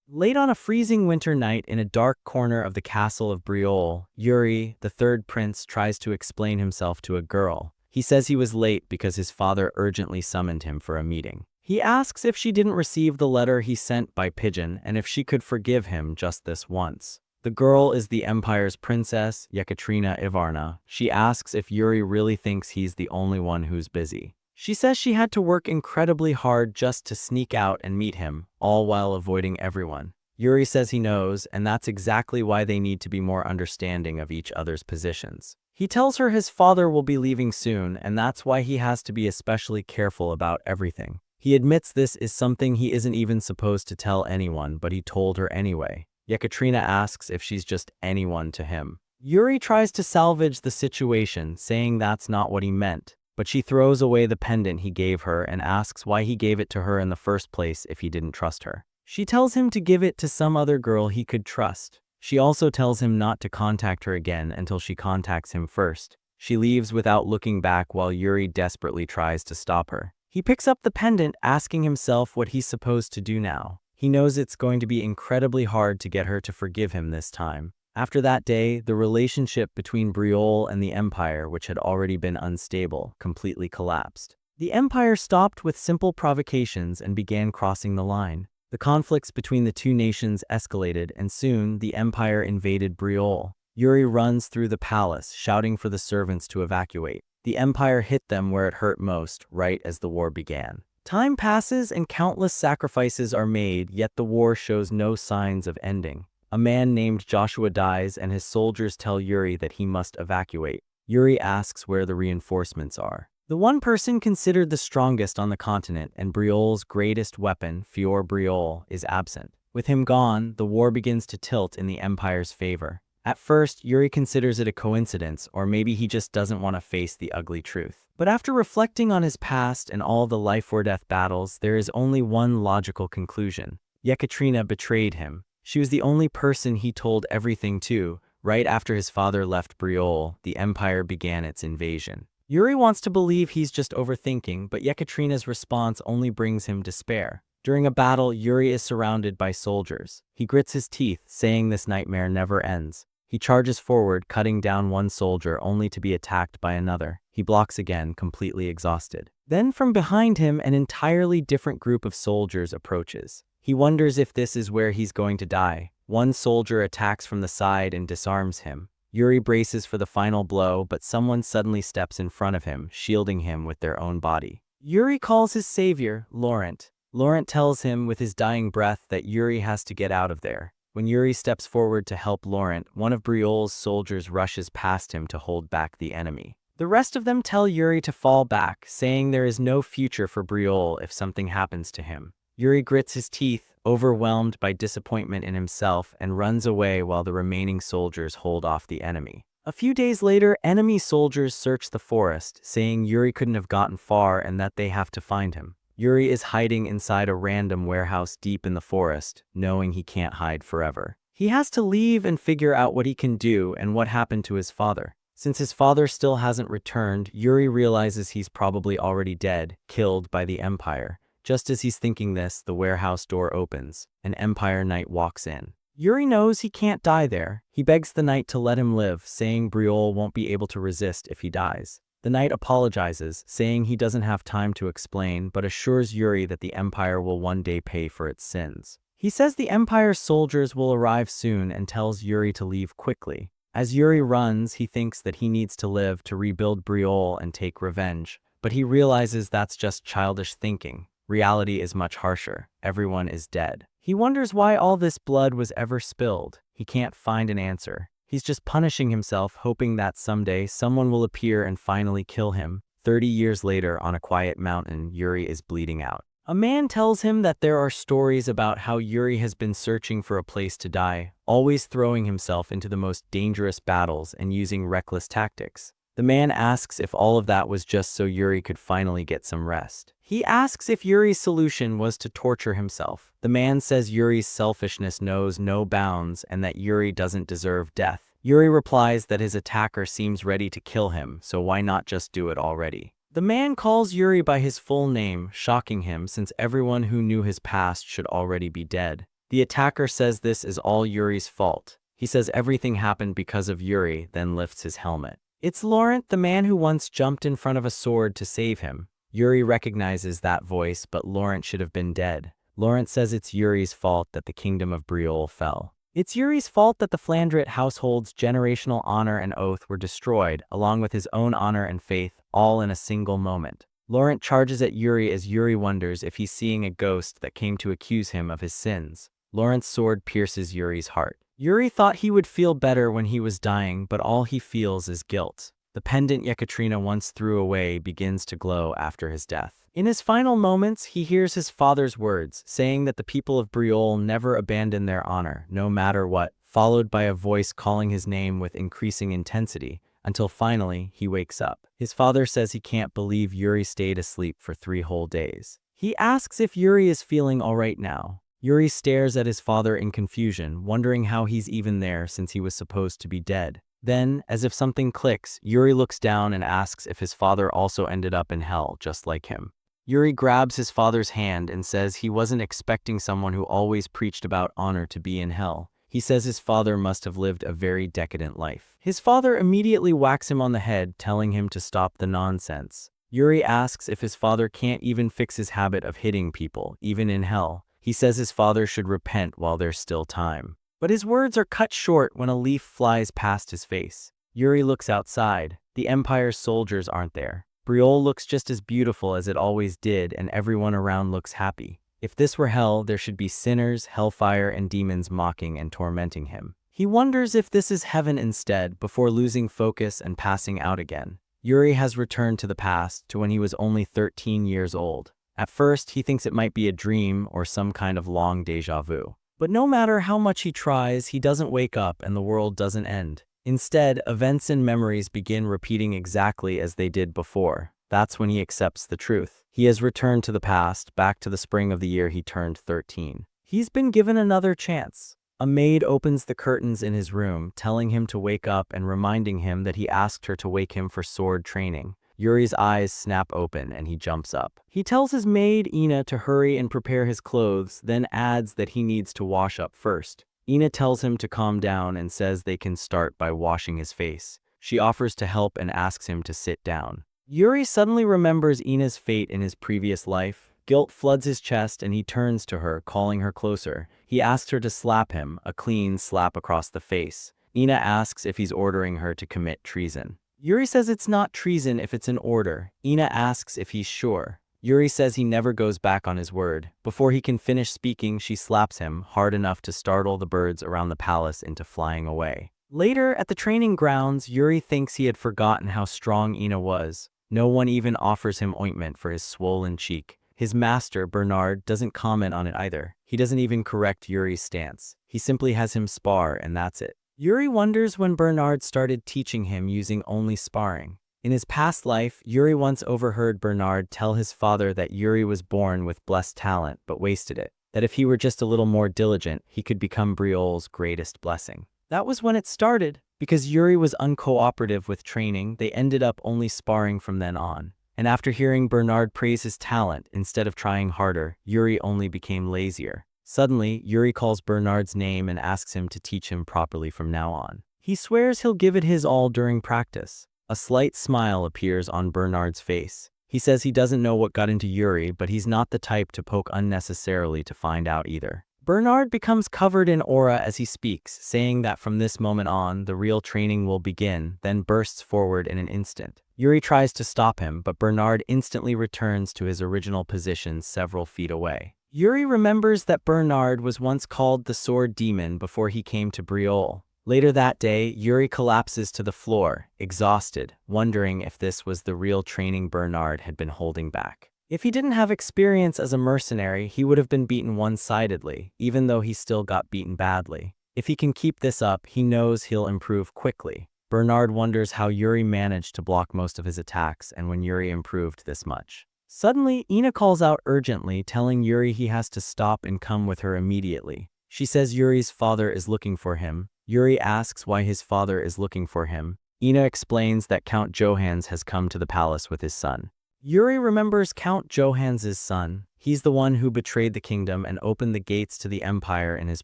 Late on a freezing winter night in a dark corner of the castle of Briol, Yuri, the third prince, tries to explain himself to a girl. He says he was late because his father urgently summoned him for a meeting. He asks if she didn't receive the letter he sent by pigeon and if she could forgive him just this once. The girl is the Empire's princess, Yekaterina Ivarna. She asks if Yuri really thinks he's the only one who's busy. She says she had to work incredibly hard just to sneak out and meet him, all while avoiding everyone. Yuri says he knows, and that's exactly why they need to be more understanding of each other's positions. He tells her his father will be leaving soon, and that's why he has to be especially careful about everything. He admits this is something he isn't even supposed to tell anyone, but he told her anyway. Yekaterina asks if she's just anyone to him. Yuri tries to salvage the situation, saying that's not what he meant. But she throws away the pendant he gave her and asks why he gave it to her in the first place if he didn't trust her. She tells him to give it to some other girl he could trust. She also tells him not to contact her again until she contacts him first. She leaves without looking back while Yuri desperately tries to stop her. He picks up the pendant, asking himself what he's supposed to do now. He knows it's going to be incredibly hard to get her to forgive him this time. After that day, the relationship between Briol and the Empire, which had already been unstable, completely collapsed. The Empire stopped with simple provocations and began crossing the line. The conflicts between the two nations escalated, and soon the Empire invaded Briol. Yuri runs through the palace, shouting for the servants to evacuate. The Empire hit them where it hurt most, right as the war began. Time passes and countless sacrifices are made, yet the war shows no signs of ending. A man named Joshua dies and his soldiers tell Yuri that he must evacuate. Yuri asks where the reinforcements are. The one person considered the strongest on the continent and Briol's greatest weapon, Fior Briol, is absent. With him gone, the war begins to tilt in the Empire's favor. At first, Yuri considers it a coincidence, or maybe he just doesn't want to face the ugly truth. But after reflecting on his past and all the life-or-death battles, there is only one logical conclusion. Yekaterina betrayed him. She was the only person he told everything to. Right after his father left Briol, the Empire began its invasion. Yuri wants to believe he's just overthinking, but Yekaterina's response only brings him despair. During a battle, Yuri is surrounded by soldiers. He grits his teeth, saying this nightmare never ends. He charges forward, cutting down one soldier only to be attacked by another. He blocks again, completely exhausted. Then from behind him, an entirely different group of soldiers approaches. He wonders if this is where he's going to die. One soldier attacks from the side and disarms him. Yuri braces for the final blow, but someone suddenly steps in front of him, shielding him with their own body. Yuri calls his savior, Laurent. Laurent tells him with his dying breath that Yuri has to get out of there. When Yuri steps forward to help Laurent, one of Briol's soldiers rushes past him to hold back the enemy. The rest of them tell Yuri to fall back, saying there is no future for Briol if something happens to him. Yuri grits his teeth, overwhelmed by disappointment in himself, and runs away while the remaining soldiers hold off the enemy. A few days later, enemy soldiers search the forest, saying Yuri couldn't have gotten far and that they have to find him. Yuri is hiding inside a random warehouse deep in the forest, knowing he can't hide forever. He has to leave and figure out what he can do and what happened to his father. Since his father still hasn't returned, Yuri realizes he's probably already dead, killed by the Empire. Just as he's thinking this, the warehouse door opens. An Empire knight walks in. Yuri knows he can't die there. He begs the knight to let him live, saying Briol won't be able to resist if he dies. The knight apologizes, saying he doesn't have time to explain, but assures Yuri that the Empire will one day pay for its sins. He says the Empire's soldiers will arrive soon and tells Yuri to leave quickly. As Yuri runs, he thinks that he needs to live to rebuild Briol and take revenge, but he realizes that's just childish thinking. Reality is much harsher. Everyone is dead. He wonders why all this blood was ever spilled. He can't find an answer. He's just punishing himself, hoping that someday someone will appear and finally kill him. 30 years later, on a quiet mountain, Yuri is bleeding out. A man tells him that there are stories about how Yuri has been searching for a place to die, always throwing himself into the most dangerous battles and using reckless tactics. The man asks if all of that was just so Yuri could finally get some rest. He asks if Yuri's solution was to torture himself. The man says Yuri's selfishness knows no bounds and that Yuri doesn't deserve death. Yuri replies that his attacker seems ready to kill him, so why not just do it already? The man calls Yuri by his full name, shocking him since everyone who knew his past should already be dead. The attacker says this is all Yuri's fault. He says everything happened because of Yuri, then lifts his helmet. It's Laurent, the man who once jumped in front of a sword to save him. Yuri recognizes that voice, but Laurent should have been dead. Laurent says it's Yuri's fault that the kingdom of Breaul fell. It's Yuri's fault that the Flandret household's generational honor and oath were destroyed, along with his own honor and faith, all in a single moment. Laurent charges at Yuri as Yuri wonders if he's seeing a ghost that came to accuse him of his sins. Laurent's sword pierces Yuri's heart. Yuri thought he would feel better when he was dying, but all he feels is guilt. The pendant Yakatrina once threw away begins to glow after his death. In his final moments, he hears his father's words, saying that the people of Breaul never abandon their honor, no matter what, followed by a voice calling his name with increasing intensity, until finally he wakes up. His father says he can't believe Yuri stayed asleep for 3 whole days. He asks if Yuri is feeling alright now. Yuri stares at his father in confusion, wondering how he's even there since he was supposed to be dead. Then, as if something clicks, Yuri looks down and asks if his father also ended up in hell, just like him. Yuri grabs his father's hand and says he wasn't expecting someone who always preached about honor to be in hell. He says his father must have lived a very decadent life. His father immediately whacks him on the head, telling him to stop the nonsense. Yuri asks if his father can't even fix his habit of hitting people, even in hell. He says his father should repent while there's still time. But his words are cut short when a leaf flies past his face. Yuri looks outside. The Empire's soldiers aren't there. Breaul looks just as beautiful as it always did, and everyone around looks happy. If this were hell, there should be sinners, hellfire, and demons mocking and tormenting him. He wonders if this is heaven instead, before losing focus and passing out again. Yuri has returned to the past, to when he was only 13 years old. At first, he thinks it might be a dream or some kind of long déjà vu. But no matter how much he tries, he doesn't wake up and the world doesn't end. Instead, events and memories begin repeating exactly as they did before. That's when he accepts the truth. He has returned to the past, back to the spring of the year he turned 13. He's been given another chance. A maid opens the curtains in his room, telling him to wake up and reminding him that he asked her to wake him for sword training. Yuri's eyes snap open and he jumps up. He tells his maid, Ina, to hurry and prepare his clothes, then adds that he needs to wash up first. Ina tells him to calm down and says they can start by washing his face. She offers to help and asks him to sit down. Yuri suddenly remembers Ina's fate in his previous life. Guilt floods his chest and he turns to her, calling her closer. He asks her to slap him, a clean slap across the face. Ina asks if he's ordering her to commit treason. Yuri says it's not treason if it's an order. Ina asks if he's sure. Yuri says he never goes back on his word. Before he can finish speaking, she slaps him hard enough to startle the birds around the palace into flying away. Later, at the training grounds, Yuri thinks he had forgotten how strong Ina was. No one even offers him ointment for his swollen cheek. His master, Bernard, doesn't comment on it either. He doesn't even correct Yuri's stance. He simply has him spar and that's it. Yuri wonders when Bernard started teaching him using only sparring. In his past life, Yuri once overheard Bernard tell his father that Yuri was born with blessed talent but wasted it, that if he were just a little more diligent, he could become Breaul's greatest blessing. That was when it started. Because Yuri was uncooperative with training, they ended up only sparring from then on. And after hearing Bernard praise his talent, instead of trying harder, Yuri only became lazier. Suddenly, Yuri calls Bernard's name and asks him to teach him properly from now on. He swears he'll give it his all during practice. A slight smile appears on Bernard's face. He says he doesn't know what got into Yuri, but he's not the type to poke unnecessarily to find out either. Bernard becomes covered in aura as he speaks, saying that from this moment on, the real training will begin, then bursts forward in an instant. Yuri tries to stop him, but Bernard instantly returns to his original position several feet away. Yuri remembers that Bernard was once called the Sword Demon before he came to Breaul. Later that day, Yuri collapses to the floor, exhausted, wondering if this was the real training Bernard had been holding back. If he didn't have experience as a mercenary, he would have been beaten one-sidedly, even though he still got beaten badly. If he can keep this up, he knows he'll improve quickly. Bernard wonders how Yuri managed to block most of his attacks and when Yuri improved this much. Suddenly, Ina calls out urgently, telling Yuri he has to stop and come with her immediately. She says Yuri's father is looking for him. Yuri asks why his father is looking for him. Ina explains that Count Johans has come to the palace with his son. Yuri remembers Count Johannes' son. He's the one who betrayed the kingdom and opened the gates to the empire in his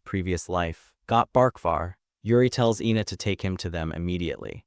previous life. Got Barkvar. Yuri tells Ina to take him to them immediately.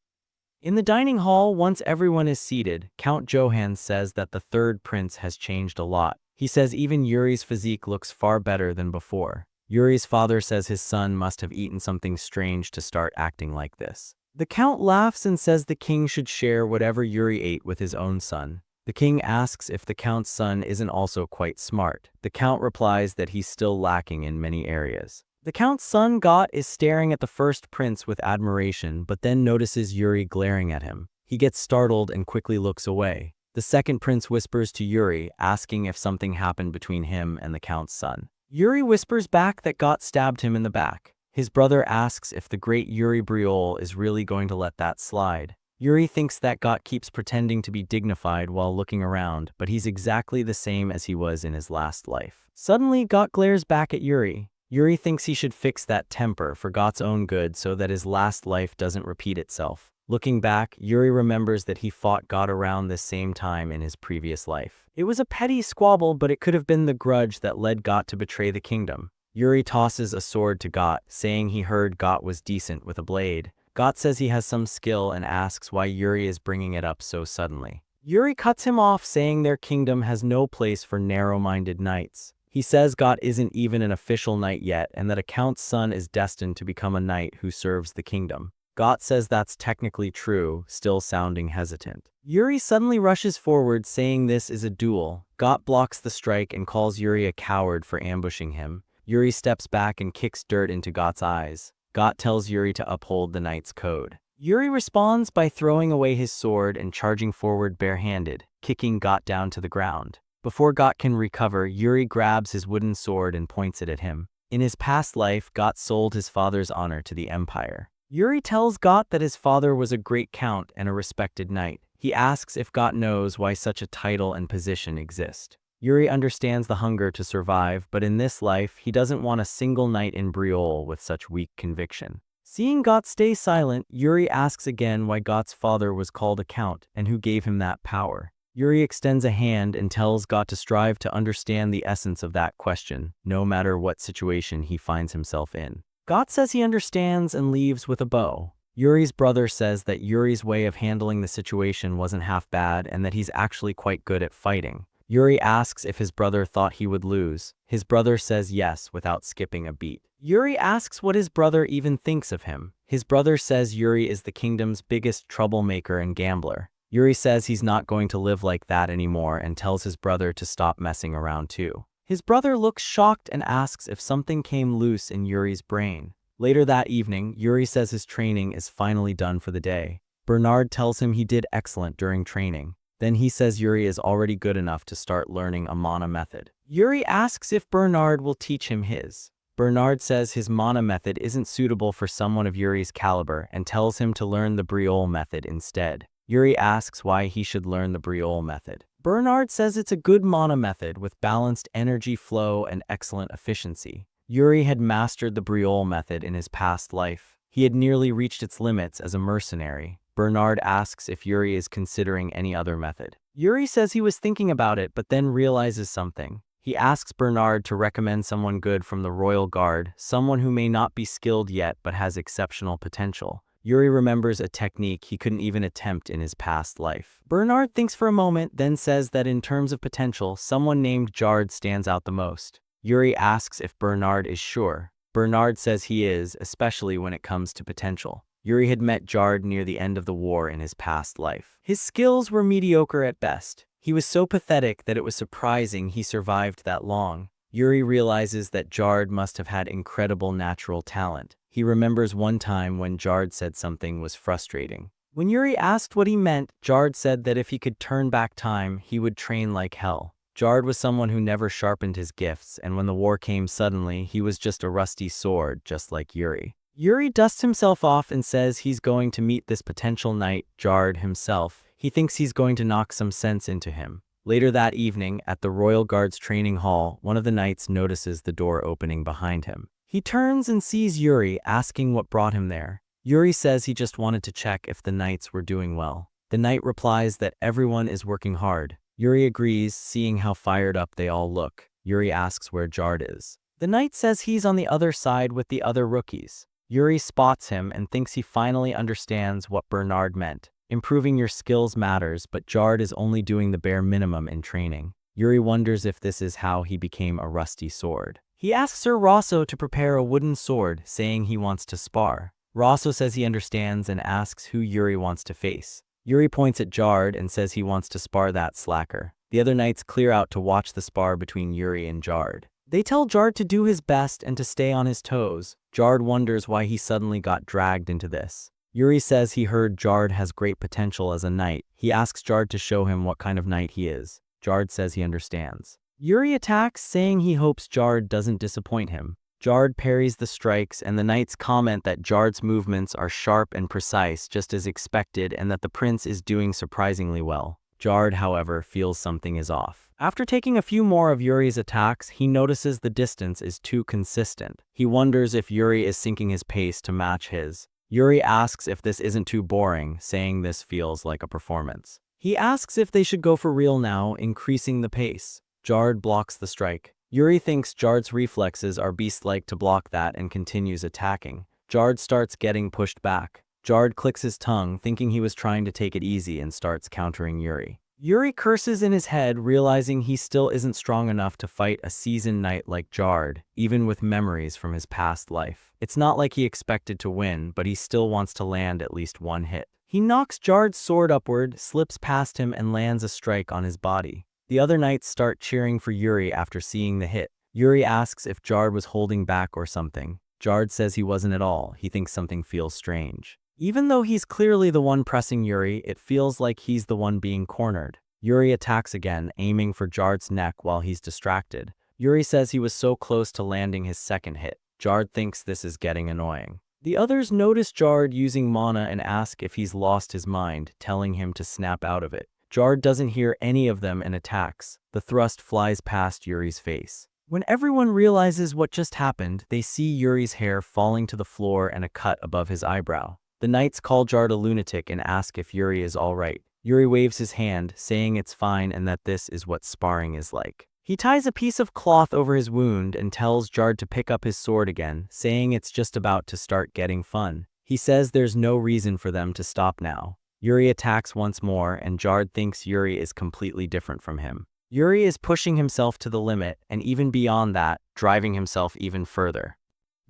In the dining hall, once everyone is seated, Count Johann says that the third prince has changed a lot. He says even Yuri's physique looks far better than before. Yuri's father says his son must have eaten something strange to start acting like this. The count laughs and says the king should share whatever Yuri ate with his own son. The king asks if the count's son isn't also quite smart. The count replies that he's still lacking in many areas. The count's son Got is staring at the first prince with admiration, but then notices Yuri glaring at him. He gets startled and quickly looks away. The second prince whispers to Yuri, asking if something happened between him and the count's son. Yuri whispers back that Got stabbed him in the back. His brother asks if the great Yuri Briol is really going to let that slide. Yuri thinks that Got keeps pretending to be dignified while looking around, but he's exactly the same as he was in his last life. Suddenly, Got glares back at Yuri. Yuri thinks he should fix that temper for Got's own good so that his last life doesn't repeat itself. Looking back, Yuri remembers that he fought Got around this same time in his previous life. It was a petty squabble, but it could have been the grudge that led Got to betray the kingdom. Yuri tosses a sword to Got, saying he heard Got was decent with a blade. Got says he has some skill and asks why Yuri is bringing it up so suddenly. Yuri cuts him off, saying their kingdom has no place for narrow-minded knights. He says Got isn't even an official knight yet and that a count's son is destined to become a knight who serves the kingdom. Got says that's technically true, still sounding hesitant. Yuri suddenly rushes forward, saying this is a duel. Got blocks the strike and calls Yuri a coward for ambushing him. Yuri steps back and kicks dirt into Got's eyes. Got tells Yuri to uphold the knight's code. Yuri responds by throwing away his sword and charging forward barehanded, kicking Got down to the ground. Before Got can recover, Yuri grabs his wooden sword and points it at him. In his past life, Got sold his father's honor to the empire. Yuri tells Got that his father was a great count and a respected knight. He asks if Got knows why such a title and position exist. Yuri understands the hunger to survive, but in this life, he doesn't want a single knight in Briol with such weak conviction. Seeing Got stay silent, Yuri asks again why Got's father was called a count and who gave him that power. Yuri extends a hand and tells Got to strive to understand the essence of that question, no matter what situation he finds himself in. Got says he understands and leaves with a bow. Yuri's brother says that Yuri's way of handling the situation wasn't half bad and that he's actually quite good at fighting. Yuri asks if his brother thought he would lose. His brother says yes without skipping a beat. Yuri asks what his brother even thinks of him. His brother says Yuri is the kingdom's biggest troublemaker and gambler. Yuri says he's not going to live like that anymore and tells his brother to stop messing around too. His brother looks shocked and asks if something came loose in Yuri's brain. Later that evening, Yuri says his training is finally done for the day. Bernard tells him he did excellent during training. Then he says Yuri is already good enough to start learning a mana method. Yuri asks if Bernard will teach him his. Bernard says his mana method isn't suitable for someone of Yuri's caliber and tells him to learn the Briol method instead. Yuri asks why he should learn the Briol method. Bernard says it's a good mana method with balanced energy flow and excellent efficiency. Yuri had mastered the Briol method in his past life. He had nearly reached its limits as a mercenary. Bernard asks if Yuri is considering any other method. Yuri says he was thinking about it but then realizes something. He asks Bernard to recommend someone good from the Royal Guard, someone who may not be skilled yet but has exceptional potential. Yuri remembers a technique he couldn't even attempt in his past life. Bernard thinks for a moment, then says that in terms of potential, someone named Jard stands out the most. Yuri asks if Bernard is sure. Bernard says he is, especially when it comes to potential. Yuri had met Jard near the end of the war in his past life. His skills were mediocre at best. He was so pathetic that it was surprising he survived that long. Yuri realizes that Jard must have had incredible natural talent. He remembers one time when Jard said something was frustrating. When Yuri asked what he meant, Jard said that if he could turn back time, he would train like hell. Jard was someone who never sharpened his gifts, and when the war came suddenly, he was just a rusty sword, just like Yuri. Yuri dusts himself off and says he's going to meet this potential knight, Jard himself. He thinks he's going to knock some sense into him. Later that evening, at the Royal Guard's training hall, one of the knights notices the door opening behind him. He turns and sees Yuri, asking what brought him there. Yuri says he just wanted to check if the knights were doing well. The knight replies that everyone is working hard. Yuri agrees, seeing how fired up they all look. Yuri asks where Jard is. The knight says he's on the other side with the other rookies. Yuri spots him and thinks he finally understands what Bernard meant. Improving your skills matters, but Jard is only doing the bare minimum in training. Yuri wonders if this is how he became a rusty sword. He asks Sir Rosso to prepare a wooden sword, saying he wants to spar. Rosso says he understands and asks who Yuri wants to face. Yuri points at Jard and says he wants to spar that slacker. The other knights clear out to watch the spar between Yuri and Jard. They tell Jard to do his best and to stay on his toes. Jard wonders why he suddenly got dragged into this. Yuri says he heard Jard has great potential as a knight. He asks Jard to show him what kind of knight he is. Jard says he understands. Yuri attacks, saying he hopes Jard doesn't disappoint him. Jard parries the strikes, and the knights comment that Jard's movements are sharp and precise, just as expected, and that the prince is doing surprisingly well. Jard, however, feels something is off. After taking a few more of Yuri's attacks, he notices the distance is too consistent. He wonders if Yuri is syncing his pace to match his. Yuri asks if this isn't too boring, saying this feels like a performance. He asks if they should go for real now, increasing the pace. Jard blocks the strike. Yuri thinks Jard's reflexes are beast-like to block that and continues attacking. Jard starts getting pushed back. Jard clicks his tongue, thinking he was trying to take it easy, and starts countering Yuri. Yuri curses in his head, realizing he still isn't strong enough to fight a seasoned knight like Jard, even with memories from his past life. It's not like he expected to win, but he still wants to land at least one hit. He knocks Jard's sword upward, slips past him, and lands a strike on his body. The other knights start cheering for Yuri after seeing the hit. Yuri asks if Jard was holding back or something. Jard says he wasn't at all. He thinks something feels strange. Even though he's clearly the one pressing Yuri, it feels like he's the one being cornered. Yuri attacks again, aiming for Jard's neck while he's distracted. Yuri says he was so close to landing his second hit. Jard thinks this is getting annoying. The others notice Jard using mana and ask if he's lost his mind, telling him to snap out of it. Jard doesn't hear any of them and attacks. The thrust flies past Yuri's face. When everyone realizes what just happened, they see Yuri's hair falling to the floor and a cut above his eyebrow. The knights call Jard a lunatic and ask if Yuri is all right. Yuri waves his hand, saying it's fine and that this is what sparring is like. He ties a piece of cloth over his wound and tells Jard to pick up his sword again, saying it's just about to start getting fun. He says there's no reason for them to stop now. Yuri attacks once more, and Jard thinks Yuri is completely different from him. Yuri is pushing himself to the limit, and even beyond that, driving himself even further.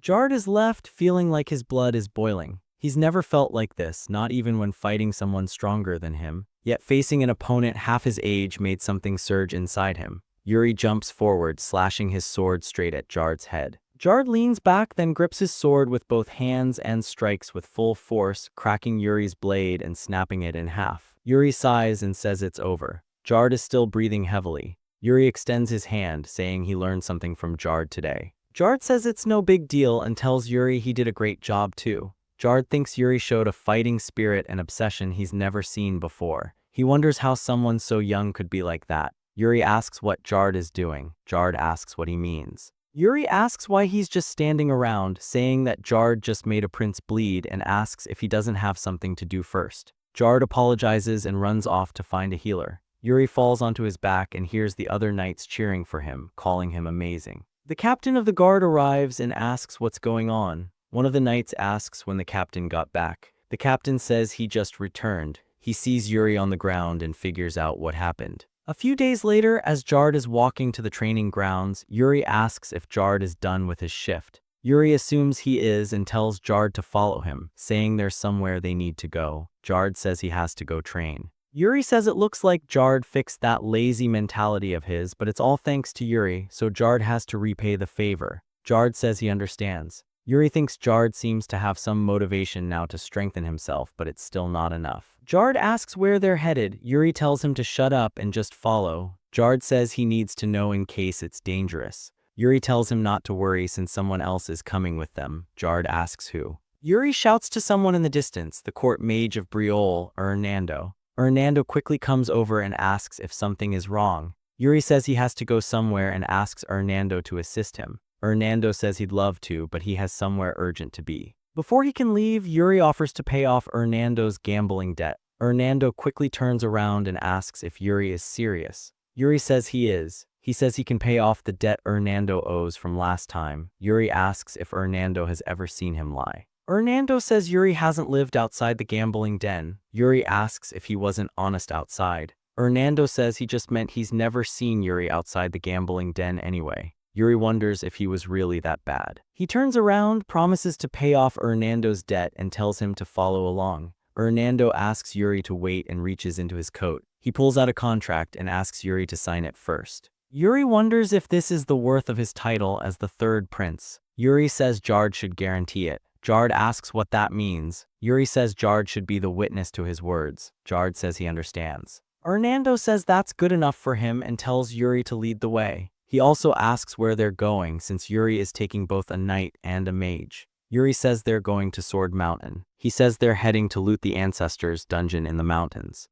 Jard is left feeling like his blood is boiling. He's never felt like this, not even when fighting someone stronger than him. Yet facing an opponent half his age made something surge inside him. Yuri jumps forward, slashing his sword straight at Jard's head. Jard leans back, then grips his sword with both hands and strikes with full force, cracking Yuri's blade and snapping it in half. Yuri sighs and says it's over. Jard is still breathing heavily. Yuri extends his hand, saying he learned something from Jard today. Jard says it's no big deal and tells Yuri he did a great job too. Jard thinks Yuri showed a fighting spirit and obsession he's never seen before. He wonders how someone so young could be like that. Yuri asks what Jard is doing. Jard asks what he means. Yuri asks why he's just standing around, saying that Jard just made a prince bleed, and asks if he doesn't have something to do first. Jard apologizes and runs off to find a healer. Yuri falls onto his back and hears the other knights cheering for him, calling him amazing. The captain of the guard arrives and asks what's going on. One of the knights asks when the captain got back. The captain says he just returned. He sees Yuri on the ground and figures out what happened. A few days later, as Jard is walking to the training grounds, Yuri asks if Jard is done with his shift. Yuri assumes he is and tells Jard to follow him, saying there's somewhere they need to go. Jard says he has to go train. Yuri says it looks like Jard fixed that lazy mentality of his, but it's all thanks to Yuri, so Jard has to repay the favor. Jard says he understands. Yuri thinks Jard seems to have some motivation now to strengthen himself, but it's still not enough. Jard asks where they're headed. Yuri tells him to shut up and just follow. Jard says he needs to know in case it's dangerous. Yuri tells him not to worry since someone else is coming with them. Jard asks who. Yuri shouts to someone in the distance, the court mage of Breakup, Hernando. Hernando quickly comes over and asks if something is wrong. Yuri says he has to go somewhere and asks Hernando to assist him. Hernando says he'd love to, but he has somewhere urgent to be. Before he can leave, Yuri offers to pay off Hernando's gambling debt. Hernando quickly turns around and asks if Yuri is serious. Yuri says he is. He says he can pay off the debt Hernando owes from last time. Yuri asks if Hernando has ever seen him lie. Hernando says Yuri hasn't lived outside the gambling den. Yuri asks if he wasn't honest outside. Hernando says he just meant he's never seen Yuri outside the gambling den anyway. Yuri wonders if he was really that bad. He turns around, promises to pay off Hernando's debt, and tells him to follow along. Hernando asks Yuri to wait and reaches into his coat. He pulls out a contract and asks Yuri to sign it first. Yuri wonders if this is the worth of his title as the third prince. Yuri says Jard should guarantee it. Jard asks what that means. Yuri says Jard should be the witness to his words. Jard says he understands. Hernando says that's good enough for him and tells Yuri to lead the way. He also asks where they're going since Yuri is taking both a knight and a mage. Yuri says they're going to Sword Mountain. He says they're heading to loot the Ancestors' dungeon in the mountains.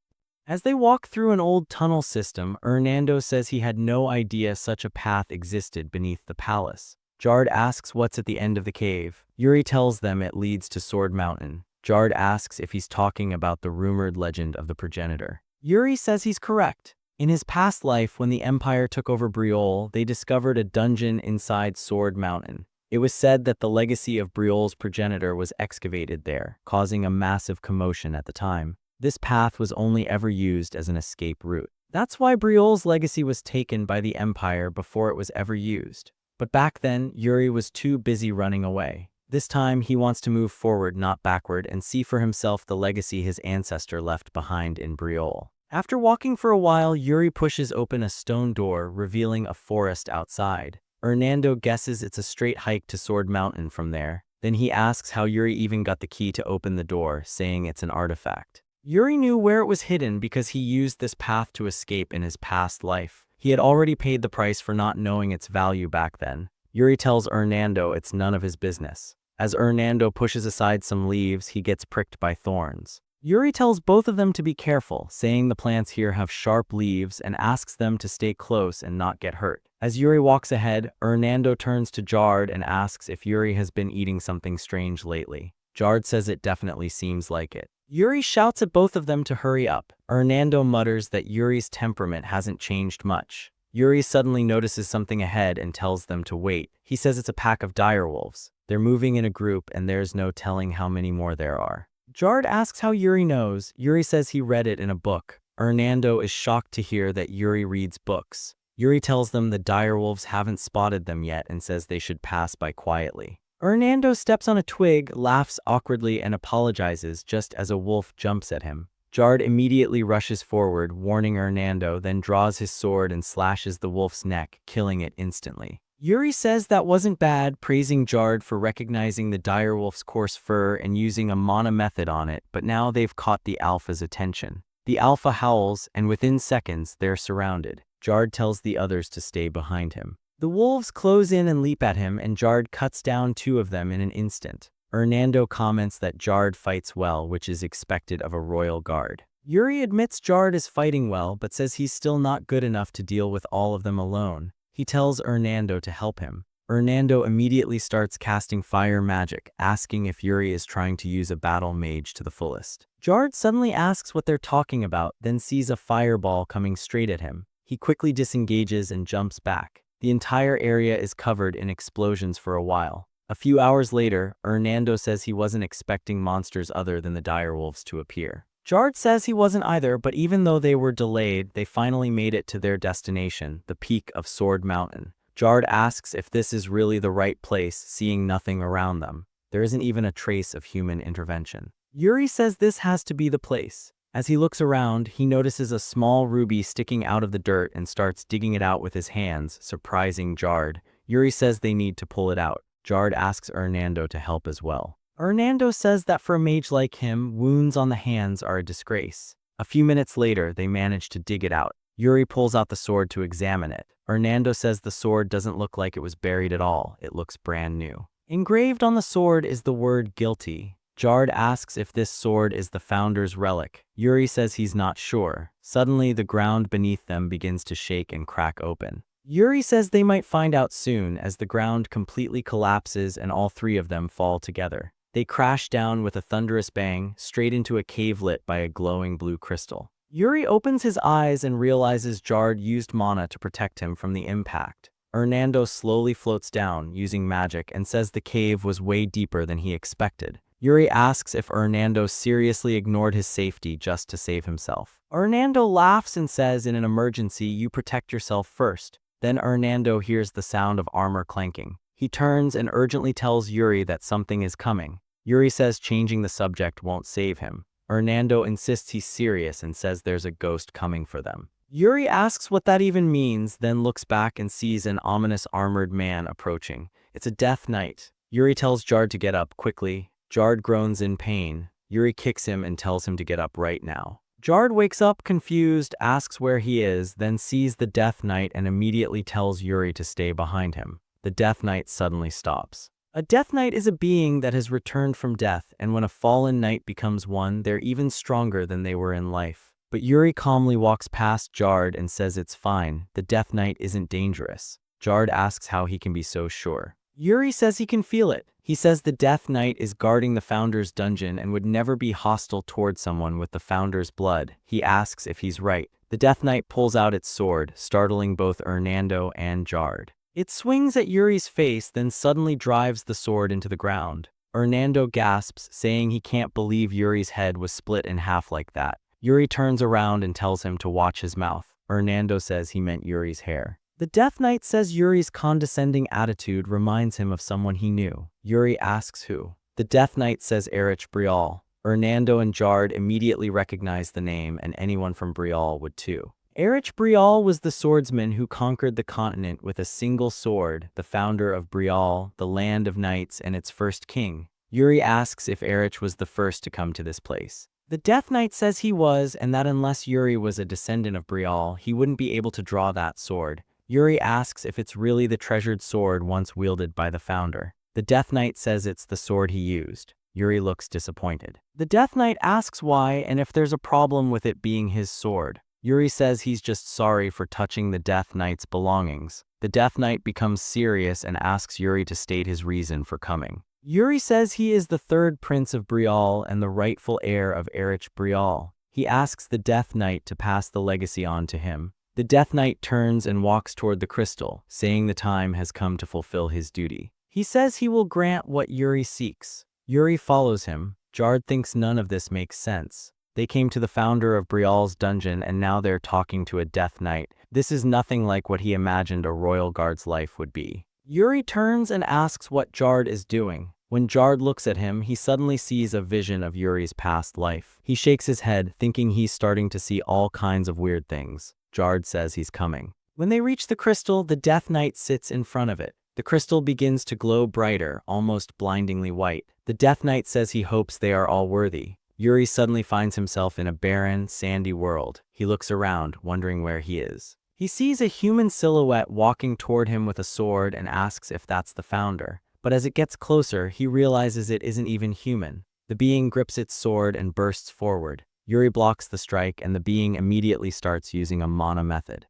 As they walk through an old tunnel system, Hernando says he had no idea such a path existed beneath the palace. Jard asks what's at the end of the cave. Yuri tells them it leads to Sword Mountain. Jard asks if he's talking about the rumored legend of the progenitor. Yuri says he's correct. In his past life, when the Empire took over Briolle, they discovered a dungeon inside Sword Mountain. It was said that the legacy of Briolle's progenitor was excavated there, causing a massive commotion at the time. This path was only ever used as an escape route. That's why Briolle's legacy was taken by the Empire before it was ever used. But back then, Yuri was too busy running away. This time, he wants to move forward, not backward, and see for himself the legacy his ancestor left behind in Briolle. After walking for a while, Yuri pushes open a stone door, revealing a forest outside. Hernando guesses it's a straight hike to Sword Mountain from there. Then he asks how Yuri even got the key to open the door, saying it's an artifact. Yuri knew where it was hidden because he used this path to escape in his past life. He had already paid the price for not knowing its value back then. Yuri tells Hernando it's none of his business. As Hernando pushes aside some leaves, he gets pricked by thorns. Yuri tells both of them to be careful, saying the plants here have sharp leaves, and asks them to stay close and not get hurt. As Yuri walks ahead, Hernando turns to Jard and asks if Yuri has been eating something strange lately. Jard says it definitely seems like it. Yuri shouts at both of them to hurry up. Hernando mutters that Yuri's temperament hasn't changed much. Yuri suddenly notices something ahead and tells them to wait. He says it's a pack of direwolves. They're moving in a group and there's no telling how many more there are. Jard asks how Yuri knows. Yuri says he read it in a book. Hernando is shocked to hear that Yuri reads books. Yuri tells them the direwolves haven't spotted them yet and says they should pass by quietly. Hernando steps on a twig, laughs awkwardly, and apologizes just as a wolf jumps at him. Jard immediately rushes forward, warning Hernando, then draws his sword and slashes the wolf's neck, killing it instantly. Yuri says that wasn't bad, praising Jard for recognizing the direwolf's coarse fur and using a mana method on it, but now they've caught the alpha's attention. The alpha howls, and within seconds, they're surrounded. Jard tells the others to stay behind him. The wolves close in and leap at him, and Jard cuts down 2 of them in an instant. Hernando comments that Jard fights well, which is expected of a royal guard. Yuri admits Jard is fighting well, but says he's still not good enough to deal with all of them alone. He tells Hernando to help him. Hernando immediately starts casting fire magic, asking if Yuri is trying to use a battle mage to the fullest. Jard suddenly asks what they're talking about, then sees a fireball coming straight at him. He quickly disengages and jumps back. The entire area is covered in explosions for a while. A few hours later, Hernando says he wasn't expecting monsters other than the direwolves to appear. Jard says he wasn't either, but even though they were delayed, they finally made it to their destination, the peak of Sword Mountain. Jard asks if this is really the right place, seeing nothing around them. There isn't even a trace of human intervention. Yuri says this has to be the place. As he looks around, he notices a small ruby sticking out of the dirt and starts digging it out with his hands, surprising Jard. Yuri says they need to pull it out. Jard asks Hernando to help as well. Hernando says that for a mage like him, wounds on the hands are a disgrace. A few minutes later, they manage to dig it out. Yuri pulls out the sword to examine it. Hernando says the sword doesn't look like it was buried at all. It looks brand new. Engraved on the sword is the word guilty. Jard asks if this sword is the founder's relic. Yuri says he's not sure. Suddenly, the ground beneath them begins to shake and crack open. Yuri says they might find out soon as the ground completely collapses and all 3 of them fall together. They crash down with a thunderous bang, straight into a cave lit by a glowing blue crystal. Yuri opens his eyes and realizes Jard used mana to protect him from the impact. Hernando slowly floats down, using magic, and says the cave was way deeper than he expected. Yuri asks if Hernando seriously ignored his safety just to save himself. Hernando laughs and says in an emergency, you protect yourself first. Then Hernando hears the sound of armor clanking. He turns and urgently tells Yuri that something is coming. Yuri says changing the subject won't save him. Hernando insists he's serious and says there's a ghost coming for them. Yuri asks what that even means, then looks back and sees an ominous armored man approaching. It's a Death Knight. Yuri tells Jard to get up quickly. Jard groans in pain. Yuri kicks him and tells him to get up right now. Jard wakes up confused, asks where he is, then sees the Death Knight and immediately tells Yuri to stay behind him. The Death Knight suddenly stops. A Death Knight is a being that has returned from death, and when a fallen knight becomes one, they're even stronger than they were in life. But Yuri calmly walks past Jard and says it's fine, the Death Knight isn't dangerous. Jard asks how he can be so sure. Yuri says he can feel it. He says the Death Knight is guarding the Founder's dungeon and would never be hostile toward someone with the Founder's blood. He asks if he's right. The Death Knight pulls out its sword, startling both Hernando and Jard. It swings at Yuri's face, then suddenly drives the sword into the ground. Hernando gasps, saying he can't believe Yuri's head was split in half like that. Yuri turns around and tells him to watch his mouth. Hernando says he meant Yuri's hair. The Death Knight says Yuri's condescending attitude reminds him of someone he knew. Yuri asks who. The Death Knight says Erich Brial. Hernando and Jard immediately recognize the name, and anyone from Brial would too. Erich Brial was the swordsman who conquered the continent with a single sword, the founder of Brial, the land of knights, and its first king. Yuri asks if Erich was the first to come to this place. The Death Knight says he was, and that unless Yuri was a descendant of Brial, he wouldn't be able to draw that sword. Yuri asks if it's really the treasured sword once wielded by the founder. The Death Knight says it's the sword he used. Yuri looks disappointed. The Death Knight asks why and if there's a problem with it being his sword. Yuri says he's just sorry for touching the Death Knight's belongings. The Death Knight becomes serious and asks Yuri to state his reason for coming. Yuri says he is the third prince of Brial and the rightful heir of Erich Brial. He asks the Death Knight to pass the legacy on to him. The Death Knight turns and walks toward the crystal, saying the time has come to fulfill his duty. He says he will grant what Yuri seeks. Yuri follows him. Jard thinks none of this makes sense. They came to the founder of Brial's dungeon and now they're talking to a Death Knight. This is nothing like what he imagined a royal guard's life would be. Yuri turns and asks what Jard is doing. When Jard looks at him, he suddenly sees a vision of Yuri's past life. He shakes his head, thinking he's starting to see all kinds of weird things. Jard says he's coming. When they reach the crystal, the Death Knight sits in front of it. The crystal begins to glow brighter, almost blindingly white. The Death Knight says he hopes they are all worthy. Yuri suddenly finds himself in a barren, sandy world. He looks around, wondering where he is. He sees a human silhouette walking toward him with a sword and asks if that's the founder. But as it gets closer, he realizes it isn't even human. The being grips its sword and bursts forward. Yuri blocks the strike and the being immediately starts using a mana method.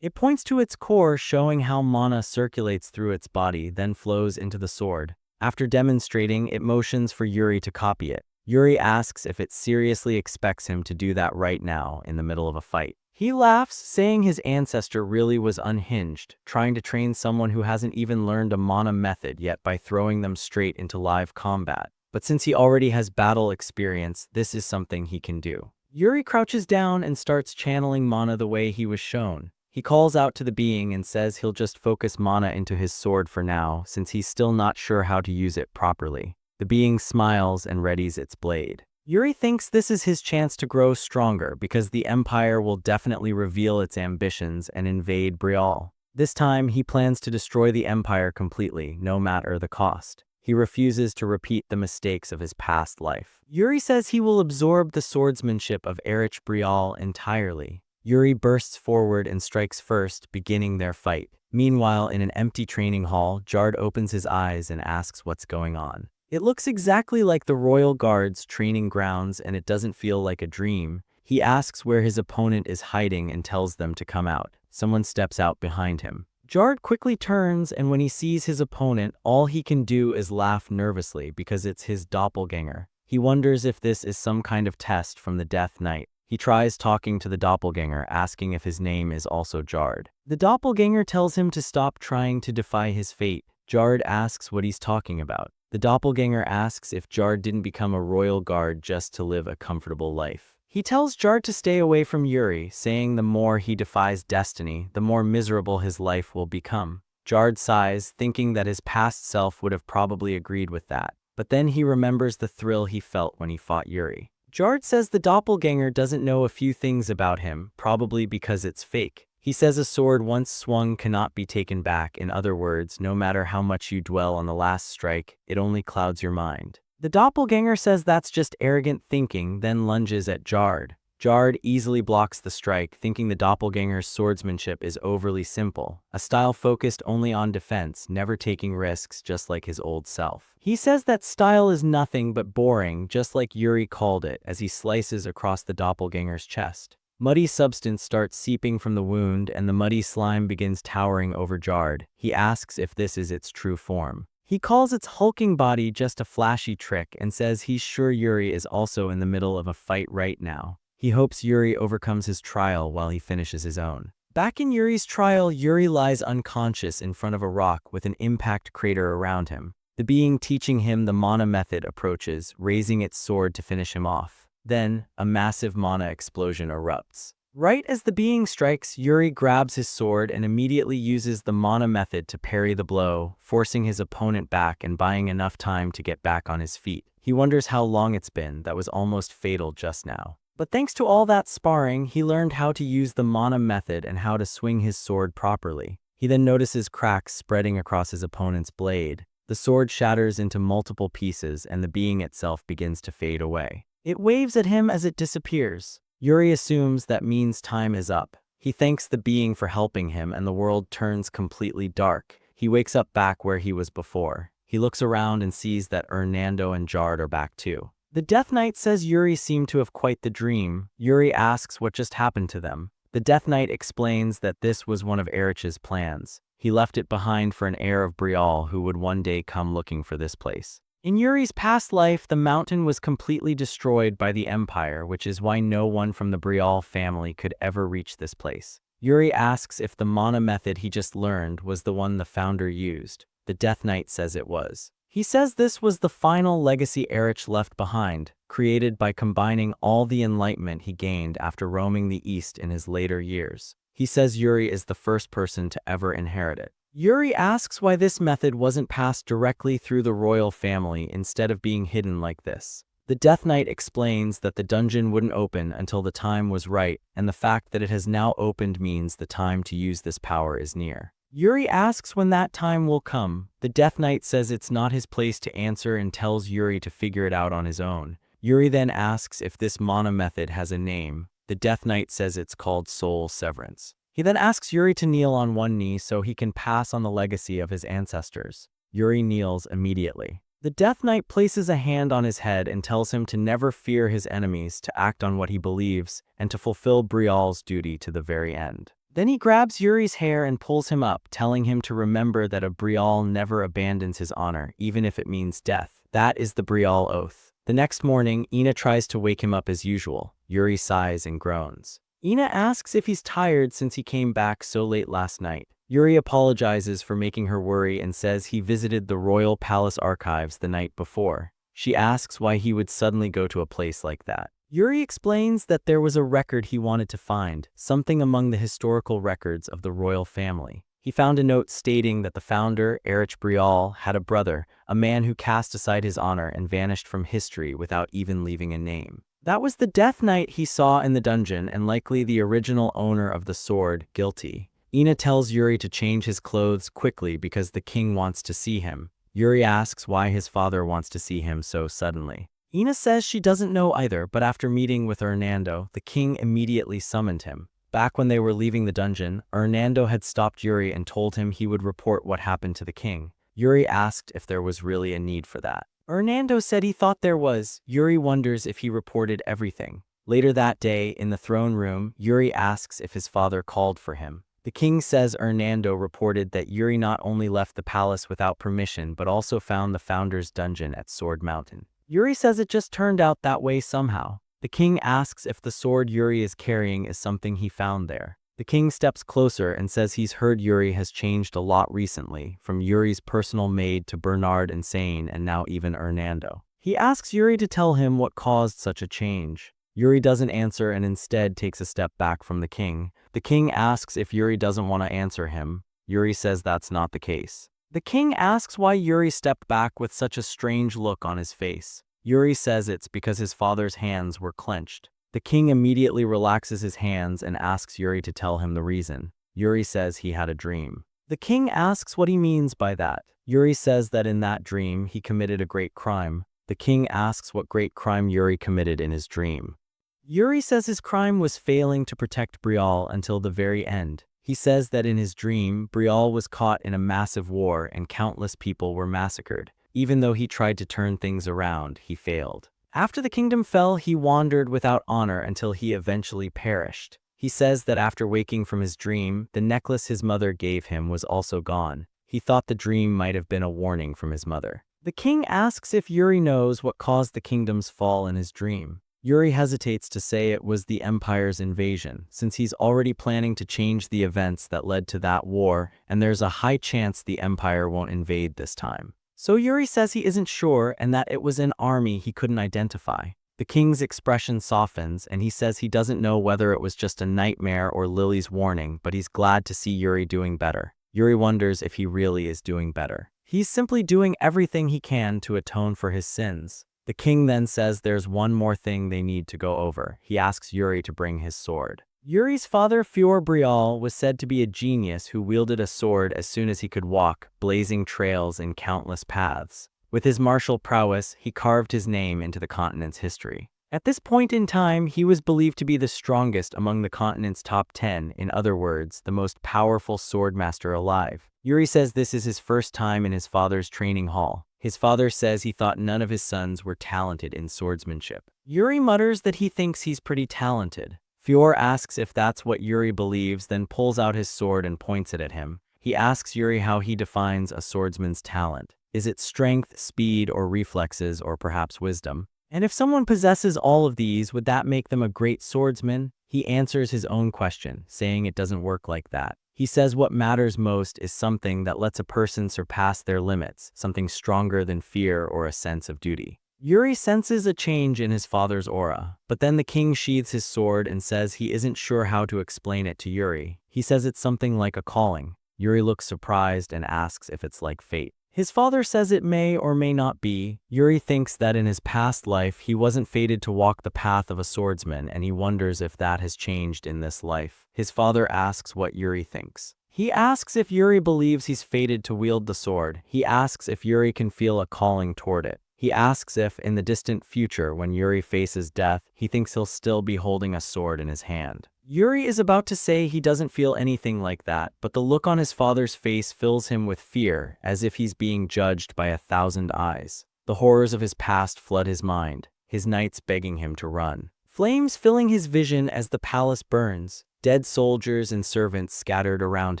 It points to its core, showing how mana circulates through its body, then flows into the sword. After demonstrating, it motions for Yuri to copy it. Yuri asks if it seriously expects him to do that right now in the middle of a fight. He laughs, saying his ancestor really was unhinged, trying to train someone who hasn't even learned a mana method yet by throwing them straight into live combat. But since he already has battle experience, this is something he can do. Yuri crouches down and starts channeling mana the way he was shown. He calls out to the being and says he'll just focus mana into his sword for now, since he's still not sure how to use it properly. The being smiles and readies its blade. Yuri thinks this is his chance to grow stronger because the Empire will definitely reveal its ambitions and invade Brial. This time, he plans to destroy the Empire completely, no matter the cost. He refuses to repeat the mistakes of his past life. Yuri says he will absorb the swordsmanship of Erich Brial entirely. Yuri bursts forward and strikes first, beginning their fight. Meanwhile, in an empty training hall, Jard opens his eyes and asks what's going on. It looks exactly like the Royal Guard's training grounds and it doesn't feel like a dream. He asks where his opponent is hiding and tells them to come out. Someone steps out behind him. Jard quickly turns, and when he sees his opponent, all he can do is laugh nervously because it's his doppelganger. He wonders if this is some kind of test from the Death Knight. He tries talking to the doppelganger, asking if his name is also Jard. The doppelganger tells him to stop trying to defy his fate. Jard asks what he's talking about. The doppelganger asks if Jard didn't become a royal guard just to live a comfortable life. He tells Jard to stay away from Yuri, saying the more he defies destiny, the more miserable his life will become. Jard sighs, thinking that his past self would have probably agreed with that. But then he remembers the thrill he felt when he fought Yuri. Jard says the doppelganger doesn't know a few things about him, probably because it's fake. He says a sword once swung cannot be taken back. In other words, no matter how much you dwell on the last strike, it only clouds your mind. The doppelganger says that's just arrogant thinking, then lunges at Jard. Jard easily blocks the strike, thinking the doppelganger's swordsmanship is overly simple, a style focused only on defense, never taking risks, just like his old self. He says that style is nothing but boring, just like Yuri called it, as he slices across the doppelganger's chest. Muddy substance starts seeping from the wound, and the muddy slime begins towering over Jard. He asks if this is its true form. He calls its hulking body just a flashy trick and says he's sure Yuri is also in the middle of a fight right now. He hopes Yuri overcomes his trial while he finishes his own. Back in Yuri's trial, Yuri lies unconscious in front of a rock with an impact crater around him. The being teaching him the mana method approaches, raising its sword to finish him off. Then, a massive mana explosion erupts. Right as the being strikes, Yuri grabs his sword and immediately uses the mana method to parry the blow, forcing his opponent back and buying enough time to get back on his feet. He wonders how long it's been. That was almost fatal just now. But thanks to all that sparring, he learned how to use the mana method and how to swing his sword properly. He then notices cracks spreading across his opponent's blade. The sword shatters into multiple pieces and the being itself begins to fade away. It waves at him as it disappears. Yuri assumes that means time is up. He thanks the being for helping him and the world turns completely dark. He wakes up back where he was before. He looks around and sees that Hernando and Jard are back too. The Death Knight says Yuri seemed to have quite the dream. Yuri asks what just happened to them. The Death Knight explains that this was one of Erich's plans. He left it behind for an heir of Breaal who would one day come looking for this place. In Yuri's past life, the mountain was completely destroyed by the Empire, which is why no one from the Breaal family could ever reach this place. Yuri asks if the mana method he just learned was the one the founder used. The Death Knight says it was. He says this was the final legacy Erich left behind, created by combining all the enlightenment he gained after roaming the East in his later years. He says Yuri is the first person to ever inherit it. Yuri asks why this method wasn't passed directly through the royal family instead of being hidden like this. The Death Knight explains that the dungeon wouldn't open until the time was right, and the fact that it has now opened means the time to use this power is near. Yuri asks when that time will come. The Death Knight says it's not his place to answer and tells Yuri to figure it out on his own. Yuri then asks if this mana method has a name. The Death Knight says it's called Soul Severance. He then asks Yuri to kneel on one knee so he can pass on the legacy of his ancestors. Yuri kneels immediately. The Death Knight places a hand on his head and tells him to never fear his enemies, to act on what he believes, and to fulfill Breal's duty to the very end. Then he grabs Yuri's hair and pulls him up, telling him to remember that a Breal never abandons his honor, even if it means death. That is the Breal oath. The next morning, Ina tries to wake him up as usual. Yuri sighs and groans. Ina asks if he's tired since he came back so late last night. Yuri apologizes for making her worry and says he visited the royal palace archives the night before. She asks why he would suddenly go to a place like that. Yuri explains that there was a record he wanted to find, something among the historical records of the royal family. He found a note stating that the founder, Erich Breal, had a brother, a man who cast aside his honor and vanished from history without even leaving a name. That was the Death Knight he saw in the dungeon and likely the original owner of the sword, guilty. Ina tells Yuri to change his clothes quickly because the king wants to see him. Yuri asks why his father wants to see him so suddenly. Ina says she doesn't know either, but after meeting with Hernando, the king immediately summoned him. Back when they were leaving the dungeon, Hernando had stopped Yuri and told him he would report what happened to the king. Yuri asked if there was really a need for that. Hernando said he thought there was. Yuri wonders if he reported everything. Later that day, in the throne room, Yuri asks if his father called for him. The king says Hernando reported that Yuri not only left the palace without permission but also found the founder's dungeon at Sword Mountain. Yuri says it just turned out that way somehow. The king asks if the sword Yuri is carrying is something he found there. The king steps closer and says he's heard Yuri has changed a lot recently, from Yuri's personal maid to Bernard Insane and now even Hernando. He asks Yuri to tell him what caused such a change. Yuri doesn't answer and instead takes a step back from the king. The king asks if Yuri doesn't want to answer him. Yuri says that's not the case. The king asks why Yuri stepped back with such a strange look on his face. Yuri says it's because his father's hands were clenched. The king immediately relaxes his hands and asks Yuri to tell him the reason. Yuri says he had a dream. The king asks what he means by that. Yuri says that in that dream he committed a great crime. The king asks what great crime Yuri committed in his dream. Yuri says his crime was failing to protect Brial until the very end. He says that in his dream, Brial was caught in a massive war and countless people were massacred. Even though he tried to turn things around, he failed. After the kingdom fell, he wandered without honor until he eventually perished. He says that after waking from his dream, the necklace his mother gave him was also gone. He thought the dream might have been a warning from his mother. The king asks if Yuri knows what caused the kingdom's fall in his dream. Yuri hesitates to say it was the Empire's invasion, since he's already planning to change the events that led to that war, and there's a high chance the Empire won't invade this time. So Yuri says he isn't sure and that it was an army he couldn't identify. The king's expression softens, and he says he doesn't know whether it was just a nightmare or Lily's warning, but he's glad to see Yuri doing better. Yuri wonders if he really is doing better. He's simply doing everything he can to atone for his sins. The king then says there's one more thing they need to go over. He asks Yuri to bring his sword. Yuri's father, Fior Brial, was said to be a genius who wielded a sword as soon as he could walk, blazing trails in countless paths. With his martial prowess, he carved his name into the continent's history. At this point in time, he was believed to be the strongest among the continent's top 10, in other words, the most powerful swordmaster alive. Yuri says this is his first time in his father's training hall. His father says he thought none of his sons were talented in swordsmanship. Yuri mutters that he thinks he's pretty talented. Fior asks if that's what Yuri believes, then pulls out his sword and points it at him. He asks Yuri how he defines a swordsman's talent. Is it strength, speed, or reflexes, or perhaps wisdom? And if someone possesses all of these, would that make them a great swordsman? He answers his own question, saying it doesn't work like that. He says what matters most is something that lets a person surpass their limits, something stronger than fear or a sense of duty. Yuri senses a change in his father's aura, but then the king sheathes his sword and says he isn't sure how to explain it to Yuri. He says it's something like a calling. Yuri looks surprised and asks if it's like fate. His father says it may or may not be. Yuri thinks that in his past life he wasn't fated to walk the path of a swordsman, and he wonders if that has changed in this life. His father asks what Yuri thinks. He asks if Yuri believes he's fated to wield the sword. He asks if Yuri can feel a calling toward it. He asks if, in the distant future, when Yuri faces death, he thinks he'll still be holding a sword in his hand. Yuri is about to say he doesn't feel anything like that, but the look on his father's face fills him with fear, as if he's being judged by 1,000 eyes. The horrors of his past flood his mind, his knights begging him to run. Flames filling his vision as the palace burns, dead soldiers and servants scattered around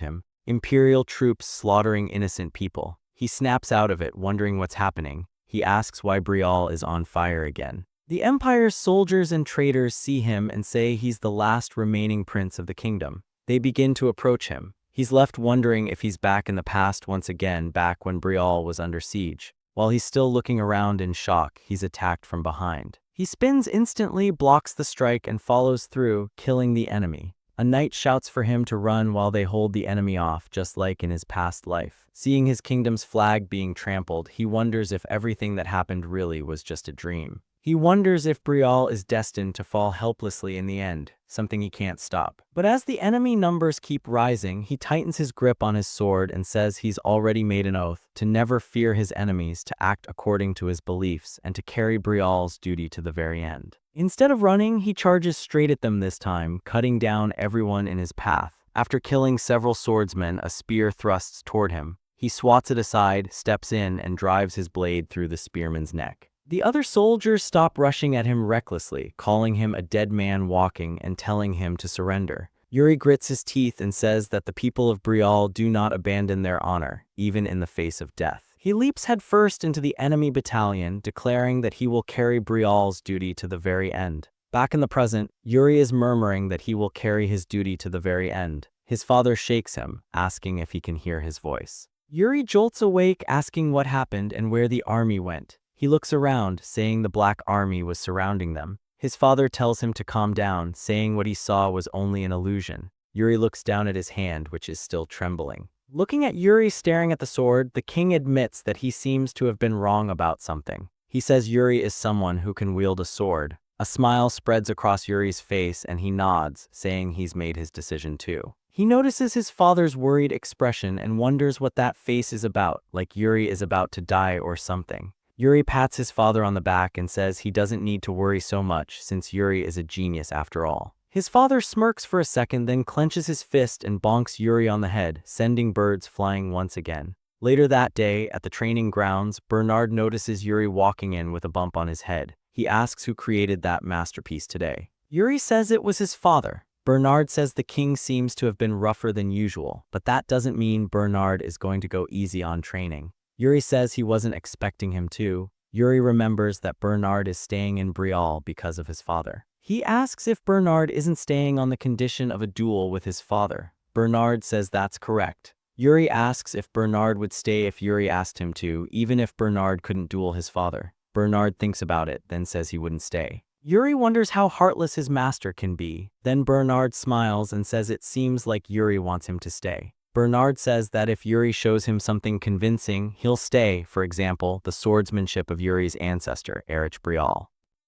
him, imperial troops slaughtering innocent people. He snaps out of it, wondering what's happening. He asks why Brial is on fire again. The Empire's soldiers and traitors see him and say he's the last remaining prince of the kingdom. They begin to approach him. He's left wondering if he's back in the past once again, back when Brial was under siege. While he's still looking around in shock, he's attacked from behind. He spins instantly, blocks the strike, and follows through, killing the enemy. A knight shouts for him to run while they hold the enemy off, just like in his past life. Seeing his kingdom's flag being trampled, he wonders if everything that happened really was just a dream. He wonders if Brial is destined to fall helplessly in the end, something he can't stop. But as the enemy numbers keep rising, he tightens his grip on his sword and says he's already made an oath to never fear his enemies, to act according to his beliefs, and to carry Brial's duty to the very end. Instead of running, he charges straight at them this time, cutting down everyone in his path. After killing several swordsmen, a spear thrusts toward him. He swats it aside, steps in, and drives his blade through the spearman's neck. The other soldiers stop rushing at him recklessly, calling him a dead man walking and telling him to surrender. Yuri grits his teeth and says that the people of Breaal do not abandon their honor, even in the face of death. He leaps headfirst into the enemy battalion, declaring that he will carry Breal's duty to the very end. Back in the present, Yuri is murmuring that he will carry his duty to the very end. His father shakes him, asking if he can hear his voice. Yuri jolts awake, asking what happened and where the army went. He looks around, saying the Black Army was surrounding them. His father tells him to calm down, saying what he saw was only an illusion. Yuri looks down at his hand, which is still trembling. Looking at Yuri staring at the sword, the king admits that he seems to have been wrong about something. He says Yuri is someone who can wield a sword. A smile spreads across Yuri's face and he nods, saying he's made his decision too. He notices his father's worried expression and wonders what that face is about, like Yuri is about to die or something. Yuri pats his father on the back and says he doesn't need to worry so much since Yuri is a genius after all. His father smirks for a second, then clenches his fist and bonks Yuri on the head, sending birds flying once again. Later that day, at the training grounds, Bernard notices Yuri walking in with a bump on his head. He asks who created that masterpiece today. Yuri says it was his father. Bernard says the king seems to have been rougher than usual, but that doesn't mean Bernard is going to go easy on training. Yuri says he wasn't expecting him to. Yuri remembers that Bernard is staying in Breaal because of his father. He asks if Bernard isn't staying on the condition of a duel with his father. Bernard says that's correct. Yuri asks if Bernard would stay if Yuri asked him to, even if Bernard couldn't duel his father. Bernard thinks about it, then says he wouldn't stay. Yuri wonders how heartless his master can be. Then Bernard smiles and says it seems like Yuri wants him to stay. Bernard says that if Yuri shows him something convincing, he'll stay, for example, the swordsmanship of Yuri's ancestor, Erich Breaal.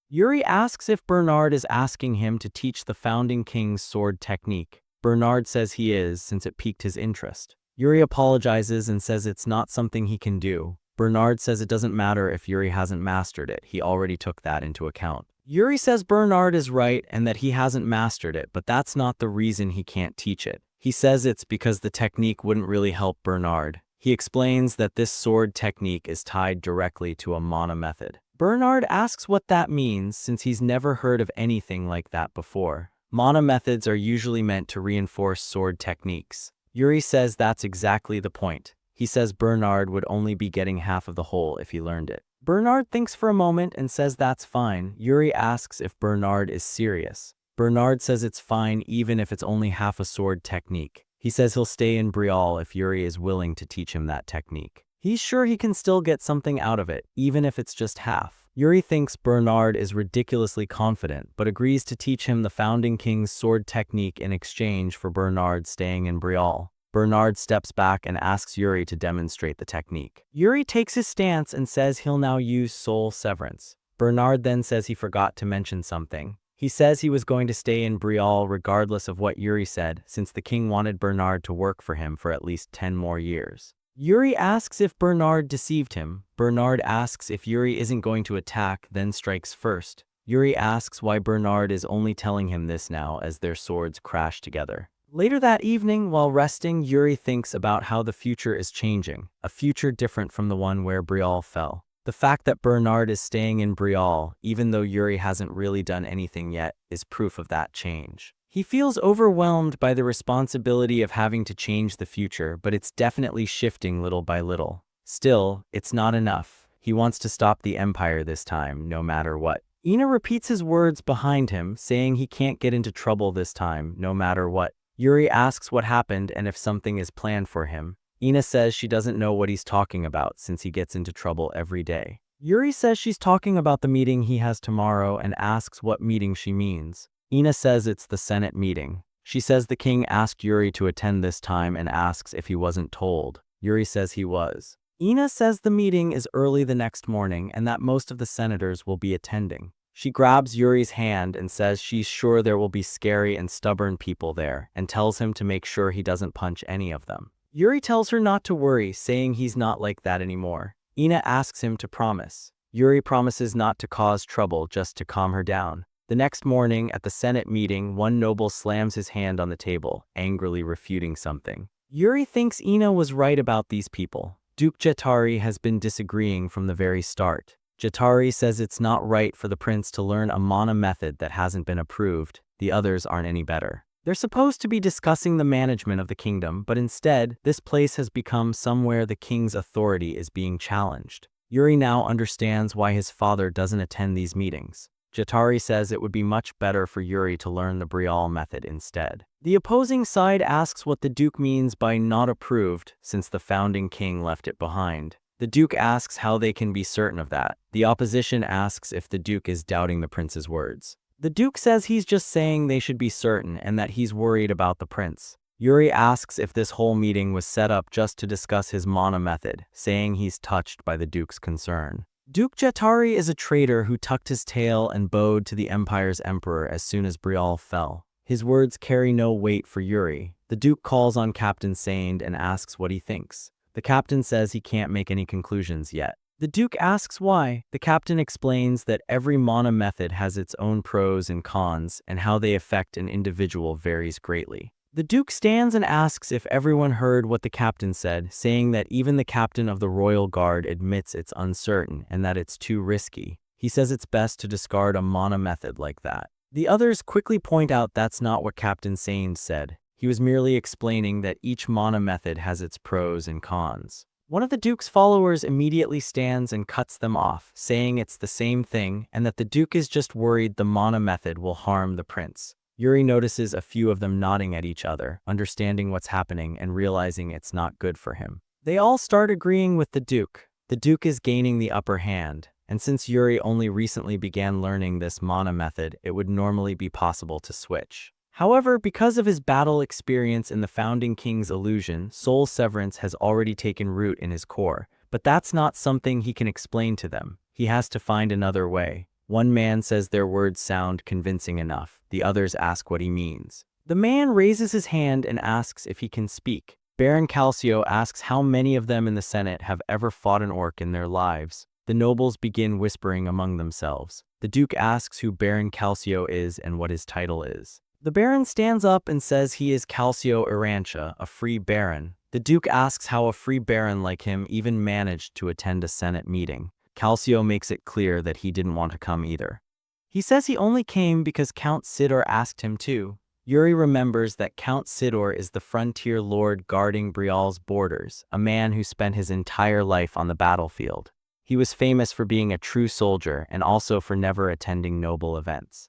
Yuri asks if Bernard is asking him to teach the founding king's sword technique. Bernard says he is, since it piqued his interest. Yuri apologizes and says it's not something he can do. Bernard says it doesn't matter if Yuri hasn't mastered it, he already took that into account. Yuri says Bernard is right and that he hasn't mastered it, but that's not the reason he can't teach it. He says it's because the technique wouldn't really help Bernard. He explains that this sword technique is tied directly to a mana method. Bernard asks what that means since he's never heard of anything like that before. Mana methods are usually meant to reinforce sword techniques. Yuri says that's exactly the point. He says Bernard would only be getting half of the whole if he learned it. Bernard thinks for a moment and says that's fine. Yuri asks if Bernard is serious. Bernard says it's fine even if it's only half a sword technique. He says he'll stay in Breaal if Yuri is willing to teach him that technique. He's sure he can still get something out of it, even if it's just half. Yuri thinks Bernard is ridiculously confident, but agrees to teach him the founding king's sword technique in exchange for Bernard staying in Breaal. Bernard steps back and asks Yuri to demonstrate the technique. Yuri takes his stance and says he'll now use soul severance. Bernard then says he forgot to mention something. He says he was going to stay in Breaal regardless of what Yuri said, since the king wanted Bernard to work for him for at least 10 more years. Yuri asks if Bernard deceived him. Bernard asks if Yuri isn't going to attack, then strikes first. Yuri asks why Bernard is only telling him this now as their swords crash together. Later that evening, while resting, Yuri thinks about how the future is changing, a future different from the one where Breaal fell. The fact that Bernard is staying in Breaal, even though Yuri hasn't really done anything yet, is proof of that change. He feels overwhelmed by the responsibility of having to change the future, but it's definitely shifting little by little. Still, it's not enough. He wants to stop the Empire this time, no matter what. Ina repeats his words behind him, saying he can't get into trouble this time, no matter what. Yuri asks what happened and if something is planned for him. Ina says she doesn't know what he's talking about since he gets into trouble every day. Yuri says she's talking about the meeting he has tomorrow and asks what meeting she means. Ina says it's the Senate meeting. She says the king asked Yuri to attend this time and asks if he wasn't told. Yuri says he was. Ina says the meeting is early the next morning and that most of the senators will be attending. She grabs Yuri's hand and says she's sure there will be scary and stubborn people there and tells him to make sure he doesn't punch any of them. Yuri tells her not to worry, saying he's not like that anymore. Ina asks him to promise. Yuri promises not to cause trouble, just to calm her down. The next morning, at the Senate meeting, one noble slams his hand on the table, angrily refuting something. Yuri thinks Ina was right about these people. Duke Jetari has been disagreeing from the very start. Jetari says it's not right for the prince to learn a mana method that hasn't been approved. The others aren't any better. They're supposed to be discussing the management of the kingdom, but instead, this place has become somewhere the king's authority is being challenged. Yuri now understands why his father doesn't attend these meetings. Jatari says it would be much better for Yuri to learn the breakup method instead. The opposing side asks what the Duke means by not approved, since the founding king left it behind. The Duke asks how they can be certain of that. The opposition asks if the Duke is doubting the prince's words. The Duke says he's just saying they should be certain and that he's worried about the prince. Yuri asks if this whole meeting was set up just to discuss his mana method, saying he's touched by the Duke's concern. Duke Jatari is a traitor who tucked his tail and bowed to the Empire's emperor as soon as Brial fell. His words carry no weight for Yuri. The Duke calls on Captain Sand and asks what he thinks. The captain says he can't make any conclusions yet. The Duke asks why. The captain explains that every mana method has its own pros and cons, and how they affect an individual varies greatly. The Duke stands and asks if everyone heard what the captain said, saying that even the captain of the Royal Guard admits it's uncertain and that it's too risky. He says it's best to discard a mana method like that. The others quickly point out that's not what Captain Sand said. He was merely explaining that each mana method has its pros and cons. One of the Duke's followers immediately stands and cuts them off, saying it's the same thing and that the Duke is just worried the mana method will harm the prince. Yuri notices a few of them nodding at each other, understanding what's happening and realizing it's not good for him. They all start agreeing with the Duke. The Duke is gaining the upper hand, and since Yuri only recently began learning this mana method, it would normally be possible to switch. However, because of his battle experience in the Founding King's illusion, soul severance has already taken root in his core, but that's not something he can explain to them. He has to find another way. One man says their words sound convincing enough. The others ask what he means. The man raises his hand and asks if he can speak. Baron Calcio asks how many of them in the Senate have ever fought an orc in their lives. The nobles begin whispering among themselves. The Duke asks who Baron Calcio is and what his title is. The Baron stands up and says he is Calcio Irantia, a free baron. The Duke asks how a free baron like him even managed to attend a Senate meeting. Calcio makes it clear that he didn't want to come either. He says he only came because Count Sidor asked him to. Yuri remembers that Count Sidor is the frontier lord guarding Brial's borders, a man who spent his entire life on the battlefield. He was famous for being a true soldier and also for never attending noble events.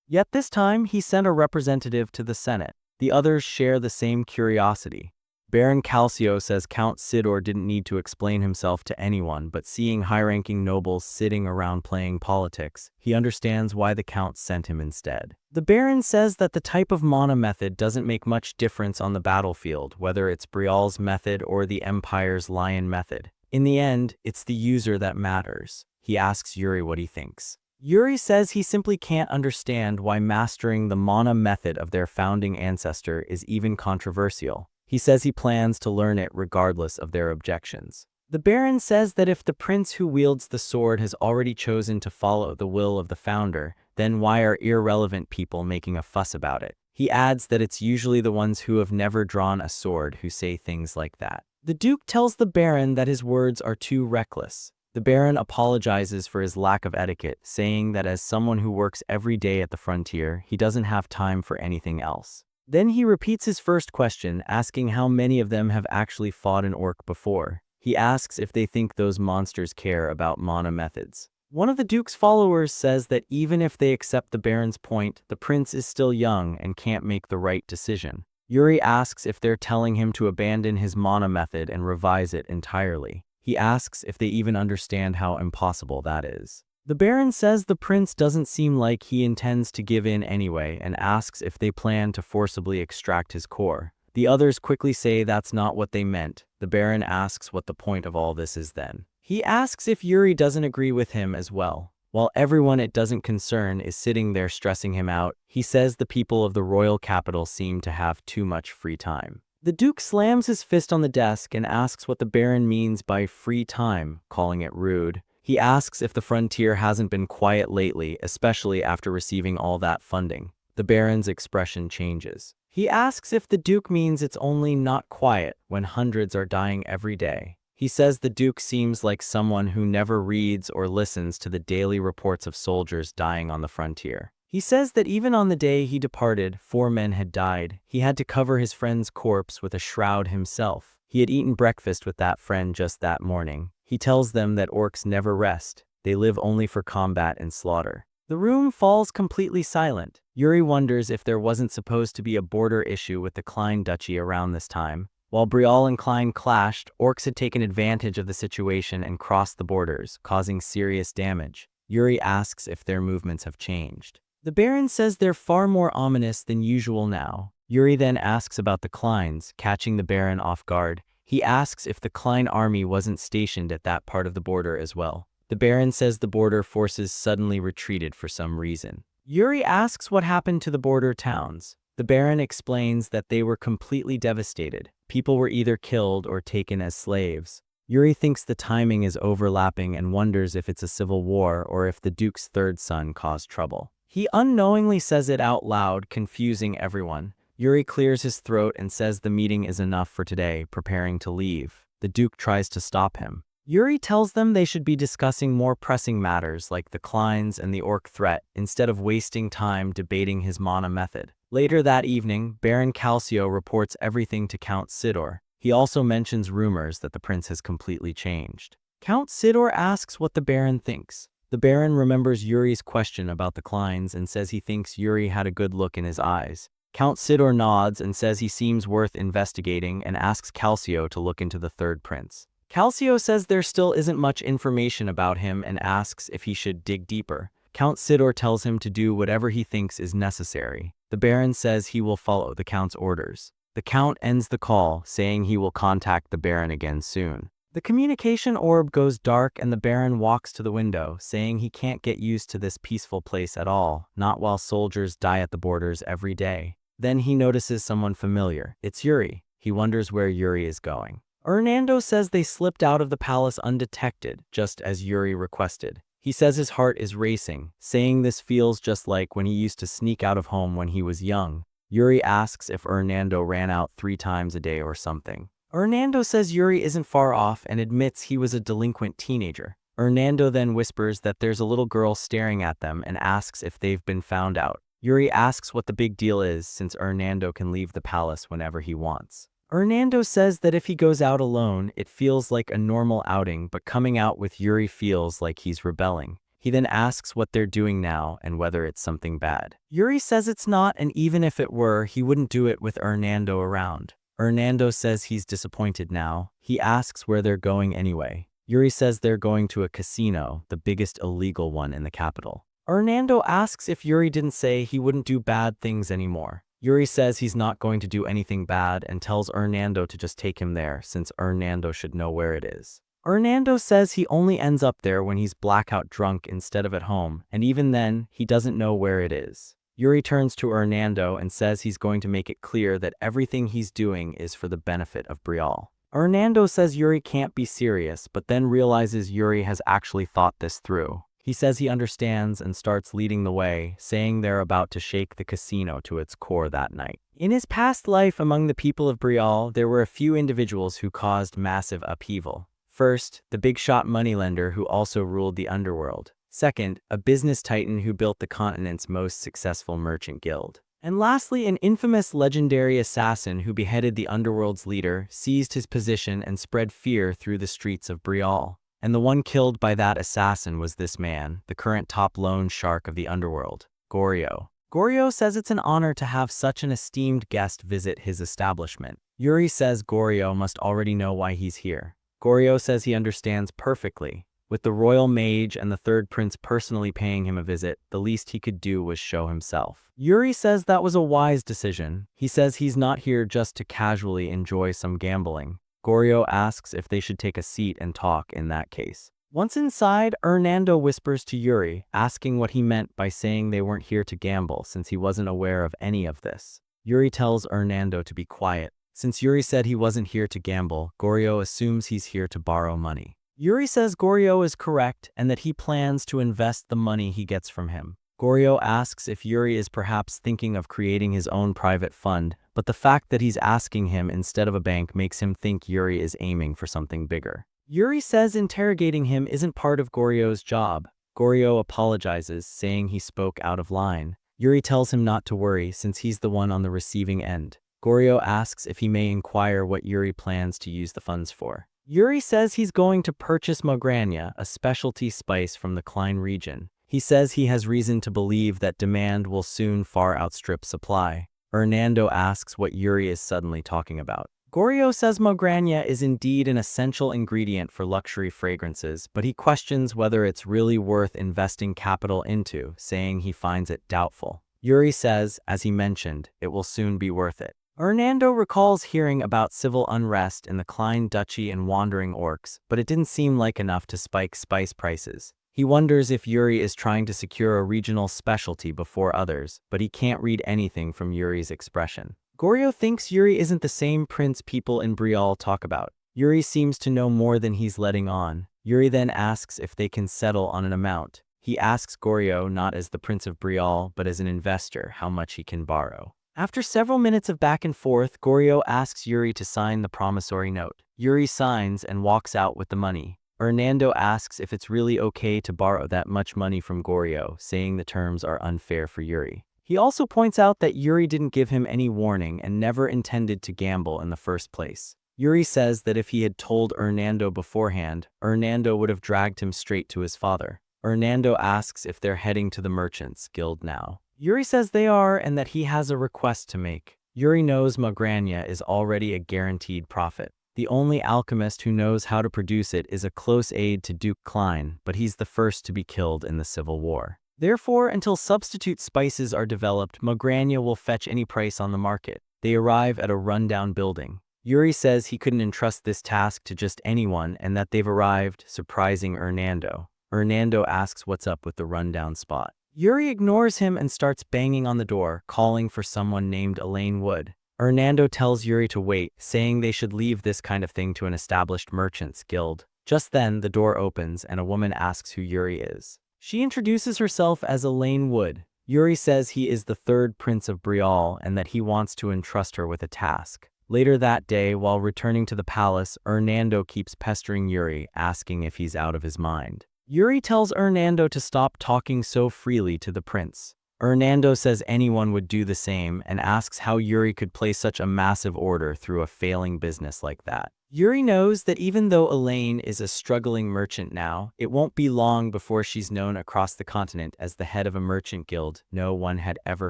Yet this time, he sent a representative to the Senate. The others share the same curiosity. Baron Calcio says Count Sidor didn't need to explain himself to anyone, but seeing high-ranking nobles sitting around playing politics, he understands why the Count sent him instead. The Baron says that the type of mana method doesn't make much difference on the battlefield, whether it's Brial's method or the Empire's Lion method. In the end, it's the user that matters. He asks Yuri what he thinks. Yuri says he simply can't understand why mastering the mana method of their founding ancestor is even controversial. He says he plans to learn it regardless of their objections. The Baron says that if the prince who wields the sword has already chosen to follow the will of the founder, then why are irrelevant people making a fuss about it? He adds that it's usually the ones who have never drawn a sword who say things like that. The Duke tells the Baron that his words are too reckless. The Baron apologizes for his lack of etiquette, saying that as someone who works every day at the frontier, he doesn't have time for anything else. Then he repeats his first question, asking how many of them have actually fought an orc before. He asks if they think those monsters care about mana methods. One of the Duke's followers says that even if they accept the Baron's point, the prince is still young and can't make the right decision. Yuri asks if they're telling him to abandon his mana method and revise it entirely. He asks if they even understand how impossible that is. The Baron says the prince doesn't seem like he intends to give in anyway and asks if they plan to forcibly extract his core. The others quickly say that's not what they meant. The Baron asks what the point of all this is then. He asks if Yuri doesn't agree with him as well. While everyone it doesn't concern is sitting there stressing him out, he says the people of the royal capital seem to have too much free time. The Duke slams his fist on the desk and asks what the Baron means by free time, calling it rude. He asks if the frontier hasn't been quiet lately, especially after receiving all that funding. The Baron's expression changes. He asks if the Duke means it's only not quiet when hundreds are dying every day. He says the Duke seems like someone who never reads or listens to the daily reports of soldiers dying on the frontier. He says that even on the day he departed, 4 men had died. He had to cover his friend's corpse with a shroud himself. He had eaten breakfast with that friend just that morning. He tells them that orcs never rest. They live only for combat and slaughter. The room falls completely silent. Yuri wonders if there wasn't supposed to be a border issue with the Klein Duchy around this time. While Brial and Klein clashed, orcs had taken advantage of the situation and crossed the borders, causing serious damage. Yuri asks if their movements have changed. The Baron says they're far more ominous than usual now. Yuri then asks about the Kleins, catching the Baron off guard. He asks if the Klein army wasn't stationed at that part of the border as well. The Baron says the border forces suddenly retreated for some reason. Yuri asks what happened to the border towns. The Baron explains that they were completely devastated. People were either killed or taken as slaves. Yuri thinks the timing is overlapping and wonders if it's a civil war or if the Duke's third son caused trouble. He unknowingly says it out loud, confusing everyone. Yuri clears his throat and says the meeting is enough for today, preparing to leave. The Duke tries to stop him. Yuri tells them they should be discussing more pressing matters like the Kleins and the orc threat instead of wasting time debating his mana method. Later that evening, Baron Calcio reports everything to Count Sidor. He also mentions rumors that the prince has completely changed. Count Sidor asks what the Baron thinks. The Baron remembers Yuri's question about the Kleins and says he thinks Yuri had a good look in his eyes. Count Sidor nods and says he seems worth investigating and asks Calcio to look into the third prince. Calcio says there still isn't much information about him and asks if he should dig deeper. Count Sidor tells him to do whatever he thinks is necessary. The Baron says he will follow the Count's orders. The Count ends the call, saying he will contact the Baron again soon. The communication orb goes dark and the Baron walks to the window, saying he can't get used to this peaceful place at all, not while soldiers die at the borders every day. Then he notices someone familiar. It's Yuri. He wonders where Yuri is going. Hernando says they slipped out of the palace undetected, just as Yuri requested. He says his heart is racing, saying this feels just like when he used to sneak out of home when he was young. Yuri asks if Hernando ran out 3 times a day or something. Hernando says Yuri isn't far off and admits he was a delinquent teenager. Hernando then whispers that there's a little girl staring at them and asks if they've been found out. Yuri asks what the big deal is since Hernando can leave the palace whenever he wants. Hernando says that if he goes out alone, it feels like a normal outing, but coming out with Yuri feels like he's rebelling. He then asks what they're doing now and whether it's something bad. Yuri says it's not, and even if it were, he wouldn't do it with Hernando around. Hernando says he's disappointed now. He asks where they're going anyway. Yuri says they're going to a casino, the biggest illegal one in the capital. Hernando asks if Yuri didn't say he wouldn't do bad things anymore. Yuri says he's not going to do anything bad and tells Hernando to just take him there, since Hernando should know where it is. Hernando says he only ends up there when he's blackout drunk instead of at home, and even then, he doesn't know where it is. Yuri turns to Hernando and says he's going to make it clear that everything he's doing is for the benefit of Brial. Hernando says Yuri can't be serious, but then realizes Yuri has actually thought this through. He says he understands and starts leading the way, saying they're about to shake the casino to its core that night. In his past life among the people of Brial, there were a few individuals who caused massive upheaval. First, the big-shot moneylender who also ruled the underworld. Second, a business titan who built the continent's most successful merchant guild. And lastly, an infamous legendary assassin who beheaded the underworld's leader, seized his position, and spread fear through the streets of Brial. And the one killed by that assassin was this man, the current top loan shark of the underworld, Goryo. Goryo says it's an honor to have such an esteemed guest visit his establishment. Yuri says Goryo must already know why he's here. Goryo says he understands perfectly. With the royal mage and the third prince personally paying him a visit, the least he could do was show himself. Yuri says that was a wise decision. He says he's not here just to casually enjoy some gambling. Goryo asks if they should take a seat and talk in that case. Once inside, Hernando whispers to Yuri, asking what he meant by saying they weren't here to gamble since he wasn't aware of any of this. Yuri tells Hernando to be quiet. Since Yuri said he wasn't here to gamble, Goryo assumes he's here to borrow money. Yuri says Goryo is correct and that he plans to invest the money he gets from him. Goryo asks if Yuri is perhaps thinking of creating his own private fund, but the fact that he's asking him instead of a bank makes him think Yuri is aiming for something bigger. Yuri says interrogating him isn't part of Goryo's job. Goryo apologizes, saying he spoke out of line. Yuri tells him not to worry since he's the one on the receiving end. Goryo asks if he may inquire what Yuri plans to use the funds for. Yuri says he's going to purchase mangaRanya, a specialty spice from the Klein region. He says he has reason to believe that demand will soon far outstrip supply. Hernando asks what Yuri is suddenly talking about. Goryo says mangaRanya is indeed an essential ingredient for luxury fragrances, but he questions whether it's really worth investing capital into, saying he finds it doubtful. Yuri says, as he mentioned, it will soon be worth it. Hernando recalls hearing about civil unrest in the Klein Duchy and wandering orcs, but it didn't seem like enough to spike spice prices. He wonders if Yuri is trying to secure a regional specialty before others, but he can't read anything from Yuri's expression. Goryo thinks Yuri isn't the same prince people in Breakup talk about. Yuri seems to know more than he's letting on. Yuri then asks if they can settle on an amount. He asks Goryo not as the Prince of Breakup but as an investor how much he can borrow. After several minutes of back and forth, Goryo asks Yuri to sign the promissory note. Yuri signs and walks out with the money. Hernando asks if it's really okay to borrow that much money from Goryo, saying the terms are unfair for Yuri. He also points out that Yuri didn't give him any warning and never intended to gamble in the first place. Yuri says that if he had told Hernando beforehand, Hernando would have dragged him straight to his father. Hernando asks if they're heading to the Merchants Guild now. Yuri says they are and that he has a request to make. Yuri knows mangaRanya is already a guaranteed profit. The only alchemist who knows how to produce it is a close aide to Duke Klein, but he's the first to be killed in the Civil War. Therefore, until substitute spices are developed, mangaRanya will fetch any price on the market. They arrive at a rundown building. Yuri says he couldn't entrust this task to just anyone and that they've arrived, surprising Hernando. Hernando asks what's up with the rundown spot. Yuri ignores him and starts banging on the door, calling for someone named Elaine Wood. Hernando tells Yuri to wait, saying they should leave this kind of thing to an established merchants guild. Just then, the door opens and a woman asks who Yuri is. She introduces herself as Elaine Wood. Yuri says he is the third prince of Breakup and that he wants to entrust her with a task. Later that day, while returning to the palace, Hernando keeps pestering Yuri, asking if he's out of his mind. Yuri tells Hernando to stop talking so freely to the prince. Hernando says anyone would do the same and asks how Yuri could place such a massive order through a failing business like that. Yuri knows that even though Elaine is a struggling merchant now, it won't be long before she's known across the continent as the head of a merchant guild no one had ever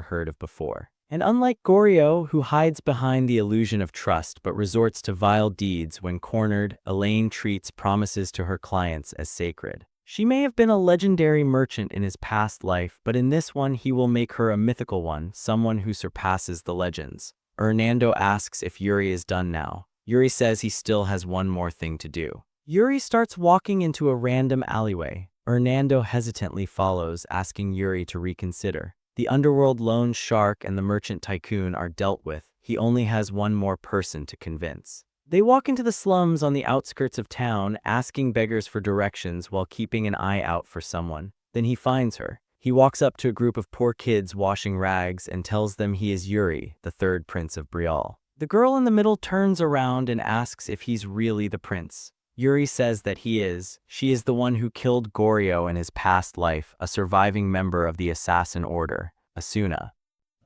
heard of before. And unlike Goryo, who hides behind the illusion of trust but resorts to vile deeds when cornered, Elaine treats promises to her clients as sacred. She may have been a legendary merchant in his past life, but in this one he will make her a mythical one, someone who surpasses the legends. Hernando asks if Yuri is done now. Yuri says he still has one more thing to do. Yuri starts walking into a random alleyway. Hernando hesitantly follows, asking Yuri to reconsider. The underworld loan shark and the merchant tycoon are dealt with. He only has one more person to convince. They walk into the slums on the outskirts of town, asking beggars for directions while keeping an eye out for someone. Then he finds her. He walks up to a group of poor kids washing rags and tells them he is Yuri, the third prince of Breakup. The girl in the middle turns around and asks if he's really the prince. Yuri says that he is. She is the one who killed Goryo in his past life, a surviving member of the assassin order, Asuna.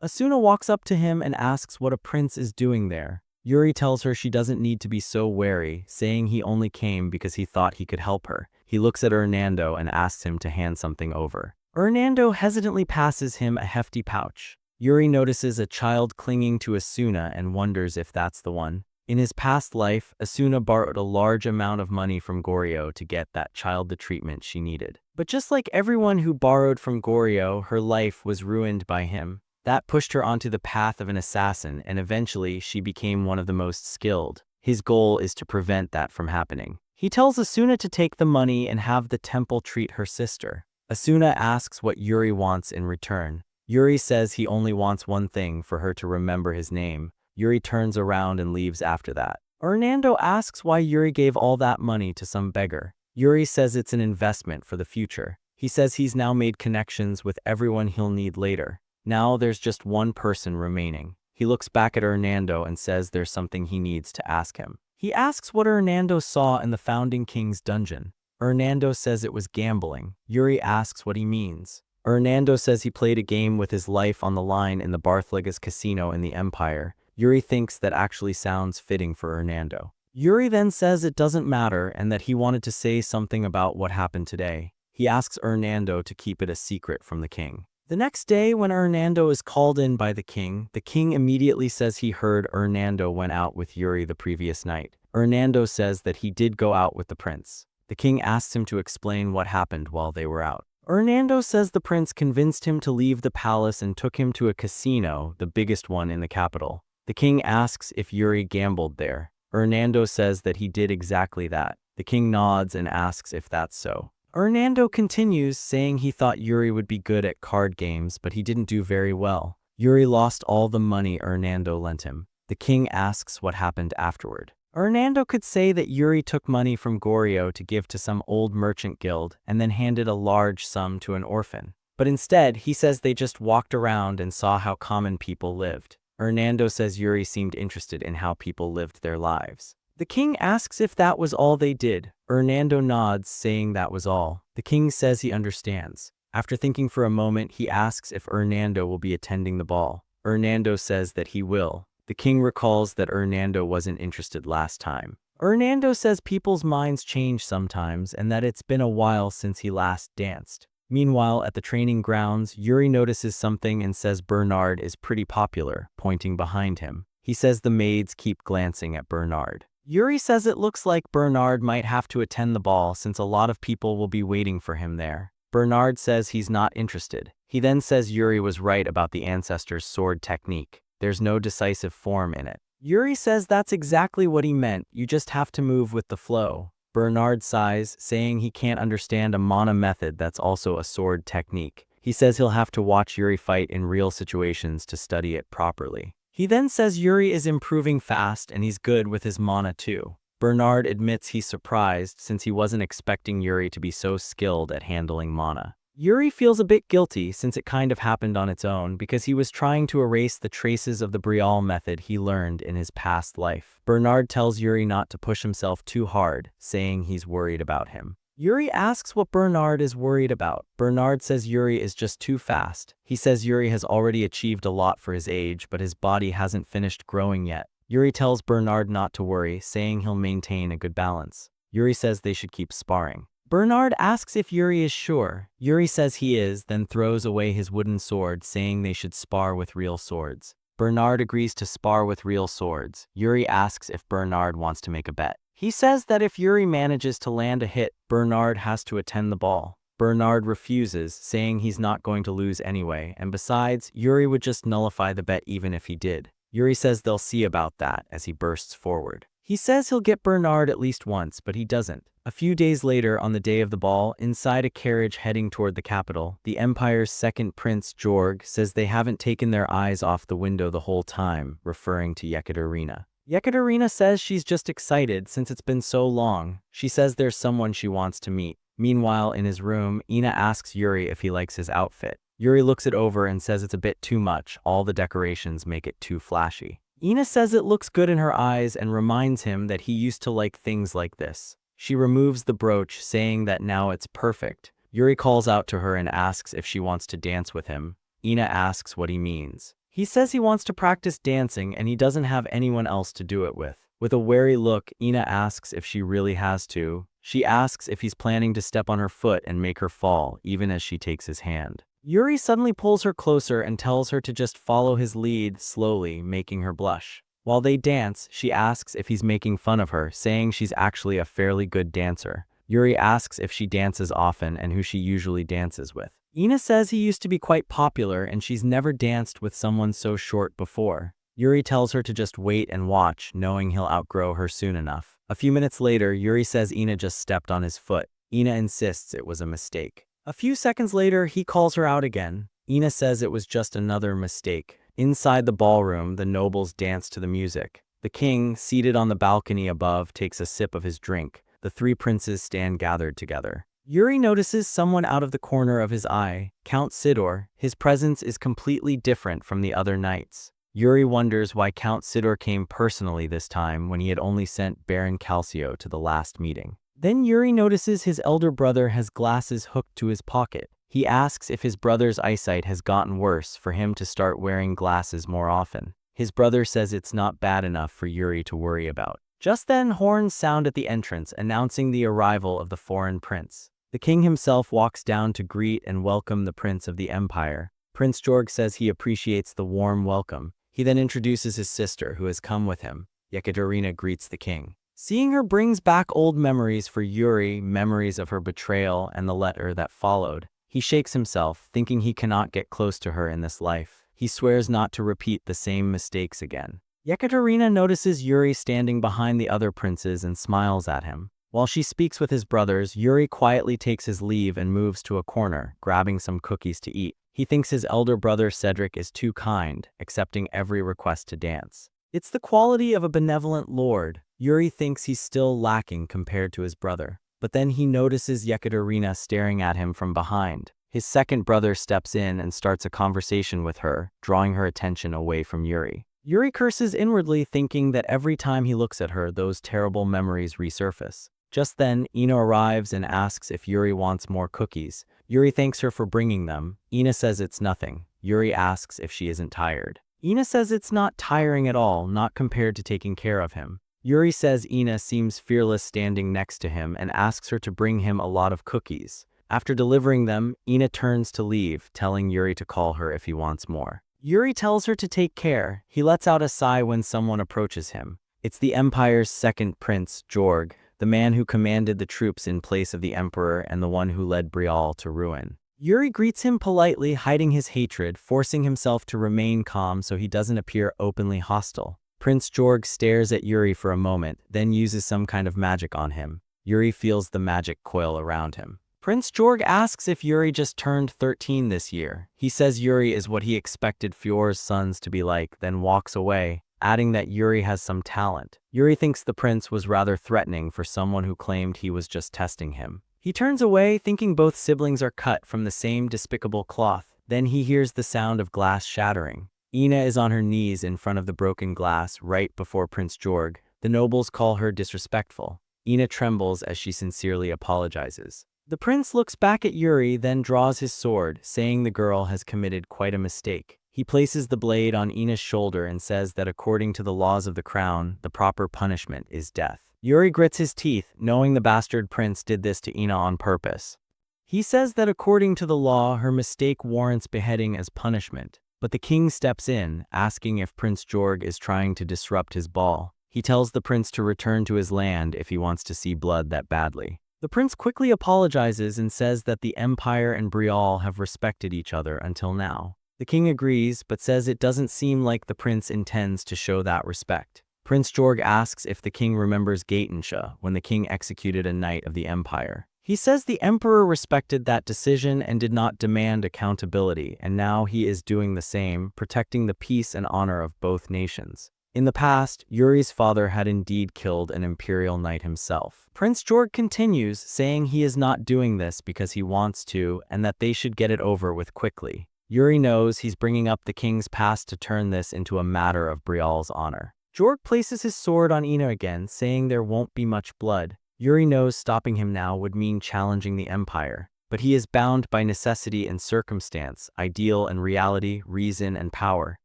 Asuna walks up to him and asks what a prince is doing there. Yuri tells her she doesn't need to be so wary, saying he only came because he thought he could help her. He looks at Hernando and asks him to hand something over. Hernando hesitantly passes him a hefty pouch. Yuri notices a child clinging to Asuna and wonders if that's the one. In his past life, Asuna borrowed a large amount of money from Goryo to get that child the treatment she needed. But just like everyone who borrowed from Goryo, her life was ruined by him. That pushed her onto the path of an assassin, and eventually she became one of the most skilled. His goal is to prevent that from happening. He tells Asuna to take the money and have the temple treat her sister. Asuna asks what Yuri wants in return. Yuri says he only wants one thing, for her to remember his name. Yuri turns around and leaves after that. Hernando asks why Yuri gave all that money to some beggar. Yuri says it's an investment for the future. He says he's now made connections with everyone he'll need later. Now there's just one person remaining. He looks back at Hernando and says there's something he needs to ask him. He asks what Hernando saw in the Founding King's dungeon. Hernando says it was gambling. Yuri asks what he means. Hernando says he played a game with his life on the line in the Barthlegas casino in the Empire. Yuri thinks that actually sounds fitting for Hernando. Yuri then says it doesn't matter and that he wanted to say something about what happened today. He asks Hernando to keep it a secret from the king. The next day, when Hernando is called in by the king immediately says he heard Hernando went out with Yuri the previous night. Hernando says that he did go out with the prince. The king asks him to explain what happened while they were out. Hernando says the prince convinced him to leave the palace and took him to a casino, the biggest one in the capital. The king asks if Yuri gambled there. Hernando says that he did exactly that. The king nods and asks if that's so. Hernando continues, saying he thought Yuri would be good at card games, but he didn't do very well. Yuri lost all the money Hernando lent him. The king asks what happened afterward. Hernando could say that Yuri took money from Goryo to give to some old merchant guild and then handed a large sum to an orphan. But instead, he says they just walked around and saw how common people lived. Hernando says Yuri seemed interested in how people lived their lives. The king asks if that was all they did. Hernando nods, saying that was all. The king says he understands. After thinking for a moment, he asks if Hernando will be attending the ball. Hernando says that he will. The king recalls that Hernando wasn't interested last time. Hernando says people's minds change sometimes and that it's been a while since he last danced. Meanwhile, at the training grounds, Yuri notices something and says Bernard is pretty popular, pointing behind him. He says the maids keep glancing at Bernard. Yuri says it looks like Bernard might have to attend the ball since a lot of people will be waiting for him there. Bernard says he's not interested. He then says Yuri was right about the ancestors' sword technique. There's no decisive form in it. Yuri says that's exactly what he meant, you just have to move with the flow. Bernard sighs, saying he can't understand a mana method that's also a sword technique. He says he'll have to watch Yuri fight in real situations to study it properly. He then says Yuri is improving fast and he's good with his mana too. Bernard admits he's surprised since he wasn't expecting Yuri to be so skilled at handling mana. Yuri feels a bit guilty since it kind of happened on its own because he was trying to erase the traces of the breakup method he learned in his past life. Bernard tells Yuri not to push himself too hard, saying he's worried about him. Yuri asks what Bernard is worried about. Bernard says Yuri is just too fast. He says Yuri has already achieved a lot for his age, but his body hasn't finished growing yet. Yuri tells Bernard not to worry, saying he'll maintain a good balance. Yuri says they should keep sparring. Bernard asks if Yuri is sure. Yuri says he is, then throws away his wooden sword, saying they should spar with real swords. Bernard agrees to spar with real swords. Yuri asks if Bernard wants to make a bet. He says that if Yuri manages to land a hit, Bernard has to attend the ball. Bernard refuses, saying he's not going to lose anyway, and besides, Yuri would just nullify the bet even if he did. Yuri says they'll see about that as he bursts forward. He says he'll get Bernard at least once, but he doesn't. A few days later, on the day of the ball, inside a carriage heading toward the capital, the Empire's second prince, Jorg, says they haven't taken their eyes off the window the whole time, referring to Yakatrina. Yakatrina says she's just excited since it's been so long. She says there's someone she wants to meet. Meanwhile, in his room, Ina asks Yuri if he likes his outfit. Yuri looks it over and says it's a bit too much. All the decorations make it too flashy. Ina says it looks good in her eyes and reminds him that he used to like things like this. She removes the brooch, saying that now it's perfect. Yuri calls out to her and asks if she wants to dance with him. Ina asks what he means. He says he wants to practice dancing and he doesn't have anyone else to do it with. With a wary look, Ina asks if she really has to. She asks if he's planning to step on her foot and make her fall, even as she takes his hand. Yuri suddenly pulls her closer and tells her to just follow his lead, slowly, making her blush. While they dance, she asks if he's making fun of her, saying she's actually a fairly good dancer. Yuri asks if she dances often and who she usually dances with. Ina says he used to be quite popular and she's never danced with someone so short before. Yuri tells her to just wait and watch, knowing he'll outgrow her soon enough. A few minutes later, Yuri says Ina just stepped on his foot. Ina insists it was a mistake. A few seconds later, he calls her out again. Ina says it was just another mistake. Inside the ballroom, the nobles dance to the music. The king, seated on the balcony above, takes a sip of his drink. The three princes stand gathered together. Yuri notices someone out of the corner of his eye, Count Sidor. His presence is completely different from the other knights. Yuri wonders why Count Sidor came personally this time when he had only sent Baron Calcio to the last meeting. Then Yuri notices his elder brother has glasses hooked to his pocket. He asks if his brother's eyesight has gotten worse for him to start wearing glasses more often. His brother says it's not bad enough for Yuri to worry about. Just then, horns sound at the entrance, announcing the arrival of the foreign prince. The king himself walks down to greet and welcome the prince of the empire. Prince Jorg says he appreciates the warm welcome. He then introduces his sister, who has come with him. Yakatrina greets the king. Seeing her brings back old memories for Yuri, memories of her betrayal and the letter that followed. He shakes himself, thinking he cannot get close to her in this life. He swears not to repeat the same mistakes again. Yakatrina notices Yuri standing behind the other princes and smiles at him. While she speaks with his brothers, Yuri quietly takes his leave and moves to a corner, grabbing some cookies to eat. He thinks his elder brother Cedric is too kind, accepting every request to dance. It's the quality of a benevolent lord. Yuri thinks he's still lacking compared to his brother. But then he notices Yekaterina staring at him from behind. His second brother steps in and starts a conversation with her, drawing her attention away from Yuri. Yuri curses inwardly, thinking that every time he looks at her, those terrible memories resurface. Just then, Ina arrives and asks if Yuri wants more cookies. Yuri thanks her for bringing them. Ina says it's nothing. Yuri asks if she isn't tired. Ina says it's not tiring at all, not compared to taking care of him. Yuri says Ina seems fearless standing next to him and asks her to bring him a lot of cookies. After delivering them, Ina turns to leave, telling Yuri to call her if he wants more. Yuri tells her to take care. He lets out a sigh when someone approaches him. It's the Empire's second prince, Jorg, the man who commanded the troops in place of the Emperor and the one who led Brial to ruin. Yuri greets him politely, hiding his hatred, forcing himself to remain calm so he doesn't appear openly hostile. Prince Jorg stares at Yuri for a moment, then uses some kind of magic on him. Yuri feels the magic coil around him. Prince Jorg asks if Yuri just turned 13 this year. He says Yuri is what he expected Fjord's sons to be like, then walks away, adding that Yuri has some talent. Yuri thinks the prince was rather threatening for someone who claimed he was just testing him. He turns away, thinking both siblings are cut from the same despicable cloth. Then he hears the sound of glass shattering. Ina is on her knees in front of the broken glass right before Prince Jorg. The nobles call her disrespectful. Ina trembles as she sincerely apologizes. The prince looks back at Yuri, then draws his sword, saying the girl has committed quite a mistake. He places the blade on Ina's shoulder and says that according to the laws of the crown, the proper punishment is death. Yuri grits his teeth, knowing the bastard prince did this to Ina on purpose. He says that according to the law, her mistake warrants beheading as punishment. But the king steps in, asking if Prince Jorg is trying to disrupt his ball. He tells the prince to return to his land if he wants to see blood that badly. The prince quickly apologizes and says that the Empire and Brial have respected each other until now. The king agrees, but says it doesn't seem like the prince intends to show that respect. Prince Jorg asks if the king remembers Gaetensha when the king executed a knight of the Empire. He says the emperor respected that decision and did not demand accountability, and now he is doing the same, protecting the peace and honor of both nations. In the past, Yuri's father had indeed killed an imperial knight himself. Prince Jorg continues, saying he is not doing this because he wants to and that they should get it over with quickly. Yuri knows he's bringing up the king's past to turn this into a matter of Brial's honor. Jorg places his sword on Ina again, saying there won't be much blood. Yuri knows stopping him now would mean challenging the Empire, but he is bound by necessity and circumstance, ideal and reality, reason and power.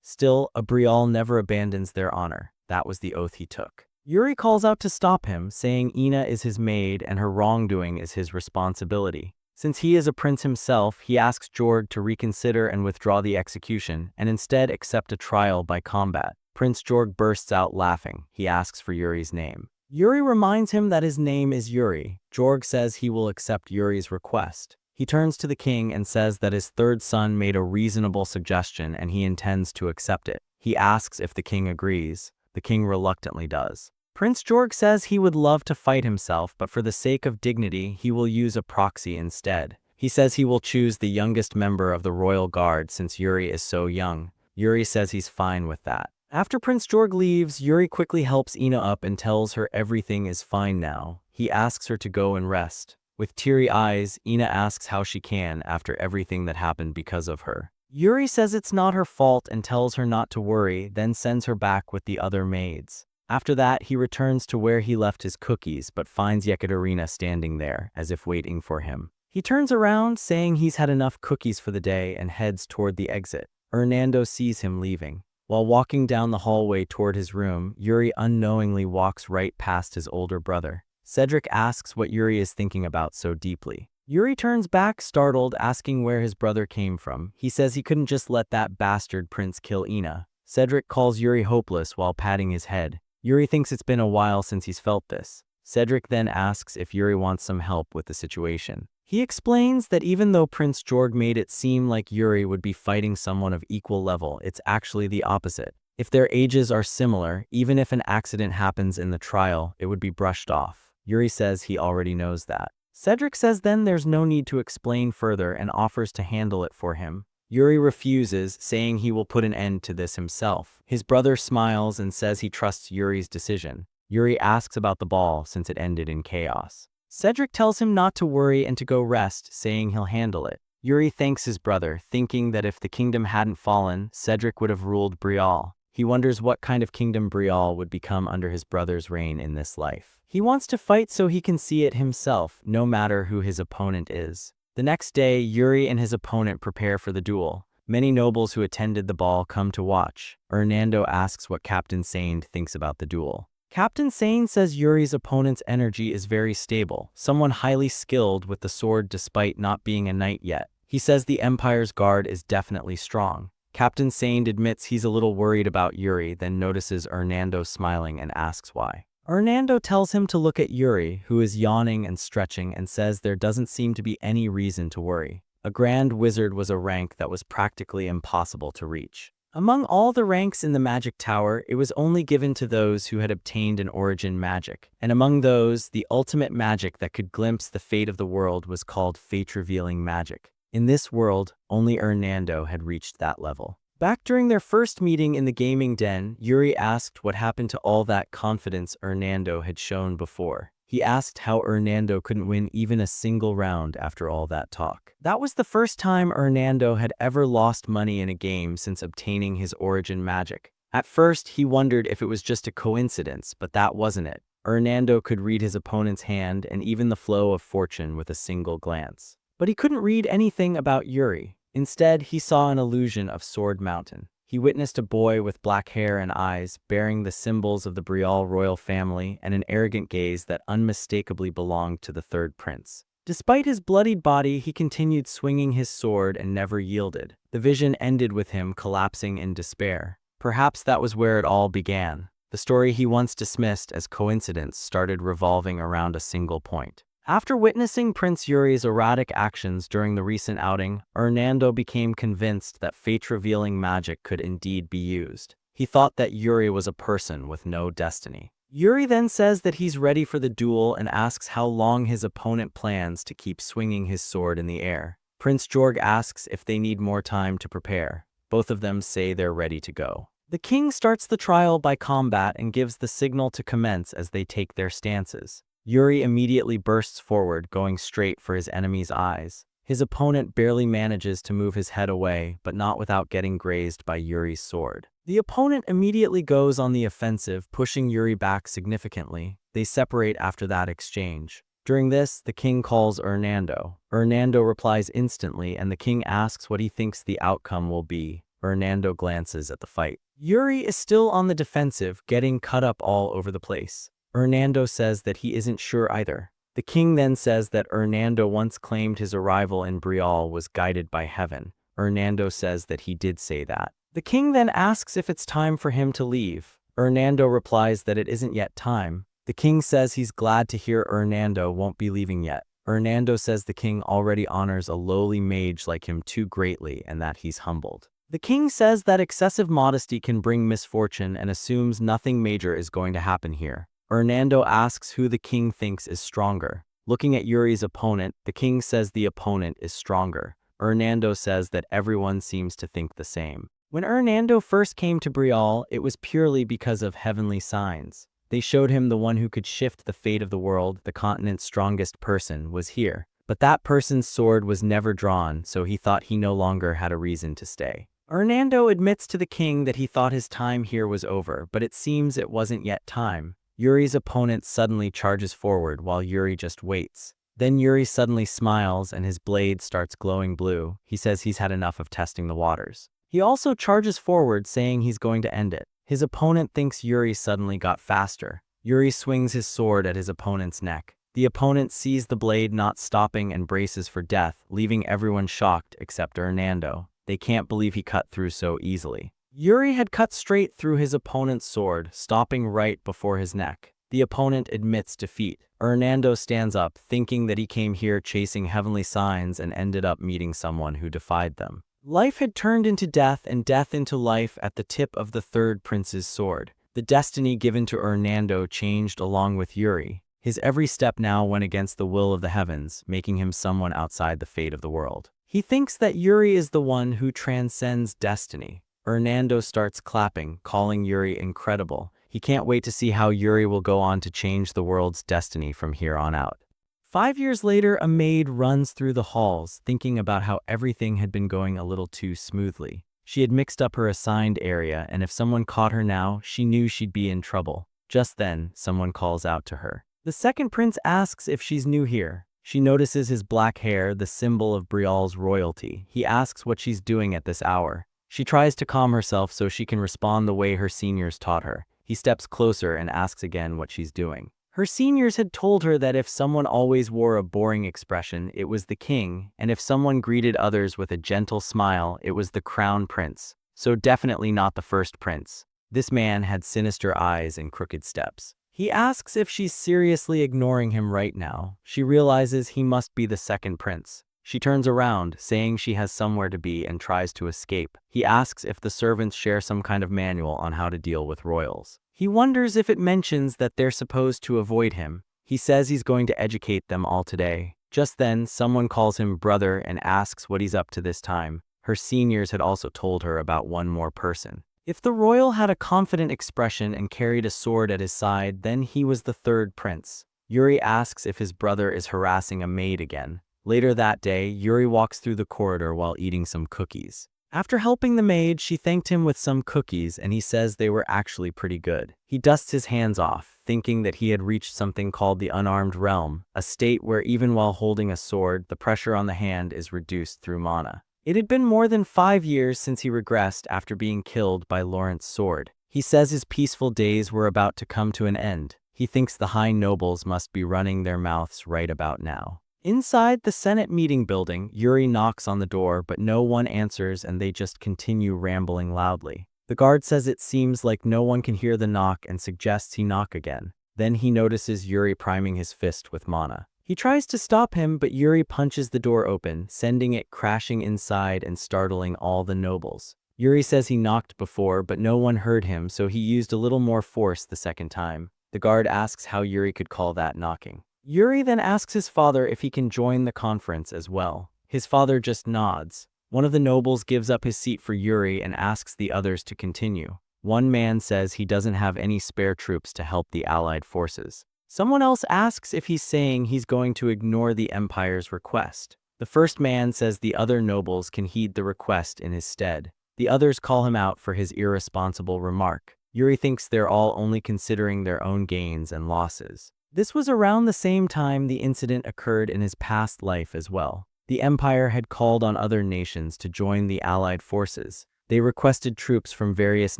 Still, a Brial never abandons their honor. That was the oath he took. Yuri calls out to stop him, saying Ina is his maid and her wrongdoing is his responsibility. Since he is a prince himself, he asks Jorg to reconsider and withdraw the execution, and instead accept a trial by combat. Prince Jorg bursts out laughing. He asks for Yuri's name. Yuri reminds him that his name is Yuri. Jorg says he will accept Yuri's request. He turns to the king and says that his third son made a reasonable suggestion and he intends to accept it. He asks if the king agrees. The king reluctantly does. Prince Jorg says he would love to fight himself, but for the sake of dignity, he will use a proxy instead. He says he will choose the youngest member of the royal guard since Yuri is so young. Yuri says he's fine with that. After Prince Jorg leaves, Yuri quickly helps Ina up and tells her everything is fine now. He asks her to go and rest. With teary eyes, Ina asks how she can after everything that happened because of her. Yuri says it's not her fault and tells her not to worry, then sends her back with the other maids. After that, he returns to where he left his cookies but finds Yekaterina standing there, as if waiting for him. He turns around, saying he's had enough cookies for the day, and heads toward the exit. Hernando sees him leaving. While walking down the hallway toward his room, Yuri unknowingly walks right past his older brother. Cedric asks what Yuri is thinking about so deeply. Yuri turns back, startled, asking where his brother came from. He says he couldn't just let that bastard prince kill Ina. Cedric calls Yuri hopeless while patting his head. Yuri thinks it's been a while since he's felt this. Cedric then asks if Yuri wants some help with the situation. He explains that even though Prince Jorg made it seem like Yuri would be fighting someone of equal level, it's actually the opposite. If their ages are similar, even if an accident happens in the trial, it would be brushed off. Yuri says he already knows that. Cedric says then there's no need to explain further and offers to handle it for him. Yuri refuses, saying he will put an end to this himself. His brother smiles and says he trusts Yuri's decision. Yuri asks about the ball since it ended in chaos. Cedric tells him not to worry and to go rest, saying he'll handle it. Yuri thanks his brother, thinking that if the kingdom hadn't fallen, Cedric would have ruled Breaal. He wonders what kind of kingdom Breaal would become under his brother's reign in this life. He wants to fight so he can see it himself, no matter who his opponent is. The next day, Yuri and his opponent prepare for the duel. Many nobles who attended the ball come to watch. Hernando asks what Captain Sane thinks about the duel. Captain Sane says Yuri's opponent's energy is very stable, someone highly skilled with the sword despite not being a knight yet. He says the Empire's guard is definitely strong. Captain Sane admits he's a little worried about Yuri, then notices Hernando smiling and asks why. Hernando tells him to look at Yuri, who is yawning and stretching, and says there doesn't seem to be any reason to worry. A Grand Wizard was a rank that was practically impossible to reach. Among all the ranks in the magic tower, it was only given to those who had obtained an origin magic. And among those, the ultimate magic that could glimpse the fate of the world was called fate-revealing magic. In this world, only Hernando had reached that level. Back during their first meeting in the gaming den, Yuri asked what happened to all that confidence Hernando had shown before. He asked how Hernando couldn't win even a single round after all that talk. That was the first time Hernando had ever lost money in a game since obtaining his origin magic. At first, he wondered if it was just a coincidence, but that wasn't it. Hernando could read his opponent's hand and even the flow of fortune with a single glance. But he couldn't read anything about Yuri. Instead, he saw an illusion of Sword Mountain. He witnessed a boy with black hair and eyes, bearing the symbols of the Breaal royal family and an arrogant gaze that unmistakably belonged to the third prince. Despite his bloodied body, he continued swinging his sword and never yielded. The vision ended with him collapsing in despair. Perhaps that was where it all began. The story he once dismissed as coincidence started revolving around a single point. After witnessing Prince Yuri's erratic actions during the recent outing, Hernando became convinced that fate-revealing magic could indeed be used. He thought that Yuri was a person with no destiny. Yuri then says that he's ready for the duel and asks how long his opponent plans to keep swinging his sword in the air. Prince Jorg asks if they need more time to prepare. Both of them say they're ready to go. The king starts the trial by combat and gives the signal to commence as they take their stances. Yuri immediately bursts forward, going straight for his enemy's eyes. His opponent barely manages to move his head away, but not without getting grazed by Yuri's sword. The opponent immediately goes on the offensive, pushing Yuri back significantly. They separate after that exchange. During this, the king calls Hernando. Hernando replies instantly, and the king asks what he thinks the outcome will be. Hernando glances at the fight. Yuri is still on the defensive, getting cut up all over the place. Hernando says that he isn't sure either. The king then says that Hernando once claimed his arrival in Breaal was guided by heaven. Hernando says that he did say that. The king then asks if it's time for him to leave. Hernando replies that it isn't yet time. The king says he's glad to hear Hernando won't be leaving yet. Hernando says the king already honors a lowly mage like him too greatly and that he's humbled. The king says that excessive modesty can bring misfortune and assumes nothing major is going to happen here. Hernando asks who the king thinks is stronger. Looking at Yuri's opponent, the king says the opponent is stronger. Hernando says that everyone seems to think the same. When Hernando first came to Breaal, it was purely because of heavenly signs. They showed him the one who could shift the fate of the world, the continent's strongest person, was here. But that person's sword was never drawn, so he thought he no longer had a reason to stay. Hernando admits to the king that he thought his time here was over, but it seems it wasn't yet time. Yuri's opponent suddenly charges forward while Yuri just waits. Then Yuri suddenly smiles and his blade starts glowing blue. He says he's had enough of testing the waters. He also charges forward, saying he's going to end it. His opponent thinks Yuri suddenly got faster. Yuri swings his sword at his opponent's neck. The opponent sees the blade not stopping and braces for death, leaving everyone shocked except Hernando. They can't believe he cut through so easily. Yuri had cut straight through his opponent's sword, stopping right before his neck. The opponent admits defeat. Hernando stands up, thinking that he came here chasing heavenly signs and ended up meeting someone who defied them. Life had turned into death and death into life at the tip of the third prince's sword. The destiny given to Hernando changed along with Yuri. His every step now went against the will of the heavens, making him someone outside the fate of the world. He thinks that Yuri is the one who transcends destiny. Hernando starts clapping, calling Yuri incredible. He can't wait to see how Yuri will go on to change the world's destiny from here on out. 5 years later, a maid runs through the halls, thinking about how everything had been going a little too smoothly. She had mixed up her assigned area, and if someone caught her now, she knew she'd be in trouble. Just then, someone calls out to her. The second prince asks if she's new here. She notices his black hair, the symbol of Brial's royalty. He asks what she's doing at this hour. She tries to calm herself so she can respond the way her seniors taught her. He steps closer and asks again what she's doing. Her seniors had told her that if someone always wore a boring expression, it was the king, and if someone greeted others with a gentle smile, it was the crown prince. So definitely not the first prince. This man had sinister eyes and crooked steps. He asks if she's seriously ignoring him right now. She realizes he must be the second prince. She turns around, saying she has somewhere to be and tries to escape. He asks if the servants share some kind of manual on how to deal with royals. He wonders if it mentions that they're supposed to avoid him. He says he's going to educate them all today. Just then, someone calls him brother and asks what he's up to this time. Her seniors had also told her about one more person. If the royal had a confident expression and carried a sword at his side, then he was the third prince. Yuri asks if his brother is harassing a maid again. Later that day, Yuri walks through the corridor while eating some cookies. After helping the maid, she thanked him with some cookies, and he says they were actually pretty good. He dusts his hands off, thinking that he had reached something called the unarmed realm, a state where even while holding a sword, the pressure on the hand is reduced through mana. It had been more than 5 years since he regressed after being killed by Laurent's sword. He says his peaceful days were about to come to an end. He thinks the high nobles must be running their mouths right about now. Inside the Senate meeting building, Yuri knocks on the door, but no one answers and they just continue rambling loudly. The guard says it seems like no one can hear the knock and suggests he knock again. Then he notices Yuri priming his fist with mana. He tries to stop him, but Yuri punches the door open, sending it crashing inside and startling all the nobles. Yuri says he knocked before, but no one heard him, so he used a little more force the second time. The guard asks how Yuri could call that knocking. Yuri then asks his father if he can join the conference as well. His father just nods. One of the nobles gives up his seat for Yuri and asks the others to continue. One man says he doesn't have any spare troops to help the allied forces. Someone else asks if he's saying he's going to ignore the Empire's request. The first man says the other nobles can heed the request in his stead. The others call him out for his irresponsible remark. Yuri thinks they're all only considering their own gains and losses. This was around the same time the incident occurred in his past life as well. The Empire had called on other nations to join the Allied forces. They requested troops from various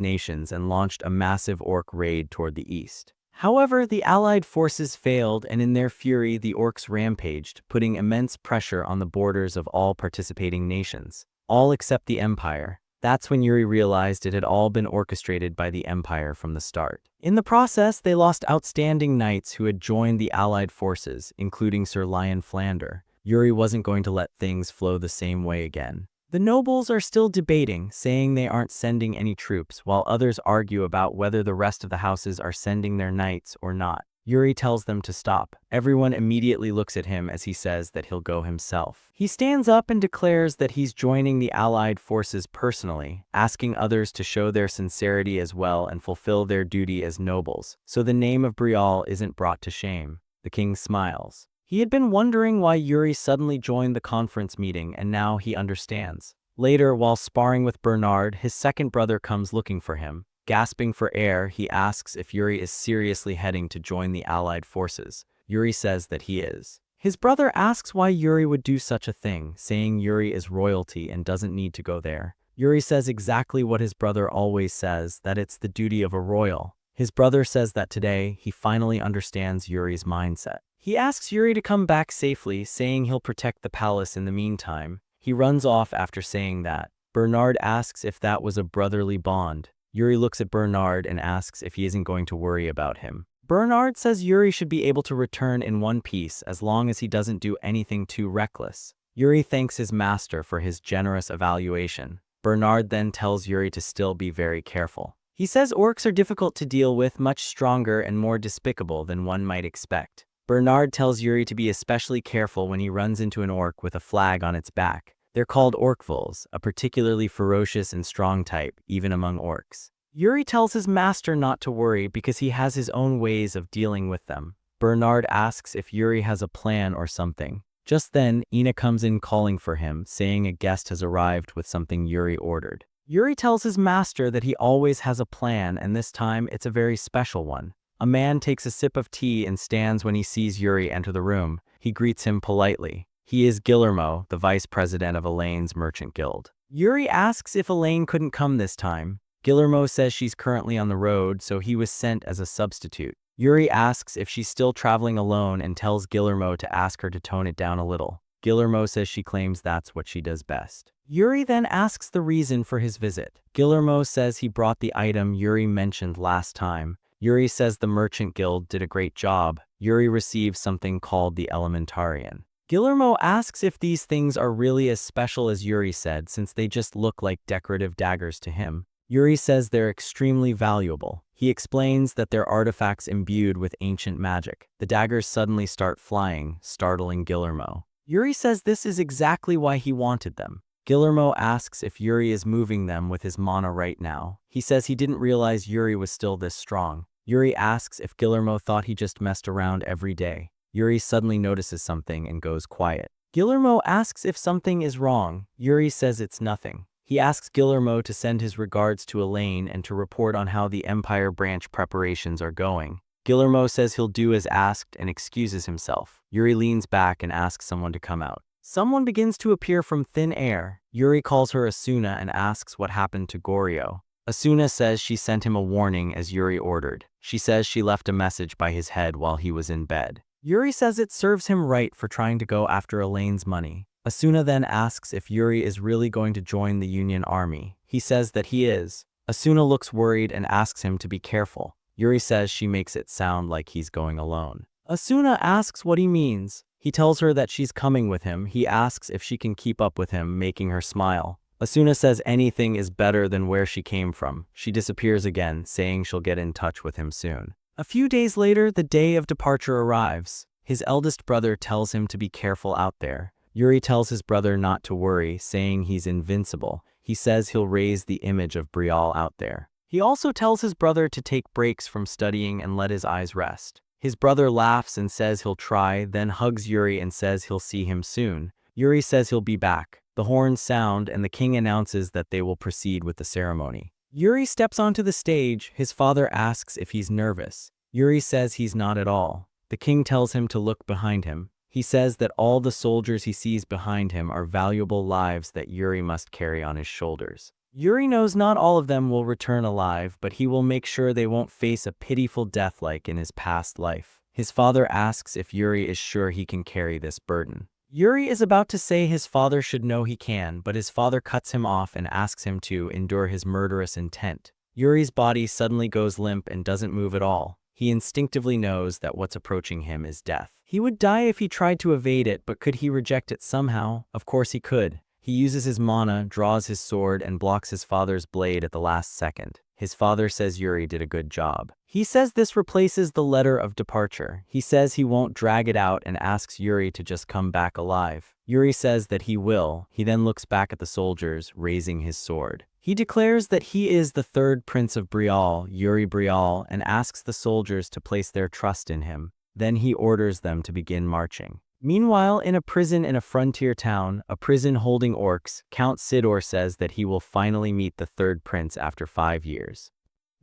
nations and launched a massive orc raid toward the east. However, the Allied forces failed, and in their fury, the orcs rampaged, putting immense pressure on the borders of all participating nations, all except the Empire. That's when Yuri realized it had all been orchestrated by the Empire from the start. In the process, they lost outstanding knights who had joined the Allied forces, including Sir Lion Flander. Yuri wasn't going to let things flow the same way again. The nobles are still debating, saying they aren't sending any troops, while others argue about whether the rest of the houses are sending their knights or not. Yuri tells them to stop. Everyone immediately looks at him as he says that he'll go himself. He stands up and declares that he's joining the Allied forces personally, asking others to show their sincerity as well and fulfill their duty as nobles, so the name of Brial isn't brought to shame. The king smiles. He had been wondering why Yuri suddenly joined the conference meeting, and now he understands. Later, while sparring with Bernard, his second brother comes looking for him. Gasping for air, he asks if Yuri is seriously heading to join the Allied forces. Yuri says that he is. His brother asks why Yuri would do such a thing, saying Yuri is royalty and doesn't need to go there. Yuri says exactly what his brother always says, that it's the duty of a royal. His brother says that today, he finally understands Yuri's mindset. He asks Yuri to come back safely, saying he'll protect the palace in the meantime. He runs off after saying that. Bernard asks if that was a brotherly bond. Yuri looks at Bernard and asks if he isn't going to worry about him. Bernard says Yuri should be able to return in one piece as long as he doesn't do anything too reckless. Yuri thanks his master for his generous evaluation. Bernard then tells Yuri to still be very careful. He says orcs are difficult to deal with, much stronger and more despicable than one might expect. Bernard tells Yuri to be especially careful when he runs into an orc with a flag on its back. They're called orcvuls, a particularly ferocious and strong type, even among orcs. Yuri tells his master not to worry because he has his own ways of dealing with them. Bernard asks if Yuri has a plan or something. Just then, Ina comes in calling for him, saying a guest has arrived with something Yuri ordered. Yuri tells his master that he always has a plan, and this time it's a very special one. A man takes a sip of tea and stands when he sees Yuri enter the room. He greets him politely. He is Guillermo, the vice president of Elaine's merchant guild. Yuri asks if Elaine couldn't come this time. Guillermo says she's currently on the road, so he was sent as a substitute. Yuri asks if she's still traveling alone and tells Guillermo to ask her to tone it down a little. Guillermo says she claims that's what she does best. Yuri then asks the reason for his visit. Guillermo says he brought the item Yuri mentioned last time. Yuri says the merchant guild did a great job. Yuri receives something called the Elementarian. Guillermo asks if these things are really as special as Yuri said, since they just look like decorative daggers to him. Yuri says they're extremely valuable. He explains that they're artifacts imbued with ancient magic. The daggers suddenly start flying, startling Guillermo. Yuri says this is exactly why he wanted them. Guillermo asks if Yuri is moving them with his mana right now. He says he didn't realize Yuri was still this strong. Yuri asks if Guillermo thought he just messed around every day. Yuri suddenly notices something and goes quiet. Guillermo asks if something is wrong. Yuri says it's nothing. He asks Guillermo to send his regards to Elaine and to report on how the Empire branch preparations are going. Guillermo says he'll do as asked and excuses himself. Yuri leans back and asks someone to come out. Someone begins to appear from thin air. Yuri calls her Asuna and asks what happened to Goryo. Asuna says she sent him a warning as Yuri ordered. She says she left a message by his head while he was in bed. Yuri says it serves him right for trying to go after Elaine's money. Asuna then asks if Yuri is really going to join the Union army. He says that he is. Asuna looks worried and asks him to be careful. Yuri says she makes it sound like he's going alone. Asuna asks what he means. He tells her that she's coming with him. He asks if she can keep up with him, making her smile. Asuna says anything is better than where she came from. She disappears again, saying she'll get in touch with him soon. A few days later, the day of departure arrives. His eldest brother tells him to be careful out there. Yuri tells his brother not to worry, saying he's invincible. He says he'll raise the image of Breakup out there. He also tells his brother to take breaks from studying and let his eyes rest. His brother laughs and says he'll try, then hugs Yuri and says he'll see him soon. Yuri says he'll be back. The horns sound and the king announces that they will proceed with the ceremony. Yuri steps onto the stage. His father asks if he's nervous. Yuri says he's not at all. The king tells him to look behind him. He says that all the soldiers he sees behind him are valuable lives that Yuri must carry on his shoulders. Yuri knows not all of them will return alive, but he will make sure they won't face a pitiful death like in his past life. His father asks if Yuri is sure he can carry this burden. Yuri is about to say his father should know he can, but his father cuts him off and asks him to endure his murderous intent. Yuri's body suddenly goes limp and doesn't move at all. He instinctively knows that what's approaching him is death. He would die if he tried to evade it, but could he reject it somehow? Of course he could. He uses his mana, draws his sword, and blocks his father's blade at the last second. His father says Yuri did a good job. He says this replaces the letter of departure. He says he won't drag it out and asks Yuri to just come back alive. Yuri says that he will. He then looks back at the soldiers, raising his sword. He declares that he is the third prince of Breakup, Yuri Breakup, and asks the soldiers to place their trust in him. Then he orders them to begin marching. Meanwhile, in a prison in a frontier town, a prison holding orcs, Count Sidor says that he will finally meet the third prince after 5 years.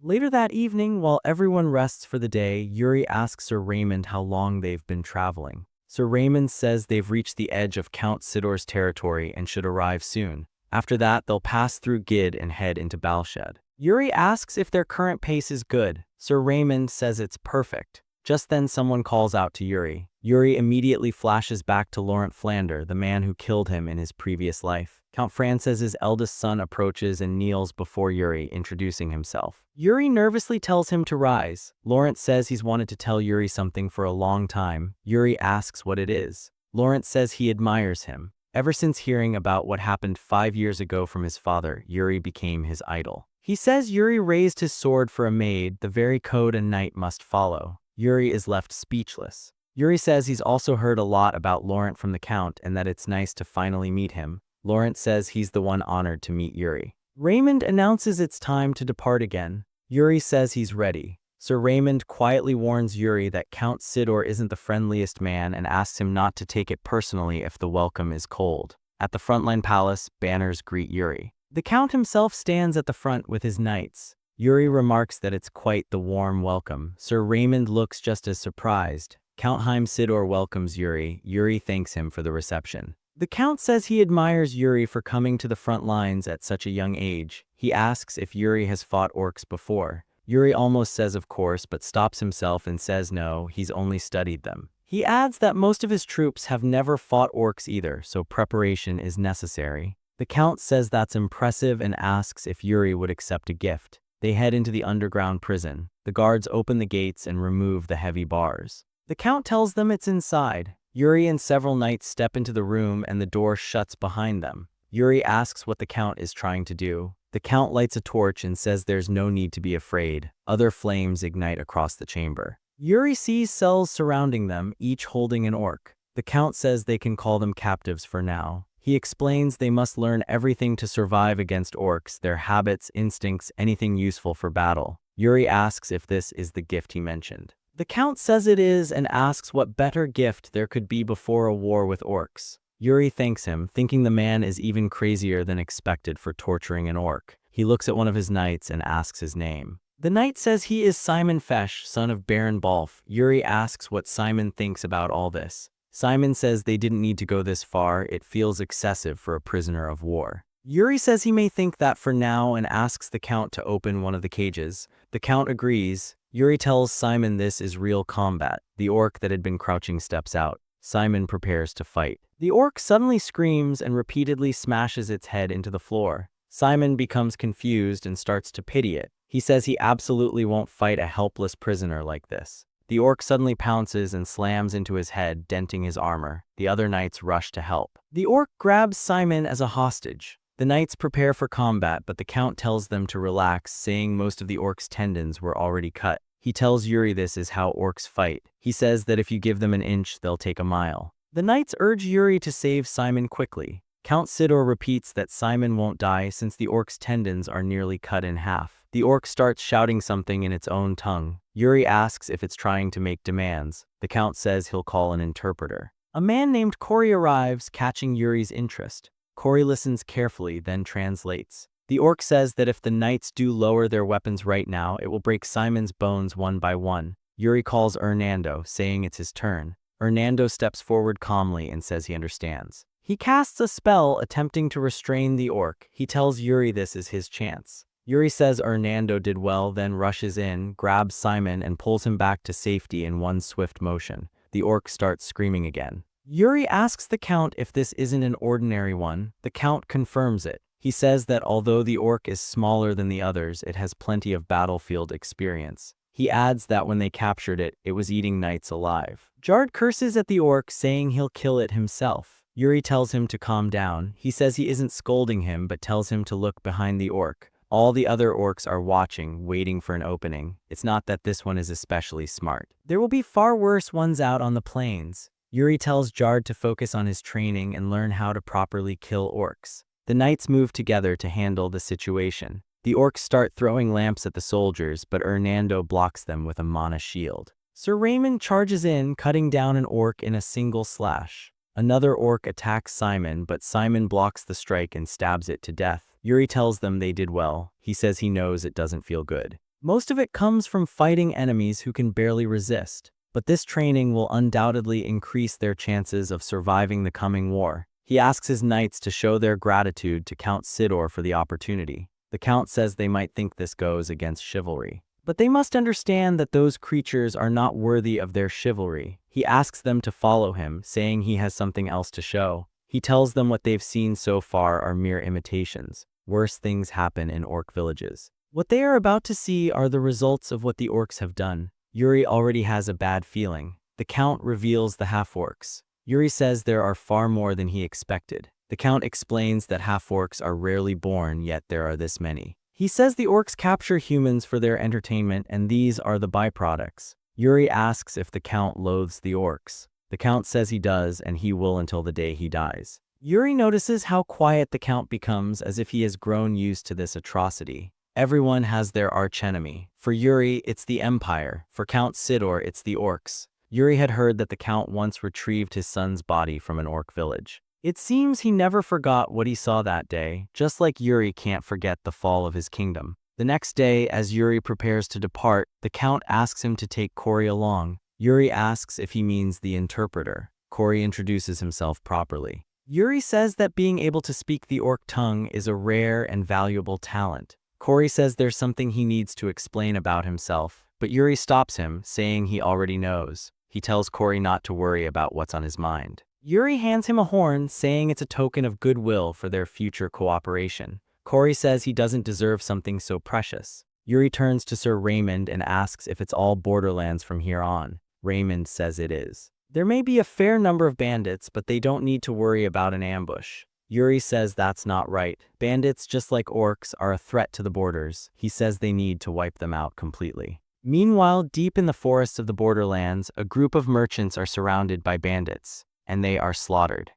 Later that evening, while everyone rests for the day, Yuri asks Sir Raymond how long they've been traveling. Sir Raymond says they've reached the edge of Count Sidor's territory and should arrive soon. After that, they'll pass through Gid and head into Balshed. Yuri asks if their current pace is good. Sir Raymond says it's perfect. Just then someone calls out to Yuri. Yuri immediately flashes back to Laurent Flander, the man who killed him in his previous life. Count Frances's eldest son approaches and kneels before Yuri, introducing himself. Yuri nervously tells him to rise. Laurent says he's wanted to tell Yuri something for a long time. Yuri asks what it is. Laurent says he admires him. Ever since hearing about what happened 5 years ago from his father, Yuri became his idol. He says Yuri raised his sword for a maid, the very code a knight must follow. Yuri is left speechless. Yuri says he's also heard a lot about Laurent from the Count and that it's nice to finally meet him. Laurent says he's the one honored to meet Yuri. Raymond announces it's time to depart again. Yuri says he's ready. Sir Raymond quietly warns Yuri that Count Sidor isn't the friendliest man and asks him not to take it personally if the welcome is cold. At the frontline palace, banners greet Yuri. The Count himself stands at the front with his knights. Yuri remarks that it's quite the warm welcome. Sir Raymond looks just as surprised. Count Haim Sidor welcomes Yuri. Yuri thanks him for the reception. The Count says he admires Yuri for coming to the front lines at such a young age. He asks if Yuri has fought orcs before. Yuri almost says of course, but stops himself and says no, he's only studied them. He adds that most of his troops have never fought orcs either, so preparation is necessary. The Count says that's impressive and asks if Yuri would accept a gift. They head into the underground prison. The guards open the gates and remove the heavy bars. The Count tells them it's inside. Yuri and several knights step into the room and the door shuts behind them. Yuri asks what the Count is trying to do. The Count lights a torch and says there's no need to be afraid. Other flames ignite across the chamber. Yuri sees cells surrounding them, each holding an orc. The Count says they can call them captives for now. He explains they must learn everything to survive against orcs, their habits, instincts, anything useful for battle. Yuri asks if this is the gift he mentioned. The Count says it is and asks what better gift there could be before a war with orcs. Yuri thanks him, thinking the man is even crazier than expected for torturing an orc. He looks at one of his knights and asks his name. The knight says he is Simon Fesh, son of Baron Balf. Yuri asks what Simon thinks about all this. Simon says they didn't need to go this far, it feels excessive for a prisoner of war. Yuri says he may think that for now and asks the Count to open one of the cages. The Count agrees. Yuri tells Simon this is real combat. The orc that had been crouching steps out. Simon prepares to fight. The orc suddenly screams and repeatedly smashes its head into the floor. Simon becomes confused and starts to pity it. He says he absolutely won't fight a helpless prisoner like this. The orc suddenly pounces and slams into his head, denting his armor. The other knights rush to help. The orc grabs Simon as a hostage. The knights prepare for combat, but the Count tells them to relax, saying most of the orc's tendons were already cut. He tells Yuri this is how orcs fight. He says that if you give them an inch, they'll take a mile. The knights urge Yuri to save Simon quickly. Count Sidor repeats that Simon won't die since the orc's tendons are nearly cut in half. The orc starts shouting something in its own tongue. Yuri asks if it's trying to make demands. The Count says he'll call an interpreter. A man named Cory arrives, catching Yuri's interest. Cory listens carefully, then translates. The orc says that if the knights do lower their weapons right now, it will break Simon's bones one by one. Yuri calls Hernando, saying it's his turn. Hernando steps forward calmly and says he understands. He casts a spell attempting to restrain the orc. He tells Yuri this is his chance. Yuri says Hernando did well, then rushes in, grabs Simon, and pulls him back to safety in one swift motion. The orc starts screaming again. Yuri asks the Count if this isn't an ordinary one. The Count confirms it. He says that although the orc is smaller than the others, it has plenty of battlefield experience. He adds that when they captured it, it was eating knights alive. Jard curses at the orc, saying he'll kill it himself. Yuri tells him to calm down. He says he isn't scolding him, but tells him to look behind the orc. All the other orcs are watching, waiting for an opening. It's not that this one is especially smart. There will be far worse ones out on the plains. Yuri tells Jard to focus on his training and learn how to properly kill orcs. The knights move together to handle the situation. The orcs start throwing lamps at the soldiers, but Hernando blocks them with a mana shield. Sir Raymond charges in, cutting down an orc in a single slash. Another orc attacks Simon, but Simon blocks the strike and stabs it to death. Yuri tells them they did well. He says he knows it doesn't feel good. Most of it comes from fighting enemies who can barely resist. but this training will undoubtedly increase their chances of surviving the coming war. He asks his knights to show their gratitude to Count Sidor for the opportunity. The Count says they might think this goes against chivalry, but they must understand that those creatures are not worthy of their chivalry. He asks them to follow him, saying he has something else to show. He tells them what they've seen so far are mere imitations. Worse things happen in orc villages. What they are about to see are the results of what the orcs have done. Yuri already has a bad feeling. The Count reveals the half-orcs. Yuri says there are far more than he expected. The Count explains that half-orcs are rarely born, yet there are this many. He says the orcs capture humans for their entertainment, and these are the byproducts. Yuri asks if the Count loathes the orcs. The Count says he does, and he will until the day he dies. Yuri notices how quiet the Count becomes, as if he has grown used to this atrocity. Everyone has their archenemy. For Yuri, it's the Empire. For Count Sidor, it's the orcs. Yuri had heard that the Count once retrieved his son's body from an orc village. It seems he never forgot what he saw that day, just like Yuri can't forget the fall of his kingdom. The next day, as Yuri prepares to depart, the Count asks him to take Cory along. Yuri asks if he means the interpreter. Cory introduces himself properly. Yuri says that being able to speak the orc tongue is a rare and valuable talent. Cory says there's something he needs to explain about himself, but Yuri stops him, saying he already knows. He tells Cory not to worry about what's on his mind. Yuri hands him a horn, saying it's a token of goodwill for their future cooperation. Cory says he doesn't deserve something so precious. Yuri turns to Sir Raymond and asks if it's all borderlands from here on. Raymond says it is. There may be a fair number of bandits, but they don't need to worry about an ambush. Yuri says that's not right. Bandits, just like orcs, are a threat to the borders. He says they need to wipe them out completely. Meanwhile, deep in the forests of the borderlands, a group of merchants are surrounded by bandits, and they are slaughtered.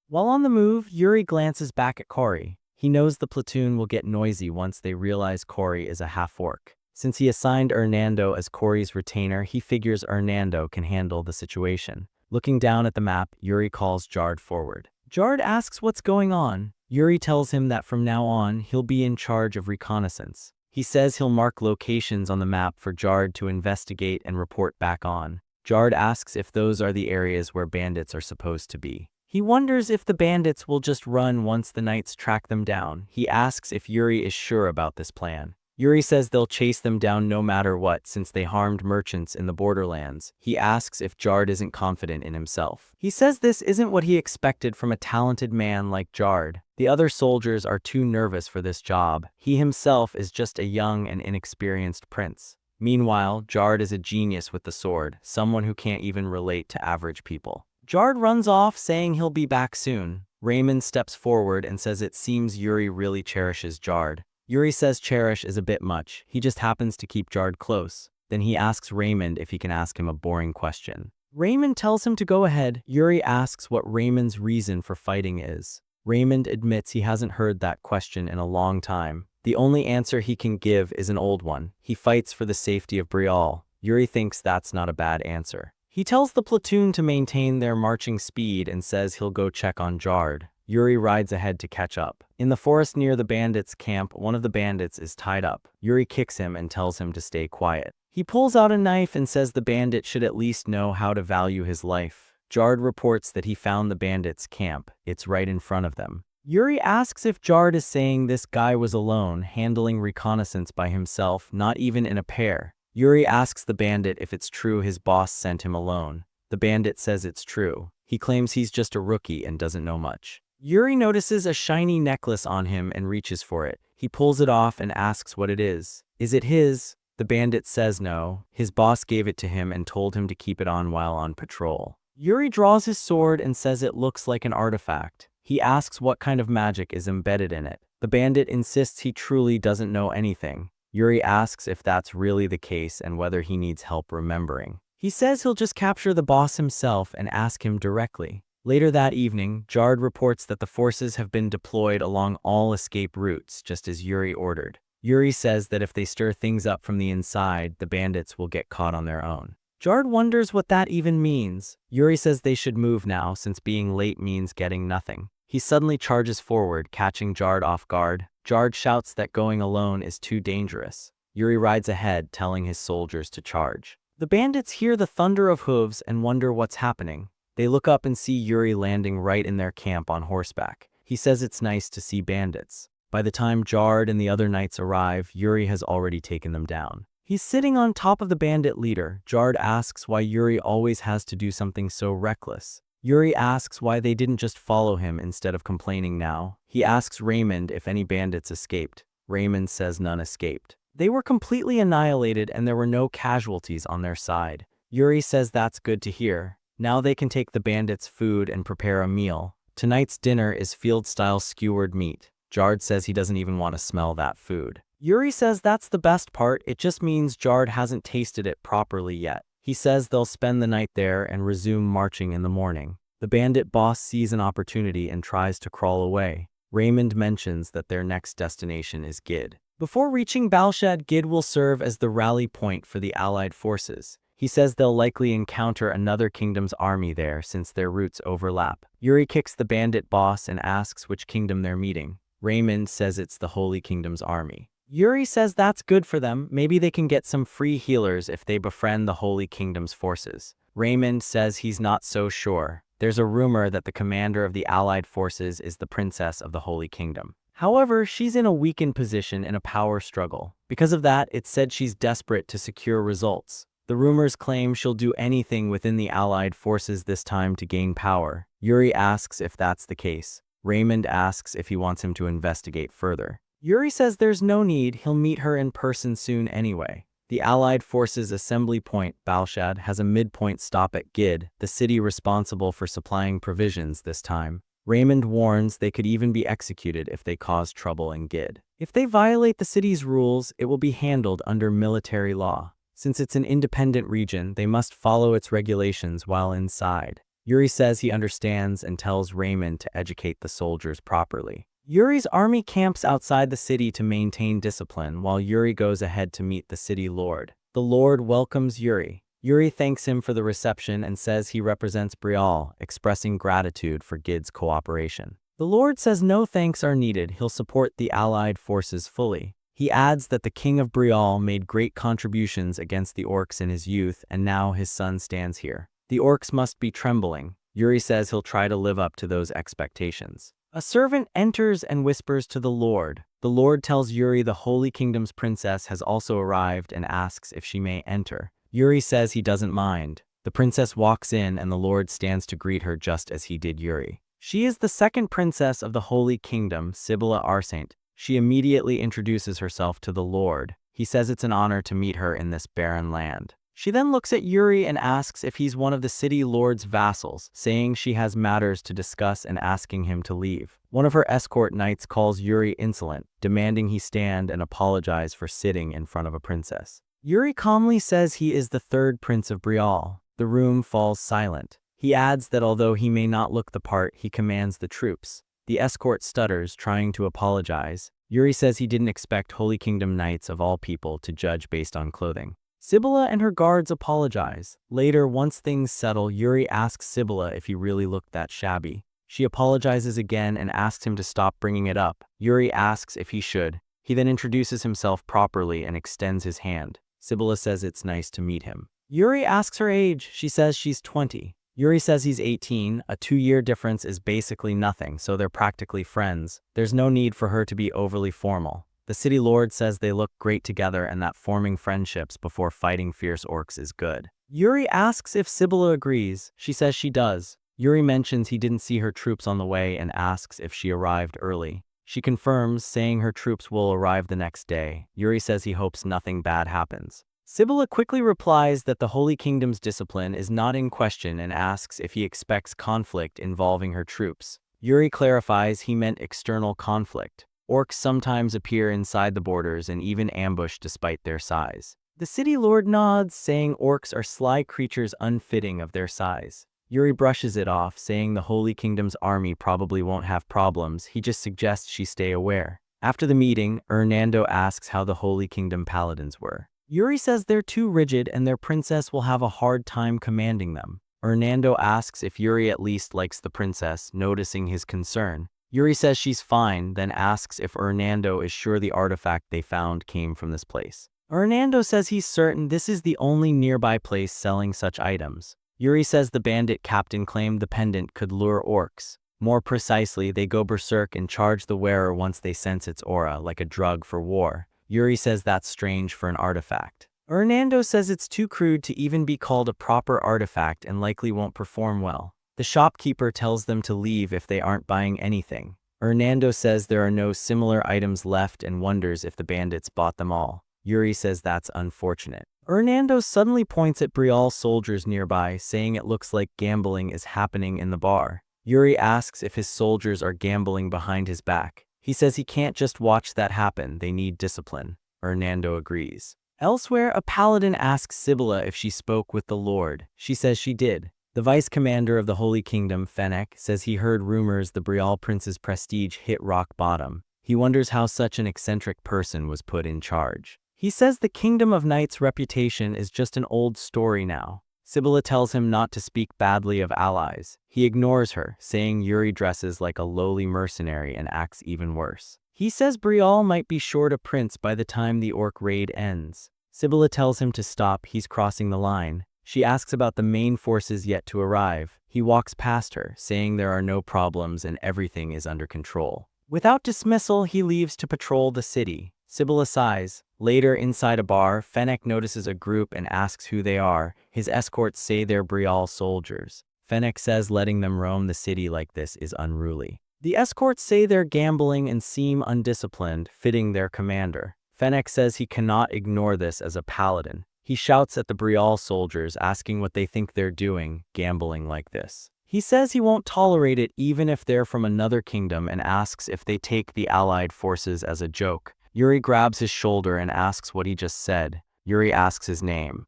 While on the move, Yuri glances back at Cory. He knows the platoon will get noisy once they realize Cory is a half-orc. Since he assigned Hernando as Cory's retainer, he figures Hernando can handle the situation. Looking down at the map, Yuri calls Jard forward. Jard asks what's going on. Yuri tells him that from now on, he'll be in charge of reconnaissance. He says he'll mark locations on the map for Jard to investigate and report back on. Jard asks if those are the areas where bandits are supposed to be. He wonders if the bandits will just run once the knights track them down. He asks if Yuri is sure about this plan. Yuri says they'll chase them down no matter what since they harmed merchants in the borderlands. He asks if Jard isn't confident in himself. He says this isn't what he expected from a talented man like Jard. The other soldiers are too nervous for this job. He himself is just a young and inexperienced prince. Meanwhile, Jard is a genius with the sword, someone who can't even relate to average people. Jard runs off, saying he'll be back soon. Raymond steps forward and says it seems Yuri really cherishes Jard. Yuri says cherish is a bit much. He just happens to keep Jard close. Then he asks Raymond if he can ask him a boring question. Raymond tells him to go ahead. Yuri asks what Raymond's reason for fighting is. Raymond admits he hasn't heard that question in a long time. The only answer he can give is an old one. He fights for the safety of Breaal. Yuri thinks that's not a bad answer. He tells the platoon to maintain their marching speed and says he'll go check on Jard. Yuri rides ahead to catch up. In the forest near the bandits' camp, one of the bandits is tied up. Yuri kicks him and tells him to stay quiet. He pulls out a knife and says the bandit should at least know how to value his life. Jard reports that he found the bandits' camp. It's right in front of them. Yuri asks if Jard is saying this guy was alone, handling reconnaissance by himself, not even in a pair. Yuri asks the bandit if it's true his boss sent him alone. The bandit says it's true. He claims he's just a rookie and doesn't know much. Yuri notices a shiny necklace on him and reaches for it. He pulls it off and asks what it is. Is it his? The bandit says no. His boss gave it to him and told him to keep it on while on patrol. Yuri draws his sword and says it looks like an artifact. He asks what kind of magic is embedded in it. The bandit insists he truly doesn't know anything. Yuri asks if that's really the case and whether he needs help remembering. He says he'll just capture the boss himself and ask him directly. Later that evening, Jard reports that the forces have been deployed along all escape routes, just as Yuri ordered. Yuri says that if they stir things up from the inside, the bandits will get caught on their own. Jard wonders what that even means. Yuri says they should move now, since being late means getting nothing. He suddenly charges forward, catching Jard off guard. Jard shouts that going alone is too dangerous. Yuri rides ahead, telling his soldiers to charge. The bandits hear the thunder of hooves and wonder what's happening. They look up and see Yuri landing right in their camp on horseback. He says it's nice to see bandits. By the time Jard and the other knights arrive, Yuri has already taken them down. He's sitting on top of the bandit leader. Jard asks why Yuri always has to do something so reckless. Yuri asks why they didn't just follow him instead of complaining now. He asks Raymond if any bandits escaped. Raymond says none escaped. They were completely annihilated and there were no casualties on their side. Yuri says that's good to hear. Now they can take the bandits' food and prepare a meal. Tonight's dinner is field-style skewered meat. Jard says he doesn't even want to smell that food. Yuri says that's the best part, it just means Jard hasn't tasted it properly yet. He says they'll spend the night there and resume marching in the morning. The bandit boss sees an opportunity and tries to crawl away. Raymond mentions that their next destination is Gid. Before reaching Balshad, Gid will serve as the rally point for the allied forces. He says they'll likely encounter another kingdom's army there since their routes overlap. Yuri kicks the bandit boss and asks which kingdom they're meeting. Raymond says it's the Holy Kingdom's army. Yuri says that's good for them, maybe they can get some free healers if they befriend the Holy Kingdom's forces. Raymond says he's not so sure. There's a rumor that the commander of the allied forces is the princess of the Holy Kingdom. However, she's in a weakened position in a power struggle. Because of that, it's said she's desperate to secure results. The rumors claim she'll do anything within the allied forces this time to gain power. Yuri asks if that's the case. Raymond asks if he wants him to investigate further. Yuri says there's no need, he'll meet her in person soon anyway. The Allied Forces assembly point, Balshad, has a midpoint stop at Gid, the city responsible for supplying provisions this time. Raymond warns they could even be executed if they cause trouble in Gid. If they violate the city's rules, it will be handled under military law. Since it's an independent region, they must follow its regulations while inside. Yuri says he understands and tells Raymond to educate the soldiers properly. Yuri's army camps outside the city to maintain discipline while Yuri goes ahead to meet the city lord. The lord welcomes Yuri. Yuri thanks him for the reception and says he represents Breaal, expressing gratitude for Gid's cooperation. The lord says no thanks are needed, he'll support the allied forces fully. He adds that the king of Breaal made great contributions against the orcs in his youth and now his son stands here. The orcs must be trembling. Yuri says he'll try to live up to those expectations. A servant enters and whispers to the Lord. The Lord tells Yuri the Holy Kingdom's princess has also arrived and asks if she may enter. Yuri says he doesn't mind. The princess walks in and the Lord stands to greet her just as he did Yuri. She is the second princess of the Holy Kingdom, Sibylla Arsaint. She immediately introduces herself to the Lord. He says it's an honor to meet her in this barren land. She then looks at Yuri and asks if he's one of the city lord's vassals, saying she has matters to discuss and asking him to leave. One of her escort knights calls Yuri insolent, demanding he stand and apologize for sitting in front of a princess. Yuri calmly says he is the third prince of Breaal. The room falls silent. He adds that although he may not look the part, he commands the troops. The escort stutters, trying to apologize. Yuri says he didn't expect Holy Kingdom knights of all people to judge based on clothing. Sibylla and her guards apologize. Later, once things settle, Yuri asks Sibylla if he really looked that shabby. She apologizes again and asks him to stop bringing it up. Yuri asks if he should. He then introduces himself properly and extends his hand. Sibylla says it's nice to meet him. Yuri asks her age. She says she's 20. Yuri says he's 18. A 2-year difference is basically nothing, so they're practically friends. There's no need for her to be overly formal. The city lord says they look great together and that forming friendships before fighting fierce orcs is good. Yuri asks if Sibylla agrees. She says she does. Yuri mentions he didn't see her troops on the way and asks if she arrived early. She confirms, saying her troops will arrive the next day. Yuri says he hopes nothing bad happens. Sibylla quickly replies that the Holy Kingdom's discipline is not in question and asks if he expects conflict involving her troops. Yuri clarifies he meant external conflict. Orcs sometimes appear inside the borders and even ambush despite their size. The city lord nods, saying orcs are sly creatures unfitting of their size. Yuri brushes it off, saying the Holy Kingdom's army probably won't have problems. He just suggests she stay aware. After the meeting, Hernando asks how the Holy Kingdom paladins were. Yuri says they're too rigid and their princess will have a hard time commanding them. Hernando asks if Yuri at least likes the princess, noticing his concern. Yuri says she's fine, then asks if Hernando is sure the artifact they found came from this place. Hernando says he's certain this is the only nearby place selling such items. Yuri says the bandit captain claimed the pendant could lure orcs. More precisely, they go berserk and charge the wearer once they sense its aura, like a drug for war. Yuri says that's strange for an artifact. Hernando says it's too crude to even be called a proper artifact and likely won't perform well. The shopkeeper tells them to leave if they aren't buying anything. Hernando says there are no similar items left and wonders if the bandits bought them all. Yuri says that's unfortunate. Hernando suddenly points at Brial soldiers nearby, saying it looks like gambling is happening in the bar. Yuri asks if his soldiers are gambling behind his back. He says he can't just watch that happen, they need discipline. Hernando agrees. Elsewhere, a paladin asks Sibylla if she spoke with the Lord. She says she did. The vice commander of the Holy Kingdom, Fennec, says he heard rumors the Brial prince's prestige hit rock bottom. He wonders how such an eccentric person was put in charge. He says the Kingdom of Knight's reputation is just an old story now. Sibylla tells him not to speak badly of allies. He ignores her, saying Yuri dresses like a lowly mercenary and acts even worse. He says Brial might be short a prince by the time the orc raid ends. Sibylla tells him to stop, he's crossing the line. She asks about the main forces yet to arrive. He walks past her, saying there are no problems and everything is under control. Without dismissal, he leaves to patrol the city. Sibylla sighs. Later, inside a bar, Fennec notices a group and asks who they are. His escorts say they're Brial soldiers. Fennec says letting them roam the city like this is unruly. The escorts say they're gambling and seem undisciplined, fitting their commander. Fennec says he cannot ignore this as a paladin. He shouts at the Brial soldiers, asking what they think they're doing, gambling like this. He says he won't tolerate it even if they're from another kingdom and asks if they take the allied forces as a joke. Yuri grabs his shoulder and asks what he just said. Yuri asks his name.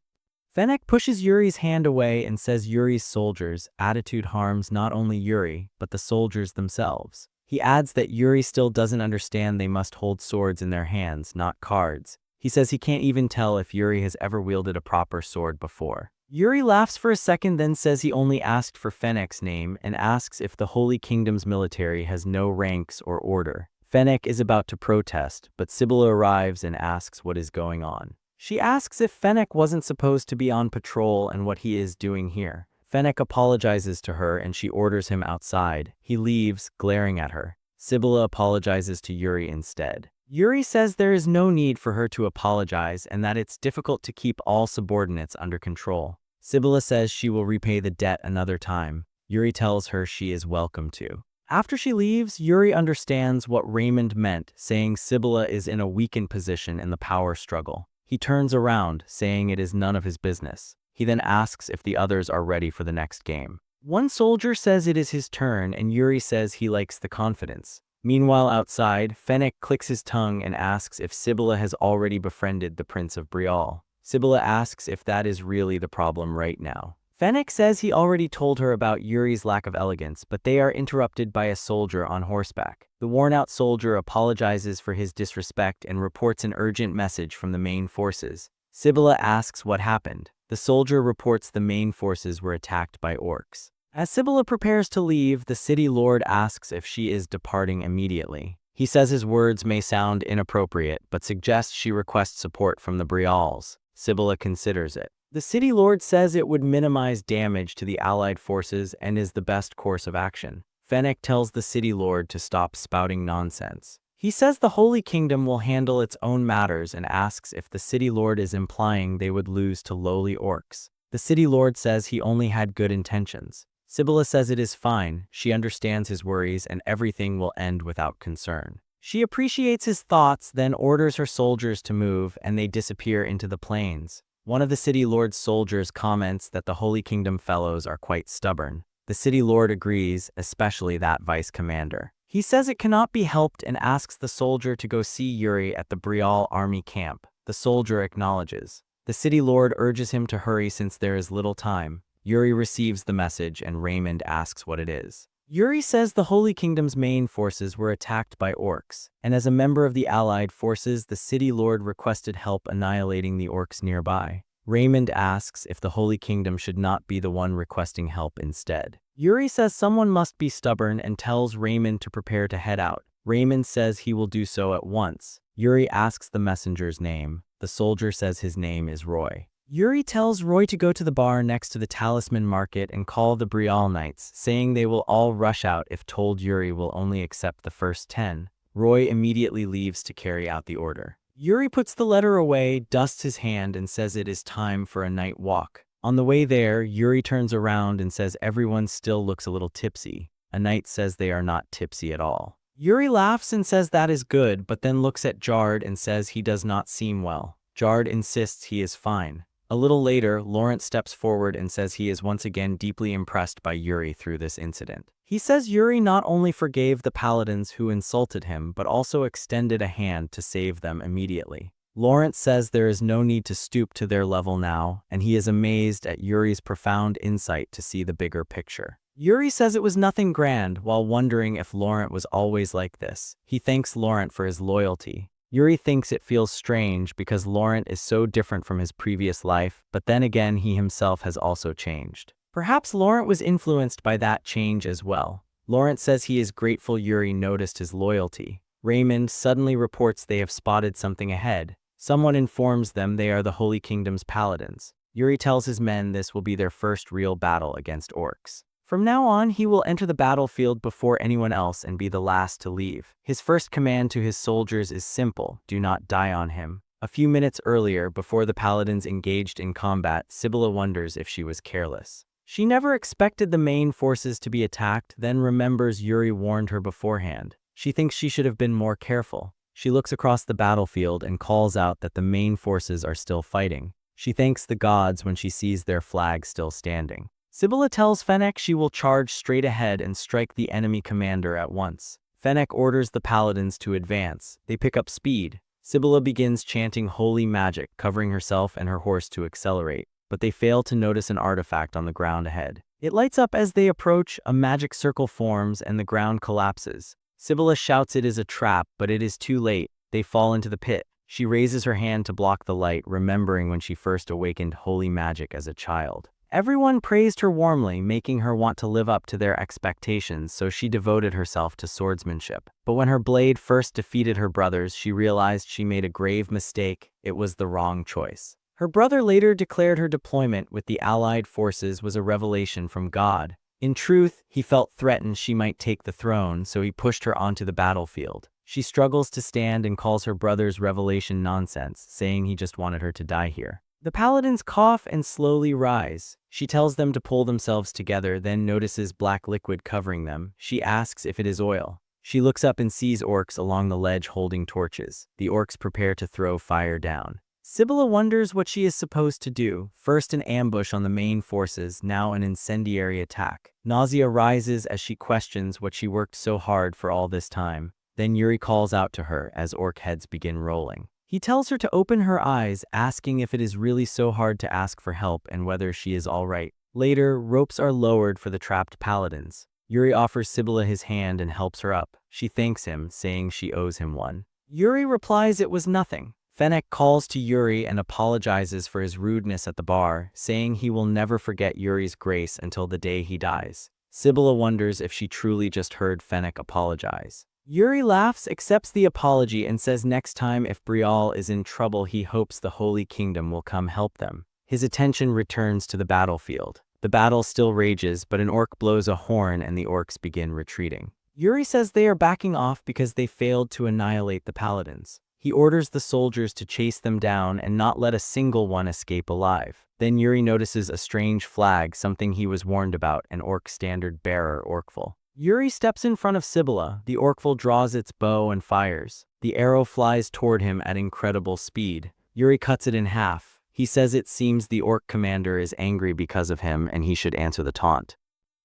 Fennec pushes Yuri's hand away and says Yuri's soldiers' attitude harms not only Yuri, but the soldiers themselves. He adds that Yuri still doesn't understand they must hold swords in their hands, not cards. He says he can't even tell if Yuri has ever wielded a proper sword before. Yuri laughs for a second, then says he only asked for Fennec's name and asks if the Holy Kingdom's military has no ranks or order. Fennec is about to protest, but Sibylla arrives and asks what is going on. She asks if Fennec wasn't supposed to be on patrol and what he is doing here. Fennec apologizes to her and she orders him outside. He leaves, glaring at her. Sibylla apologizes to Yuri instead. Yuri says there is no need for her to apologize and that it's difficult to keep all subordinates under control. Sibylla says she will repay the debt another time. Yuri tells her she is welcome to. After she leaves, Yuri understands what Raymond meant, saying Sibylla is in a weakened position in the power struggle. He turns around, saying it is none of his business. He then asks if the others are ready for the next game. One soldier says it is his turn, and Yuri says he likes the confidence. Meanwhile, outside, Fennec clicks his tongue and asks if Sibylla has already befriended the Prince of Brial. Sibylla asks if that is really the problem right now. Fennec says he already told her about Yuri's lack of elegance, but they are interrupted by a soldier on horseback. The worn-out soldier apologizes for his disrespect and reports an urgent message from the main forces. Sibylla asks what happened. The soldier reports the main forces were attacked by orcs. As Sibylla prepares to leave, the city lord asks if she is departing immediately. He says his words may sound inappropriate, but suggests she requests support from the Brials. Sibylla considers it. The city lord says it would minimize damage to the allied forces and is the best course of action. Fennec tells the city lord to stop spouting nonsense. He says the Holy Kingdom will handle its own matters and asks if the city lord is implying they would lose to lowly orcs. The city lord says he only had good intentions. Sibylla says it is fine, she understands his worries and everything will end without concern. She appreciates his thoughts, then orders her soldiers to move and they disappear into the plains. One of the city lord's soldiers comments that the Holy Kingdom fellows are quite stubborn. The city lord agrees, especially that vice commander. He says it cannot be helped and asks the soldier to go see Yuri at the Brial army camp. The soldier acknowledges. The city lord urges him to hurry since there is little time. Yuri receives the message and Raymond asks what it is. Yuri says the Holy Kingdom's main forces were attacked by orcs, and as a member of the allied forces, the city lord requested help annihilating the orcs nearby. Raymond asks if the Holy Kingdom should not be the one requesting help instead. Yuri says someone must be stubborn and tells Raymond to prepare to head out. Raymond says he will do so at once. Yuri asks the messenger's name. The soldier says his name is Roy. Yuri tells Roy to go to the bar next to the Talisman Market and call the Breakup Knights, saying they will all rush out if told Yuri will only accept the first 10. Roy immediately leaves to carry out the order. Yuri puts the letter away, dusts his hand, and says it is time for a night walk. On the way there, Yuri turns around and says everyone still looks a little tipsy. A knight says they are not tipsy at all. Yuri laughs and says that is good, but then looks at Jard and says he does not seem well. Jard insists he is fine. A little later, Lawrence steps forward and says he is once again deeply impressed by Yuri through this incident. He says Yuri not only forgave the paladins who insulted him, but also extended a hand to save them immediately. Lawrence says there is no need to stoop to their level now, and he is amazed at Yuri's profound insight to see the bigger picture. Yuri says it was nothing grand, while wondering if Laurent was always like this. He thanks Laurent for his loyalty. Yuri thinks it feels strange because Laurent is so different from his previous life, but then again he himself has also changed. Perhaps Laurent was influenced by that change as well. Laurent says he is grateful Yuri noticed his loyalty. Raymond suddenly reports they have spotted something ahead. Someone informs them they are the Holy Kingdom's paladins. Yuri tells his men this will be their first real battle against orcs. From now on, he will enter the battlefield before anyone else and be the last to leave. His first command to his soldiers is simple: do not die on him. A few minutes earlier, before the paladins engaged in combat, Sibylla wonders if she was careless. She never expected the main forces to be attacked, then remembers Yuri warned her beforehand. She thinks she should have been more careful. She looks across the battlefield and calls out that the main forces are still fighting. She thanks the gods when she sees their flag still standing. Sibylla tells Fennec she will charge straight ahead and strike the enemy commander at once. Fennec orders the paladins to advance. They pick up speed. Sibylla begins chanting holy magic, covering herself and her horse to accelerate, but they fail to notice an artifact on the ground ahead. It lights up as they approach, a magic circle forms, and the ground collapses. Sibylla shouts it is a trap, but it is too late. They fall into the pit. She raises her hand to block the light, remembering when she first awakened holy magic as a child. Everyone praised her warmly, making her want to live up to their expectations, so she devoted herself to swordsmanship. But when her blade first defeated her brothers, she realized she made a grave mistake. It was the wrong choice. Her brother later declared her deployment with the Allied forces was a revelation from God. In truth, he felt threatened she might take the throne, so he pushed her onto the battlefield. She struggles to stand and calls her brother's revelation nonsense, saying he just wanted her to die here. The paladins cough and slowly rise. She tells them to pull themselves together, then notices black liquid covering them. She asks if it is oil. She looks up and sees orcs along the ledge holding torches. The orcs prepare to throw fire down. Sibylla wonders what she is supposed to do. First an ambush on the main forces, now an incendiary attack. Nausea rises as she questions what she worked so hard for all this time. Then Yuri calls out to her as orc heads begin rolling. He tells her to open her eyes, asking if it is really so hard to ask for help and whether she is all right. Later, ropes are lowered for the trapped paladins. Yuri offers Sibylla his hand and helps her up. She thanks him, saying she owes him one. Yuri replies it was nothing. Fennec calls to Yuri and apologizes for his rudeness at the bar, saying he will never forget Yuri's grace until the day he dies. Sibylla wonders if she truly just heard Fennec apologize. Yuri laughs, accepts the apology, and says next time if Breakup is in trouble he hopes the Holy Kingdom will come help them. His attention returns to the battlefield. The battle still rages, but an orc blows a horn and the orcs begin retreating. Yuri says they are backing off because they failed to annihilate the paladins. He orders the soldiers to chase them down and not let a single one escape alive. Then Yuri notices a strange flag, something he was warned about, an orc standard bearer Orcful. Yuri steps in front of Sibylla. The Orcful draws its bow and fires. The arrow flies toward him at incredible speed. Yuri cuts it in half. He says it seems the orc commander is angry because of him and he should answer the taunt.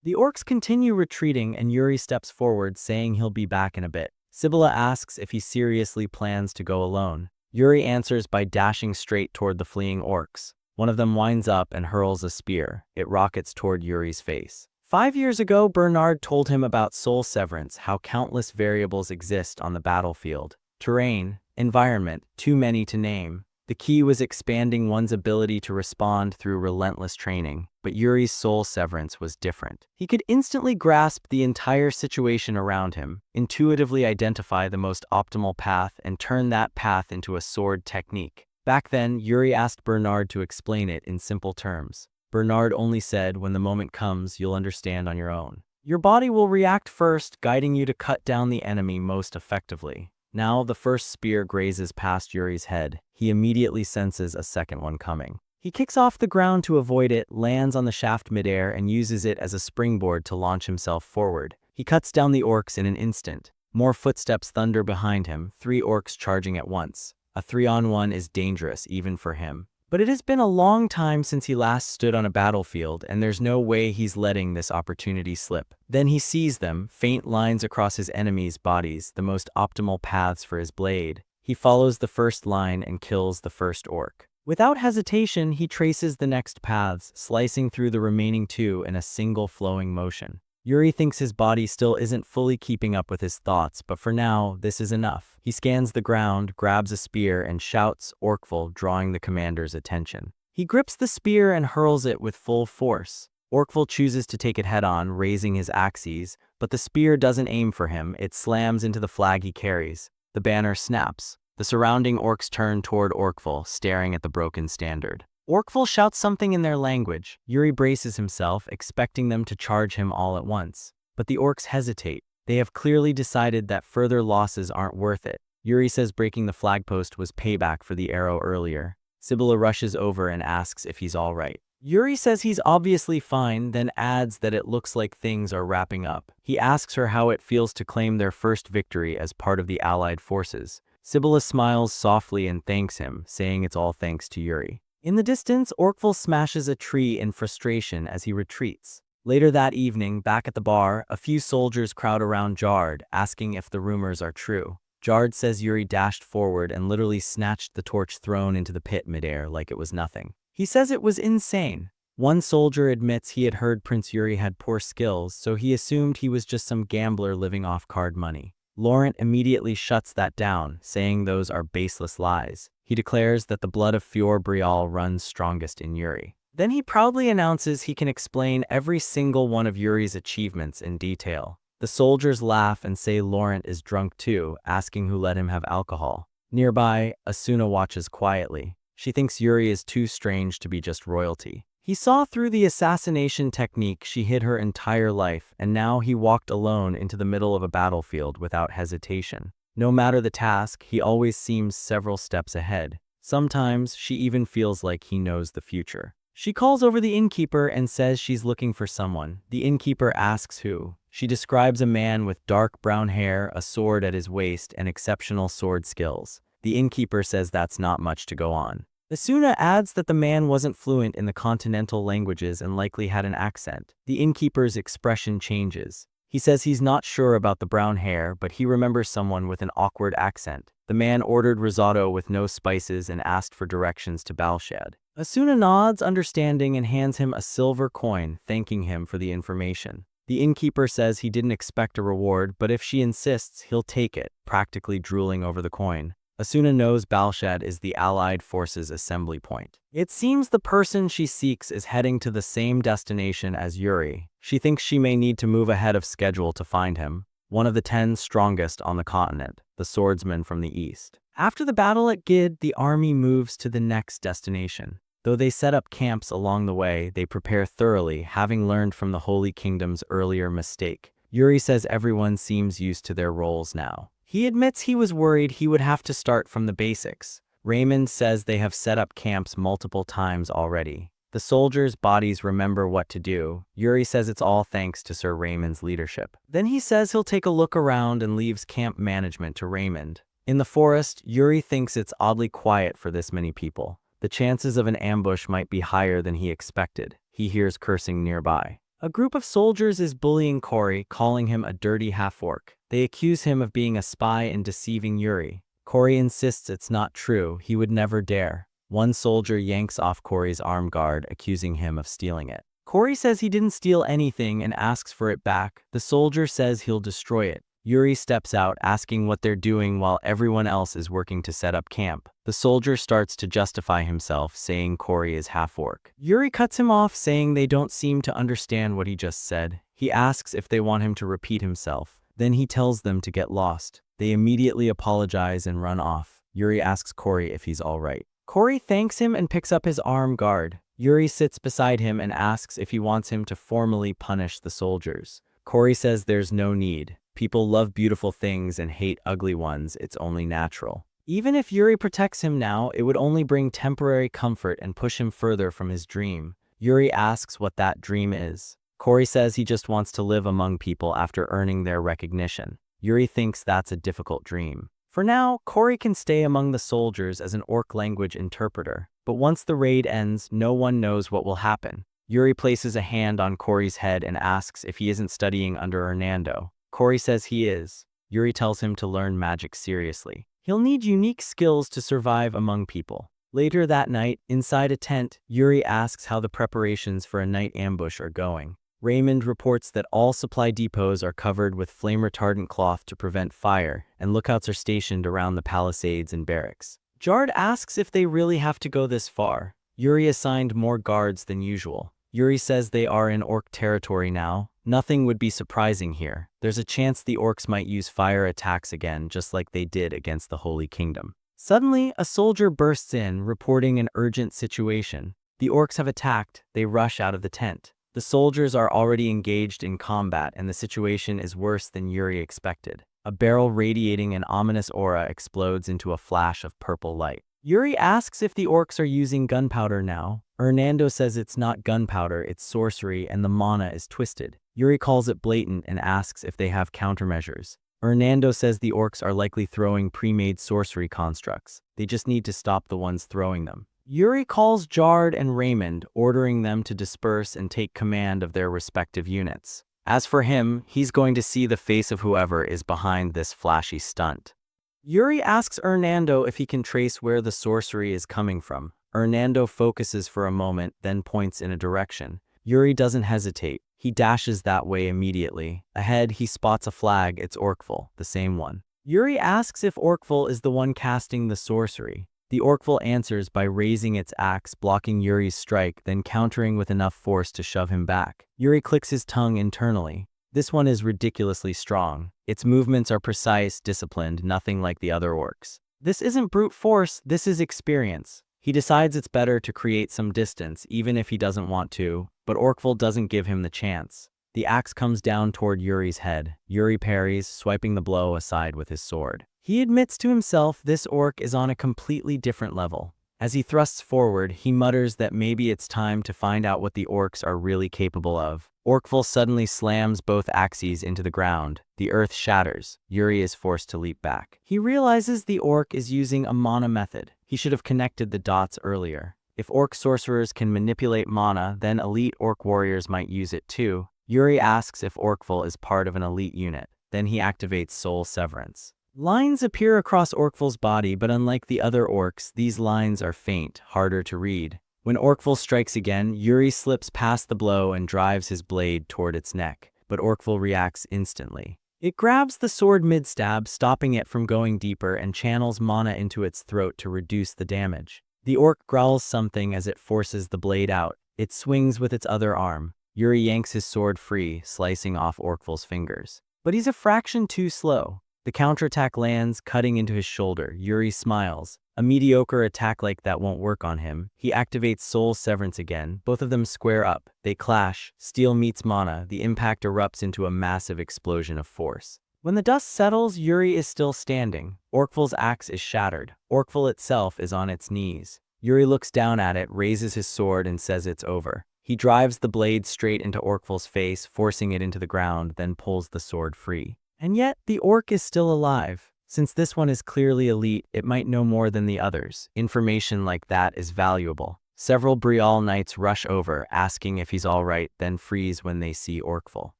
The orcs continue retreating and Yuri steps forward, saying he'll be back in a bit. Sibylla asks if he seriously plans to go alone. Yuri answers by dashing straight toward the fleeing orcs. One of them winds up and hurls a spear. It rockets toward Yuri's face. 5 years ago, Bernard told him about soul severance, how countless variables exist on the battlefield. Terrain, environment, too many to name. The key was expanding one's ability to respond through relentless training, but Yuri's soul severance was different. He could instantly grasp the entire situation around him, intuitively identify the most optimal path, and turn that path into a sword technique. Back then, Yuri asked Bernard to explain it in simple terms. Bernard only said, when the moment comes, you'll understand on your own. Your body will react first, guiding you to cut down the enemy most effectively. Now, the first spear grazes past Yuri's head. He immediately senses a second one coming. He kicks off the ground to avoid it, lands on the shaft midair, and uses it as a springboard to launch himself forward. He cuts down the orcs in an instant. More footsteps thunder behind him, 3 orcs charging at once. A 3-on-1 is dangerous, even for him. But it has been a long time since he last stood on a battlefield, and there's no way he's letting this opportunity slip. Then he sees them, faint lines across his enemies' bodies, the most optimal paths for his blade. He follows the first line and kills the first orc. Without hesitation, he traces the next paths, slicing through the remaining 2 in a single flowing motion. Yuri thinks his body still isn't fully keeping up with his thoughts, but for now, this is enough. He scans the ground, grabs a spear, and shouts, Orkvul, drawing the commander's attention. He grips the spear and hurls it with full force. Orkvul chooses to take it head-on, raising his axes, but the spear doesn't aim for him. It slams into the flag he carries. The banner snaps. The surrounding orcs turn toward Orkvul, staring at the broken standard. Orkvul shouts something in their language. Yuri braces himself, expecting them to charge him all at once. But the orcs hesitate. They have clearly decided that further losses aren't worth it. Yuri says breaking the flagpost was payback for the arrow earlier. Sibylla rushes over and asks if he's all right. Yuri says he's obviously fine, then adds that it looks like things are wrapping up. He asks her how it feels to claim their first victory as part of the Allied forces. Sibylla smiles softly and thanks him, saying it's all thanks to Yuri. In the distance, Orkvul smashes a tree in frustration as he retreats. Later that evening, back at the bar, a few soldiers crowd around Jard, asking if the rumors are true. Jard says Yuri dashed forward and literally snatched the torch thrown into the pit midair like it was nothing. He says it was insane. One soldier admits he had heard Prince Yuri had poor skills, so he assumed he was just some gambler living off card money. Laurent immediately shuts that down, saying those are baseless lies. He declares that the blood of Fior Brial runs strongest in Yuri. Then he proudly announces he can explain every single one of Yuri's achievements in detail. The soldiers laugh and say Laurent is drunk too, asking who let him have alcohol. Nearby, Asuna watches quietly. She thinks Yuri is too strange to be just royalty. He saw through the assassination technique she hid her entire life, and now he walked alone into the middle of a battlefield without hesitation. No matter the task, he always seems several steps ahead. Sometimes, she even feels like he knows the future. She calls over the innkeeper and says she's looking for someone. The innkeeper asks who. She describes a man with dark brown hair, a sword at his waist, and exceptional sword skills. The innkeeper says that's not much to go on. Asuna adds that the man wasn't fluent in the continental languages and likely had an accent. The innkeeper's expression changes. He says he's not sure about the brown hair, but he remembers someone with an awkward accent. The man ordered risotto with no spices and asked for directions to Balshad. Asuna nods, understanding, and hands him a silver coin, thanking him for the information. The innkeeper says he didn't expect a reward, but if she insists, he'll take it, practically drooling over the coin. Asuna knows Balshad is the Allied forces' assembly point. It seems the person she seeks is heading to the same destination as Yuri. She thinks she may need to move ahead of schedule to find him, one of the 10 strongest on the continent, the swordsman from the east. After the battle at Gid, the army moves to the next destination. Though they set up camps along the way, they prepare thoroughly, having learned from the Holy Kingdom's earlier mistake. Yuri says everyone seems used to their roles now. He admits he was worried he would have to start from the basics. Raymond says they have set up camps multiple times already. The soldiers' bodies remember what to do. Yuri says it's all thanks to Sir Raymond's leadership. Then he says he'll take a look around and leaves camp management to Raymond. In the forest, Yuri thinks it's oddly quiet for this many people. The chances of an ambush might be higher than he expected. He hears cursing nearby. A group of soldiers is bullying Cory, calling him a dirty half-orc. They accuse him of being a spy and deceiving Yuri. Cory insists it's not true, he would never dare. One soldier yanks off Cory's arm guard, accusing him of stealing it. Cory says he didn't steal anything and asks for it back. The soldier says he'll destroy it. Yuri steps out, asking what they're doing while everyone else is working to set up camp. The soldier starts to justify himself, saying Cory is half-orc. Yuri cuts him off, saying they don't seem to understand what he just said. He asks if they want him to repeat himself. Then he tells them to get lost. They immediately apologize and run off. Yuri asks Cory if he's all right. Corey thanks him and picks up his arm guard. Yuri sits beside him and asks if he wants him to formally punish the soldiers. Corey says there's no need. People love beautiful things and hate ugly ones, it's only natural. Even if Yuri protects him now, it would only bring temporary comfort and push him further from his dream. Yuri asks what that dream is. Corey says he just wants to live among people after earning their recognition. Yuri thinks that's a difficult dream. For now, Corey can stay among the soldiers as an orc language interpreter. But once the raid ends, no one knows what will happen. Yuri places a hand on Corey's head and asks if he isn't studying under Hernando. Corey says he is. Yuri tells him to learn magic seriously. He'll need unique skills to survive among people. Later that night, inside a tent, Yuri asks how the preparations for a night ambush are going. Raymond reports that all supply depots are covered with flame-retardant cloth to prevent fire, and lookouts are stationed around the palisades and barracks. Jard asks if they really have to go this far. Yuri assigned more guards than usual. Yuri says they are in orc territory now. Nothing would be surprising here. There's a chance the orcs might use fire attacks again, just like they did against the Holy Kingdom. Suddenly, a soldier bursts in, reporting an urgent situation. The orcs have attacked. They rush out of the tent. The soldiers are already engaged in combat, and the situation is worse than Yuri expected. A barrel radiating an ominous aura explodes into a flash of purple light. Yuri asks if the orcs are using gunpowder now. Hernando says it's not gunpowder, it's sorcery, and the mana is twisted. Yuri calls it blatant and asks if they have countermeasures. Hernando says the orcs are likely throwing pre-made sorcery constructs. They just need to stop the ones throwing them. Yuri calls Jard and Raymond, ordering them to disperse and take command of their respective units. As for him, he's going to see the face of whoever is behind this flashy stunt. Yuri asks Hernando if he can trace where the sorcery is coming from. Hernando focuses for a moment, then points in a direction. Yuri doesn't hesitate. He dashes that way immediately. Ahead, he spots a flag. It's Orkvul, the same one. Yuri asks if Orkvul is the one casting the sorcery. The Orkvul answers by raising its axe, blocking Yuri's strike, then countering with enough force to shove him back. Yuri clicks his tongue internally. This one is ridiculously strong. Its movements are precise, disciplined, nothing like the other orcs. This isn't brute force, this is experience. He decides it's better to create some distance, even if he doesn't want to, but Orkvul doesn't give him the chance. The axe comes down toward Yuri's head. Yuri parries, swiping the blow aside with his sword. He admits to himself this orc is on a completely different level. As he thrusts forward, he mutters that maybe it's time to find out what the orcs are really capable of. Orkvul suddenly slams both axes into the ground. The earth shatters. Yuri is forced to leap back. He realizes the orc is using a mana method. He should have connected the dots earlier. If orc sorcerers can manipulate mana, then elite orc warriors might use it too. Yuri asks if Orkvul is part of an elite unit. Then he activates Soul Severance. Lines appear across Orkvul's body, but unlike the other orcs, these lines are faint, harder to read. When Orkvul strikes again, Yuri slips past the blow and drives his blade toward its neck, but Orkvul reacts instantly. It grabs the sword mid-stab, stopping it from going deeper, and channels mana into its throat to reduce the damage. The orc growls something as it forces the blade out. It swings with its other arm. Yuri yanks his sword free, slicing off Orkvul's fingers. But he's a fraction too slow. The counterattack lands, cutting into his shoulder. Yuri smiles. A mediocre attack like that won't work on him. He activates Soul Severance again. Both of them square up. They clash. Steel meets mana. The impact erupts into a massive explosion of force. When the dust settles, Yuri is still standing. Orkvul's axe is shattered. Orkvul itself is on its knees. Yuri looks down at it, raises his sword, and says it's over. He drives the blade straight into Orkvul's face, forcing it into the ground, then pulls the sword free. And yet, the orc is still alive. Since this one is clearly elite, it might know more than the others. Information like that is valuable. Several Breakup knights rush over, asking if he's alright, then freeze when they see Orkvul.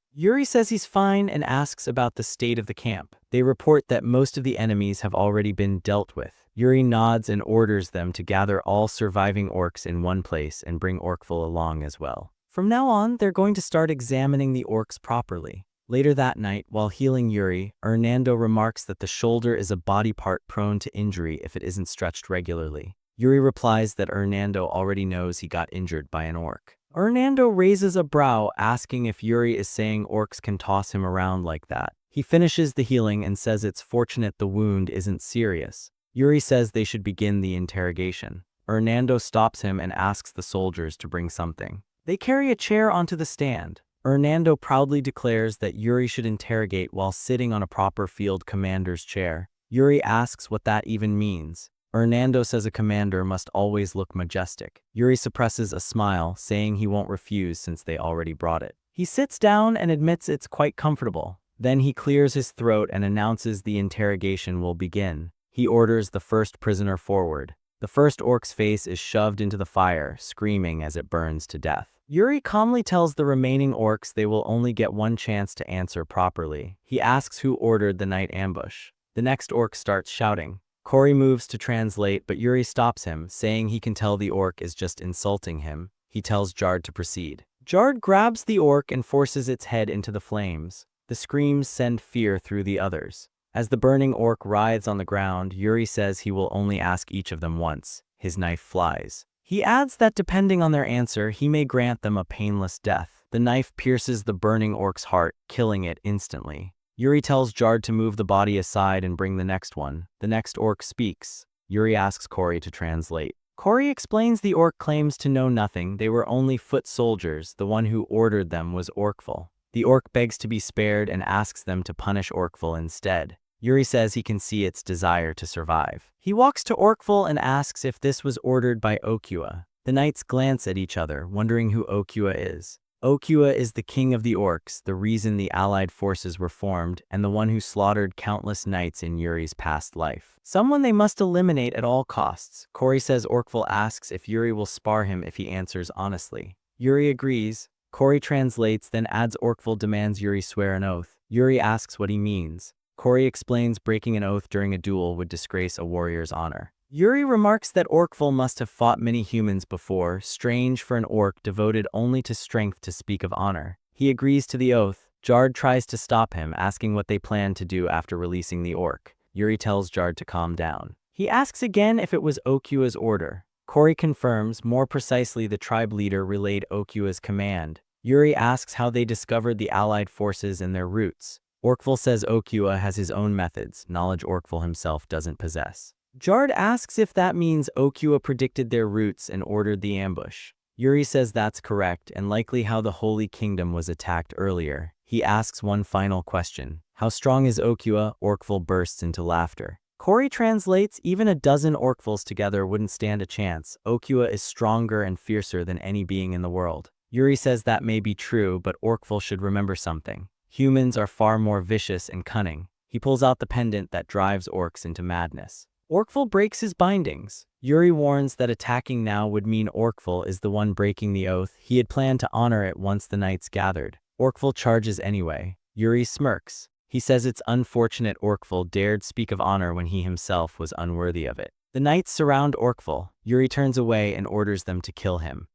Yuri says he's fine and asks about the state of the camp. They report that most of the enemies have already been dealt with. Yuri nods and orders them to gather all surviving orcs in one place and bring Orkvul along as well. From now on, they're going to start examining the orcs properly. Later that night, while healing Yuri, Hernando remarks that the shoulder is a body part prone to injury if it isn't stretched regularly. Yuri replies that Hernando already knows he got injured by an orc. Hernando raises a brow, asking if Yuri is saying orcs can toss him around like that. He finishes the healing and says it's fortunate the wound isn't serious. Yuri says they should begin the interrogation. Hernando stops him and asks the soldiers to bring something. They carry a chair onto the stand. Hernando proudly declares that Yuri should interrogate while sitting on a proper field commander's chair. Yuri asks what that even means. Hernando says a commander must always look majestic. Yuri suppresses a smile, saying he won't refuse since they already brought it. He sits down and admits it's quite comfortable. Then he clears his throat and announces the interrogation will begin. He orders the first prisoner forward. The first orc's face is shoved into the fire, screaming as it burns to death. Yuri calmly tells the remaining orcs they will only get one chance to answer properly. He asks who ordered the night ambush. The next orc starts shouting. Cory moves to translate, but Yuri stops him, saying he can tell the orc is just insulting him. He tells Jard to proceed. Jard grabs the orc and forces its head into the flames. The screams send fear through the others. As the burning orc writhes on the ground, Yuri says he will only ask each of them once. His knife flies. He adds that depending on their answer, he may grant them a painless death. The knife pierces the burning orc's heart, killing it instantly. Yuri tells Jard to move the body aside and bring the next one. The next orc speaks. Yuri asks Cory to translate. Cory explains the orc claims to know nothing. They were only foot soldiers. The one who ordered them was Orkful. The orc begs to be spared and asks them to punish Orkful instead. Yuri says he can see its desire to survive. He walks to Orkful and asks if this was ordered by Okua. The knights glance at each other, wondering who Okua is. Okua is the king of the orcs, the reason the allied forces were formed, and the one who slaughtered countless knights in Yuri's past life. Someone they must eliminate at all costs. Cory says Orkful asks if Yuri will spar him if he answers honestly. Yuri agrees. Cory translates, then adds Orkful demands Yuri swear an oath. Yuri asks what he means. Cory explains breaking an oath during a duel would disgrace a warrior's honor. Yuri remarks that Orkful must have fought many humans before, strange for an orc devoted only to strength to speak of honor. He agrees to the oath. Jard tries to stop him, asking what they plan to do after releasing the orc. Yuri tells Jard to calm down. He asks again if it was Okua's order. Cory confirms, more precisely the tribe leader relayed Okua's command. Yuri asks how they discovered the allied forces and their routes. Orkful says Okua has his own methods, knowledge Orkful himself doesn't possess. Jard asks if that means Okua predicted their routes and ordered the ambush. Yuri says that's correct and likely how the Holy Kingdom was attacked earlier. He asks one final question. How strong is Okua? Orkful bursts into laughter. Cory translates, even a dozen Orkfuls together wouldn't stand a chance. Okua is stronger and fiercer than any being in the world. Yuri says that may be true, but Orkful should remember something. Humans are far more vicious and cunning. He pulls out the pendant that drives orcs into madness. Orkful breaks his bindings. Yuri warns that attacking now would mean Orkful is the one breaking the oath. He had planned to honor it once the knights gathered. Orkful charges anyway. Yuri smirks. He says it's unfortunate Orkful dared speak of honor when he himself was unworthy of it. The knights surround Orkful. Yuri turns away and orders them to kill him.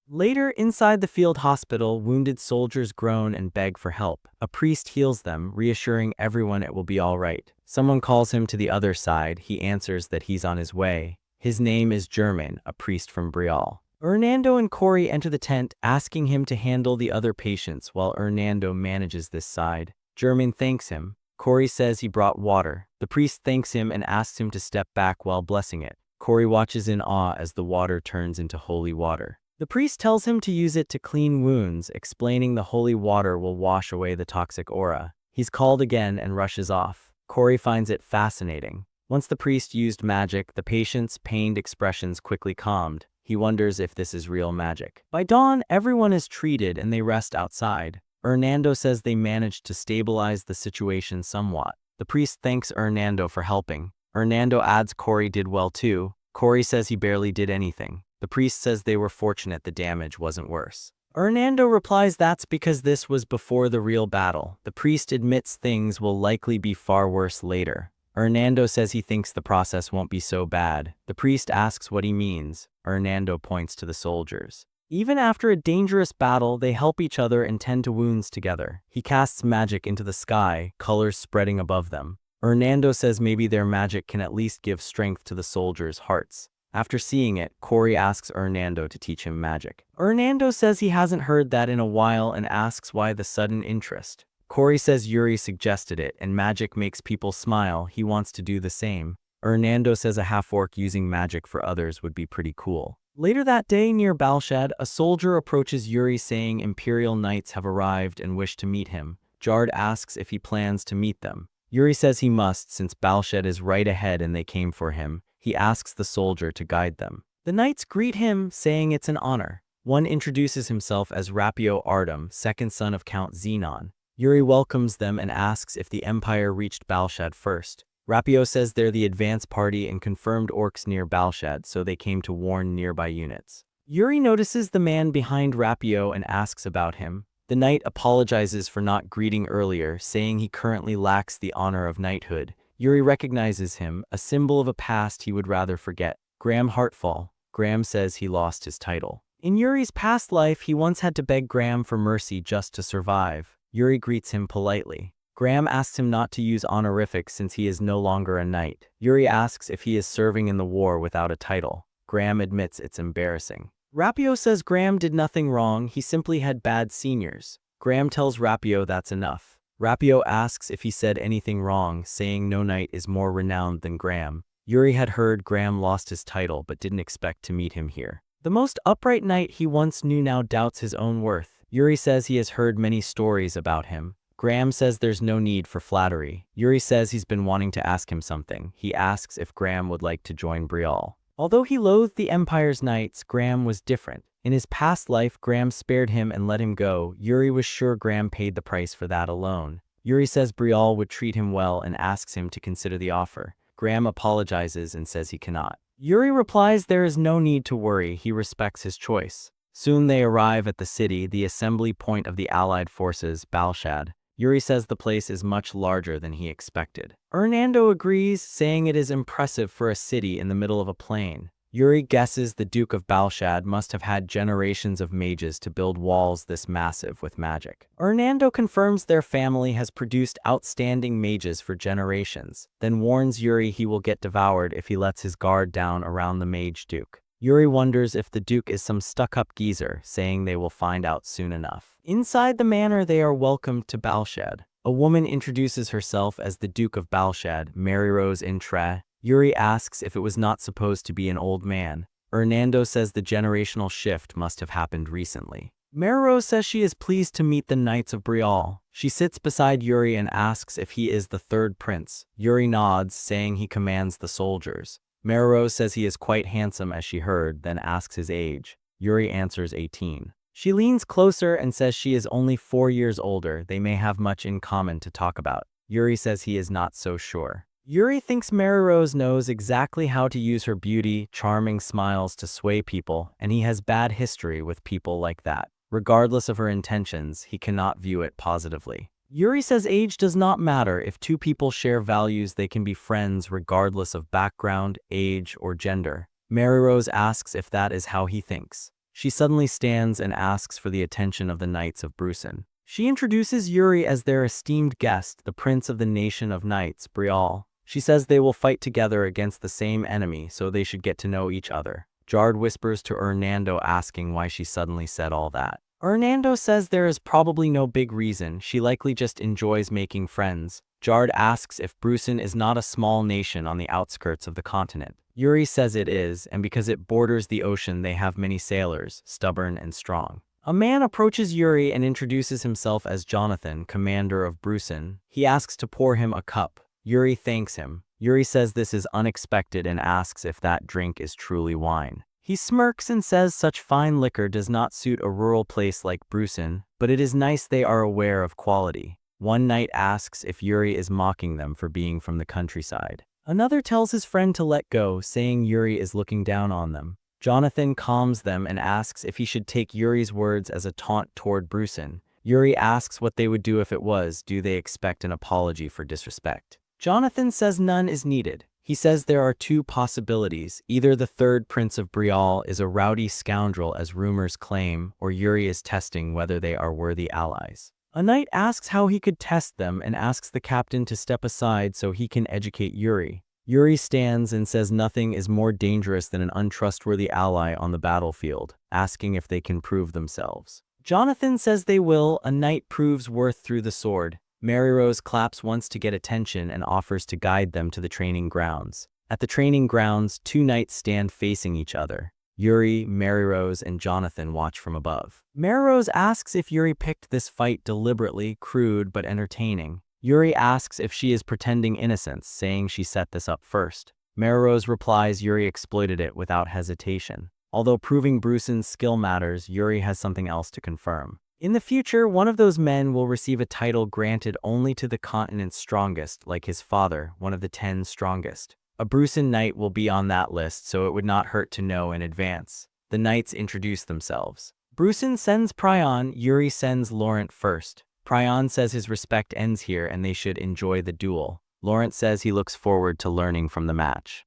Later, inside the field hospital, wounded soldiers groan and beg for help. A priest heals them, reassuring everyone it will be all right. Someone calls him to the other side. He answers that he's on his way. His name is German, a priest from Breakup. Hernando and Cory enter the tent, asking him to handle the other patients while Hernando manages this side. German thanks him. Cory says he brought water. The priest thanks him and asks him to step back while blessing it. Cory watches in awe as the water turns into holy water. The priest tells him to use it to clean wounds, explaining the holy water will wash away the toxic aura. He's called again and rushes off. Cory finds it fascinating. Once the priest used magic, the patient's pained expressions quickly calmed. He wonders if this is real magic. By dawn, everyone is treated and they rest outside. Hernando says they managed to stabilize the situation somewhat. The priest thanks Hernando for helping. Hernando adds Cory did well too. Cory says he barely did anything. The priest says they were fortunate the damage wasn't worse. Hernando replies that's because this was before the real battle. The priest admits things will likely be far worse later. Hernando says he thinks the process won't be so bad. The priest asks what he means. Hernando points to the soldiers. Even after a dangerous battle, they help each other and tend to wounds together. He casts magic into the sky, colors spreading above them. Hernando says maybe their magic can at least give strength to the soldiers' hearts. After seeing it, Cory asks Hernando to teach him magic. Hernando says he hasn't heard that in a while and asks why the sudden interest. Cory says Yuri suggested it and magic makes people smile. He wants to do the same. Hernando says a half-orc using magic for others would be pretty cool. Later that day, near Balshad, a soldier approaches Yuri saying Imperial Knights have arrived and wish to meet him. Jard asks if he plans to meet them. Yuri says he must since Balshad is right ahead and they came for him. He asks the soldier to guide them. The knights greet him, saying it's an honor. One introduces himself as Rapio Ardum, second son of Count Xenon. Yuri welcomes them and asks if the Empire reached Balshad first. Rapio says they're the advance party and confirmed orcs near Balshad, so they came to warn nearby units. Yuri notices the man behind Rapio and asks about him. The knight apologizes for not greeting earlier, saying he currently lacks the honor of knighthood. Yuri recognizes him, a symbol of a past he would rather forget. Graham Heartfall. Graham says he lost his title. In Yuri's past life, he once had to beg Graham for mercy just to survive. Yuri greets him politely. Graham asks him not to use honorifics since he is no longer a knight. Yuri asks if he is serving in the war without a title. Graham admits it's embarrassing. Rapio says Graham did nothing wrong, he simply had bad seniors. Graham tells Rapio that's enough. Rapio asks if he said anything wrong, saying no knight is more renowned than Graham. Yuri had heard Graham lost his title but didn't expect to meet him here. The most upright knight he once knew now doubts his own worth. Yuri says he has heard many stories about him. Graham says there's no need for flattery. Yuri says he's been wanting to ask him something. He asks if Graham would like to join Brial. Although he loathed the Empire's knights, Graham was different. In his past life, Graham spared him and let him go. Yuri was sure Graham paid the price for that alone. Yuri says Brial would treat him well and asks him to consider the offer. Graham apologizes and says he cannot. Yuri replies there is no need to worry, he respects his choice. Soon they arrive at the city, the assembly point of the Allied forces, Balshad. Yuri says the place is much larger than he expected. Hernando agrees, saying it is impressive for a city in the middle of a plain. Yuri guesses the Duke of Balshad must have had generations of mages to build walls this massive with magic. Hernando confirms their family has produced outstanding mages for generations, then warns Yuri he will get devoured if he lets his guard down around the mage Duke. Yuri wonders if the Duke is some stuck-up geezer, saying they will find out soon enough. Inside the manor, they are welcomed to Balshad. A woman introduces herself as the Duke of Balshad, Mary Rose Intre. Yuri asks if it was not supposed to be an old man. Hernando says the generational shift must have happened recently. Mary Rose says she is pleased to meet the Knights of Brial. She sits beside Yuri and asks if he is the third prince. Yuri nods, saying he commands the soldiers. Mary Rose says he is quite handsome as she heard, then asks his age. Yuri answers 18. She leans closer and says she is only 4 years older. They may have much in common to talk about. Yuri says he is not so sure. Yuri thinks Mary Rose knows exactly how to use her beauty, charming smiles to sway people, and he has bad history with people like that. Regardless of her intentions, he cannot view it positively. Yuri says age does not matter. If two people share values, they can be friends regardless of background, age, or gender. Mary Rose asks if that is how he thinks. She suddenly stands and asks for the attention of the Knights of Brusen. She introduces Yuri as their esteemed guest, the prince of the nation of knights, Brial. She says they will fight together against the same enemy, so they should get to know each other. Jard whispers to Hernando, asking why she suddenly said all that. Hernando says there is probably no big reason, she likely just enjoys making friends. Jard asks if Brusen is not a small nation on the outskirts of the continent. Yuri says it is, and because it borders the ocean they have many sailors, stubborn and strong. A man approaches Yuri and introduces himself as Jonathan, commander of Brusen. He asks to pour him a cup. Yuri thanks him. Yuri says this is unexpected and asks if that drink is truly wine. He smirks and says such fine liquor does not suit a rural place like Brusen, but it is nice they are aware of quality. One knight asks if Yuri is mocking them for being from the countryside. Another tells his friend to let go, saying Yuri is looking down on them. Jonathan calms them and asks if he should take Yuri's words as a taunt toward Brusen. Yuri asks what they would do if it was. Do they expect an apology for disrespect? Jonathan says none is needed. He says there are two possibilities. Either the third prince of Brial is a rowdy scoundrel as rumors claim, or Yuri is testing whether they are worthy allies. A knight asks how he could test them and asks the captain to step aside so he can educate Yuri. Yuri stands and says nothing is more dangerous than an untrustworthy ally on the battlefield, asking if they can prove themselves. Jonathan says they will. A knight proves worth through the sword. Mary Rose claps once to get attention and offers to guide them to the training grounds. At the training grounds, two knights stand facing each other. Yuri, Maryrose, and Jonathan watch from above. Maryrose asks if Yuri picked this fight deliberately, crude but entertaining. Yuri asks if she is pretending innocence, saying she set this up first. Maryrose replies Yuri exploited it without hesitation. Although proving Bruson's skill matters, Yuri has something else to confirm. In the future, one of those men will receive a title granted only to the continent's strongest, like his father, one of the 10 strongest. A Bruson knight will be on that list, so it would not hurt to know in advance. The knights introduce themselves. Bruson sends Prion, Yuri sends Laurent first. Prion says his respect ends here and they should enjoy the duel. Laurent says he looks forward to learning from the match.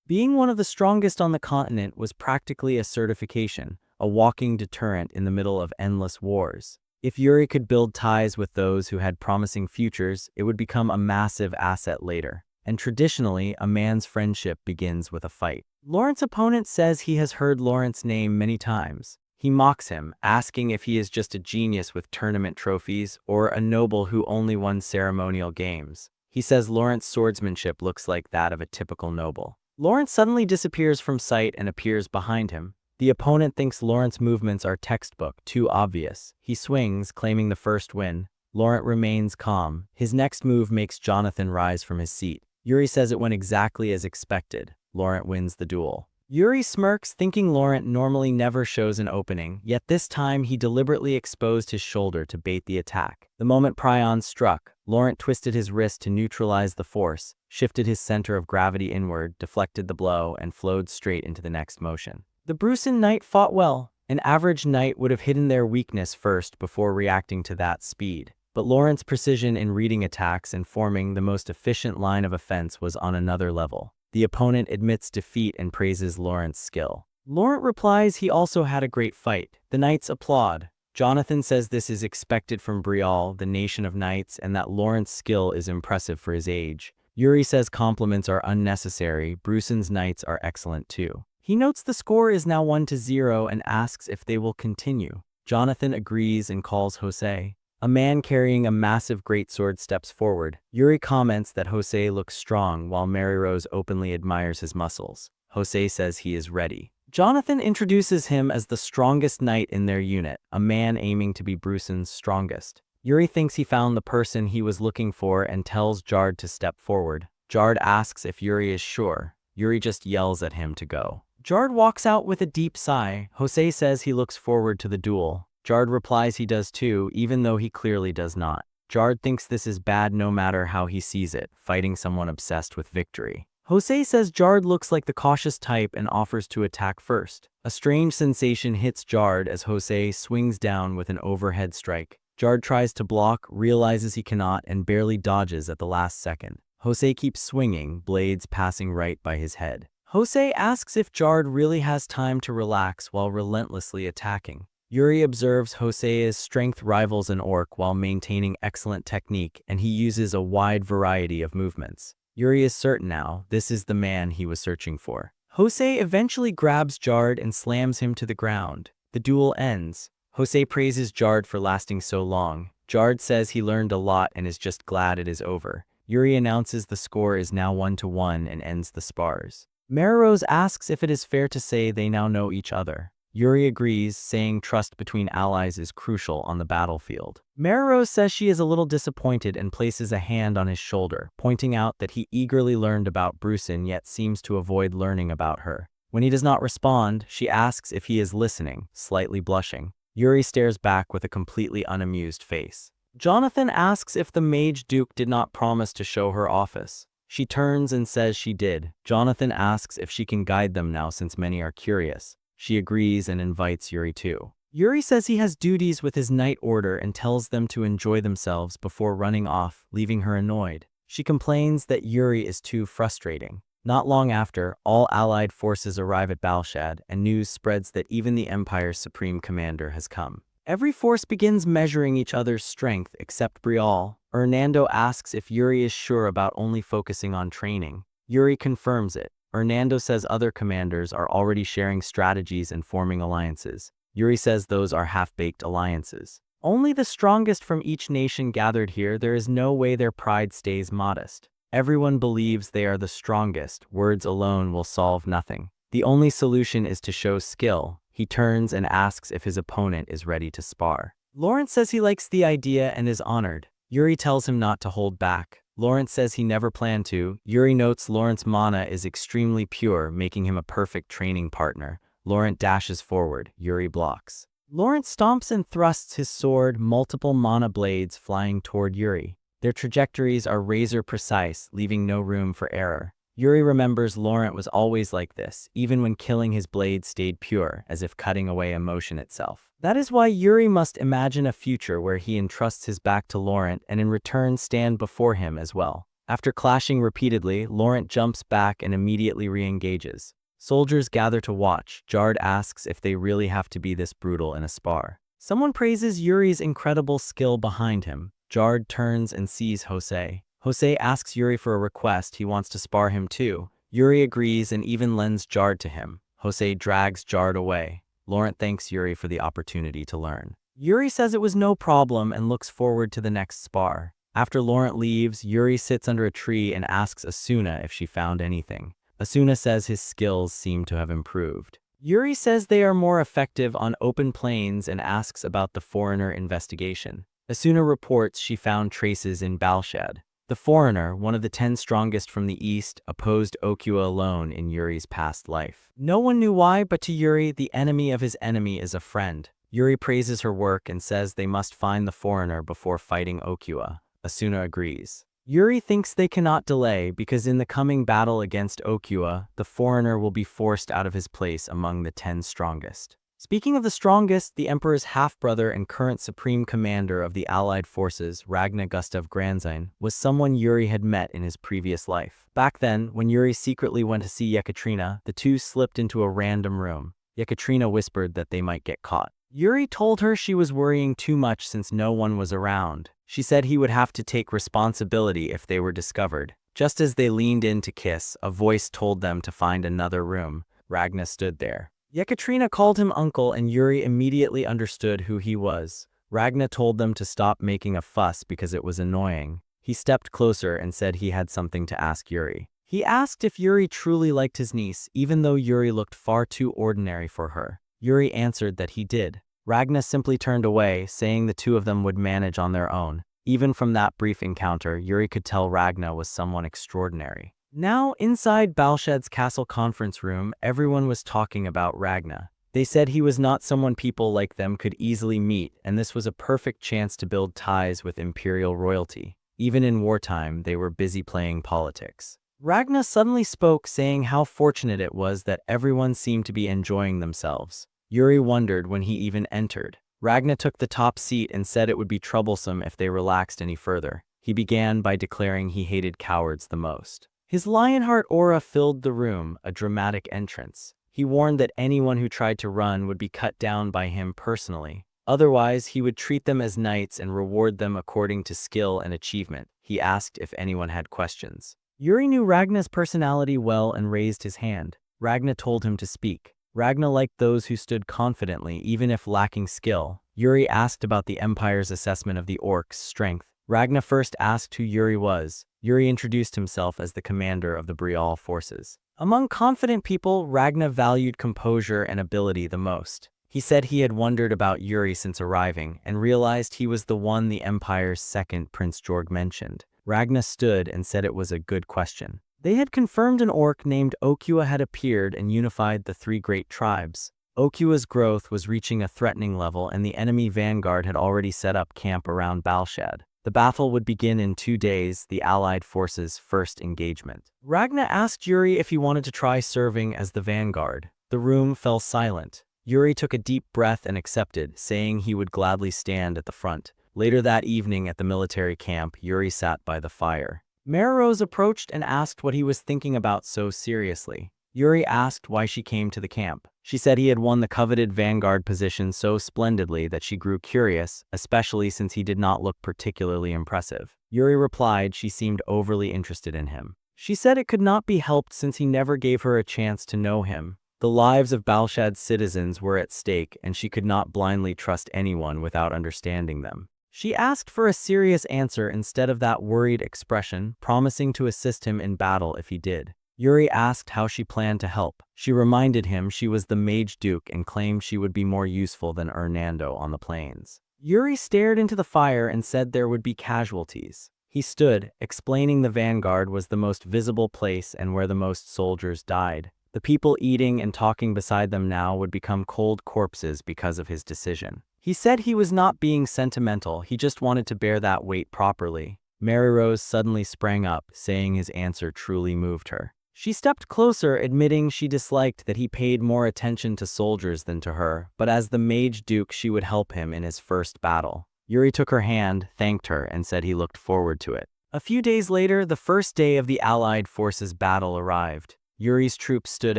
Being one of the strongest on the continent was practically a certification, a walking deterrent in the middle of endless wars. If Yuri could build ties with those who had promising futures, it would become a massive asset later. And traditionally, a man's friendship begins with a fight. Laurent's opponent says he has heard Laurent's name many times. He mocks him, asking if he is just a genius with tournament trophies or a noble who only won ceremonial games. He says Laurent's swordsmanship looks like that of a typical noble. Laurent suddenly disappears from sight and appears behind him. The opponent thinks Laurent's movements are textbook, too obvious. He swings, claiming the first win. Laurent remains calm. His next move makes Jonathan rise from his seat. Yuri says it went exactly as expected. Laurent wins the duel. Yuri smirks, thinking Laurent normally never shows an opening, yet this time he deliberately exposed his shoulder to bait the attack. The moment Prion struck, Laurent twisted his wrist to neutralize the force, shifted his center of gravity inward, deflected the blow, and flowed straight into the next motion. The Bruson knight fought well. An average knight would have hidden their weakness first before reacting to that speed. But Laurent's precision in reading attacks and forming the most efficient line of offense was on another level. The opponent admits defeat and praises Laurent's skill. Laurent replies he also had a great fight. The knights applaud. Jonathan says this is expected from Breakup, the nation of knights, and that Laurent's skill is impressive for his age. Yuri says compliments are unnecessary. Bruson's knights are excellent too. He notes the score is now 1-0 and asks if they will continue. Jonathan agrees and calls Jose. A man carrying a massive greatsword steps forward. Yuri comments that Jose looks strong while Maryrose openly admires his muscles. Jose says he is ready. Jonathan introduces him as the strongest knight in their unit, a man aiming to be Bruson's strongest. Yuri thinks he found the person he was looking for and tells Jard to step forward. Jard asks if Yuri is sure. Yuri just yells at him to go. Jard walks out with a deep sigh. Jose says he looks forward to the duel. Jard replies he does too, even though he clearly does not. Jard thinks this is bad no matter how he sees it, fighting someone obsessed with victory. Jose says Jard looks like the cautious type and offers to attack first. A strange sensation hits Jard as Jose swings down with an overhead strike. Jard tries to block, realizes he cannot, and barely dodges at the last second. Jose keeps swinging, blades passing right by his head. Jose asks if Jard really has time to relax while relentlessly attacking. Yuri observes Jose's strength rivals an orc while maintaining excellent technique, and he uses a wide variety of movements. Yuri is certain now this is the man he was searching for. Jose eventually grabs Jard and slams him to the ground. The duel ends. Jose praises Jard for lasting so long. Jard says he learned a lot and is just glad it is over. Yuri announces the score is now 1-1 and ends the spars. Maryrose asks if it is fair to say they now know each other. Yuri agrees, saying trust between allies is crucial on the battlefield. Maryrose says she is a little disappointed and places a hand on his shoulder, pointing out that he eagerly learned about Bruson yet seems to avoid learning about her. When he does not respond, she asks if he is listening, slightly blushing. Yuri stares back with a completely unamused face. Jonathan asks if the Mage Duke did not promise to show her office. She turns and says she did. Jonathan asks if she can guide them now since many are curious. She agrees and invites Yuri too. Yuri says he has duties with his knight order and tells them to enjoy themselves before running off, leaving her annoyed. She complains that Yuri is too frustrating. Not long after, all allied forces arrive at Balshad, and news spreads that even the Empire's supreme commander has come. Every force begins measuring each other's strength except Brial. Hernando asks if Yuri is sure about only focusing on training. Yuri confirms it. Hernando says other commanders are already sharing strategies and forming alliances. Yuri says those are half-baked alliances. Only the strongest from each nation gathered here, there is no way their pride stays modest. Everyone believes they are the strongest. Words alone will solve nothing. The only solution is to show skill. He turns and asks if his opponent is ready to spar. Lawrence says he likes the idea and is honored. Yuri tells him not to hold back. Lawrence says he never planned to. Yuri notes Lawrence's mana is extremely pure, making him a perfect training partner. Lawrence dashes forward. Yuri blocks. Lawrence stomps and thrusts his sword, multiple mana blades flying toward Yuri. Their trajectories are razor precise, leaving no room for error. Yuri remembers Lawrence was always like this, even when killing his blade stayed pure, as if cutting away emotion itself. That is why Yuri must imagine a future where he entrusts his back to Lawrence and in return stand before him as well. After clashing repeatedly, Lawrence jumps back and immediately re-engages. Soldiers gather to watch. Jard asks if they really have to be this brutal in a spar. Someone praises Yuri's incredible skill behind him. Jard turns and sees Jose. Jose asks Yuri for a request. He wants to spar him too. Yuri agrees and even lends Jard to him. Jose drags Jard away. Lawrence thanks Yuri for the opportunity to learn. Yuri says it was no problem and looks forward to the next spar. After Lawrence leaves, Yuri sits under a tree and asks Asuna if she found anything. Asuna says his skills seem to have improved. Yuri says they are more effective on open plains and asks about the foreigner investigation. Asuna reports she found traces in Balshad. The foreigner, one of the 10 strongest from the east, opposed Okua alone in Yuri's past life. No one knew why, but to Yuri, the enemy of his enemy is a friend. Yuri praises her work and says they must find the foreigner before fighting Okua. Asuna agrees. Yuri thinks they cannot delay because in the coming battle against Okua, the foreigner will be forced out of his place among the 10 strongest. Speaking of the strongest, the Emperor's half-brother and current supreme commander of the Allied forces, Ragnar Gustav Granzine, was someone Yuri had met in his previous life. Back then, when Yuri secretly went to see Yakatrina, the two slipped into a random room. Yakatrina whispered that they might get caught. Yuri told her she was worrying too much since no one was around. She said he would have to take responsibility if they were discovered. Just as they leaned in to kiss, a voice told them to find another room. Ragnar stood there. Yakatrina called him uncle and Yuri immediately understood who he was. Ragnar told them to stop making a fuss because it was annoying. He stepped closer and said he had something to ask Yuri. He asked if Yuri truly liked his niece, even though Yuri looked far too ordinary for her. Yuri answered that he did. Ragnar simply turned away, saying the two of them would manage on their own. Even from that brief encounter, Yuri could tell Ragnar was someone extraordinary. Now, inside Balshad's castle conference room, everyone was talking about Ragnar. They said he was not someone people like them could easily meet, and this was a perfect chance to build ties with imperial royalty. Even in wartime, they were busy playing politics. Ragnar suddenly spoke, saying how fortunate it was that everyone seemed to be enjoying themselves. Yuri wondered when he even entered. Ragnar took the top seat and said it would be troublesome if they relaxed any further. He began by declaring he hated cowards the most. His Lionheart aura filled the room, a dramatic entrance. He warned that anyone who tried to run would be cut down by him personally. Otherwise, he would treat them as knights and reward them according to skill and achievement. He asked if anyone had questions. Yuri knew Ragnar's personality well and raised his hand. Ragnar told him to speak. Ragnar liked those who stood confidently, even if lacking skill. Yuri asked about the Empire's assessment of the orcs' strength. Ragnar first asked who Yuri was. Yuri introduced himself as the commander of the Breakup forces. Among confident people, Ragnar valued composure and ability the most. He said he had wondered about Yuri since arriving, and realized he was the one the Empire's second Prince Jorg mentioned. Ragnar stood and said it was a good question. They had confirmed an orc named Okua had appeared and unified the three great tribes. Okua's growth was reaching a threatening level, and the enemy vanguard had already set up camp around Balshad. The battle would begin in 2 days, the Allied forces' first engagement. Ragnar asked Yuri if he wanted to try serving as the vanguard. The room fell silent. Yuri took a deep breath and accepted, saying he would gladly stand at the front. Later that evening at the military camp, Yuri sat by the fire. Marrose approached and asked what he was thinking about so seriously. Yuri asked why she came to the camp. She said he had won the coveted vanguard position so splendidly that she grew curious, especially since he did not look particularly impressive. Yuri replied she seemed overly interested in him. She said it could not be helped since he never gave her a chance to know him. The lives of Balshad's citizens were at stake, and she could not blindly trust anyone without understanding them. She asked for a serious answer instead of that worried expression, promising to assist him in battle if he did. Yuri asked how she planned to help. She reminded him she was the Mage Duke and claimed she would be more useful than Hernando on the plains. Yuri stared into the fire and said there would be casualties. He stood, explaining the vanguard was the most visible place and where the most soldiers died. The people eating and talking beside them now would become cold corpses because of his decision. He said he was not being sentimental, he just wanted to bear that weight properly. Mary Rose suddenly sprang up, saying his answer truly moved her. She stepped closer, admitting she disliked that he paid more attention to soldiers than to her, but as the Mage Duke she would help him in his first battle. Yuri took her hand, thanked her, and said he looked forward to it. A few days later, the first day of the Allied forces' battle arrived. Yuri's troops stood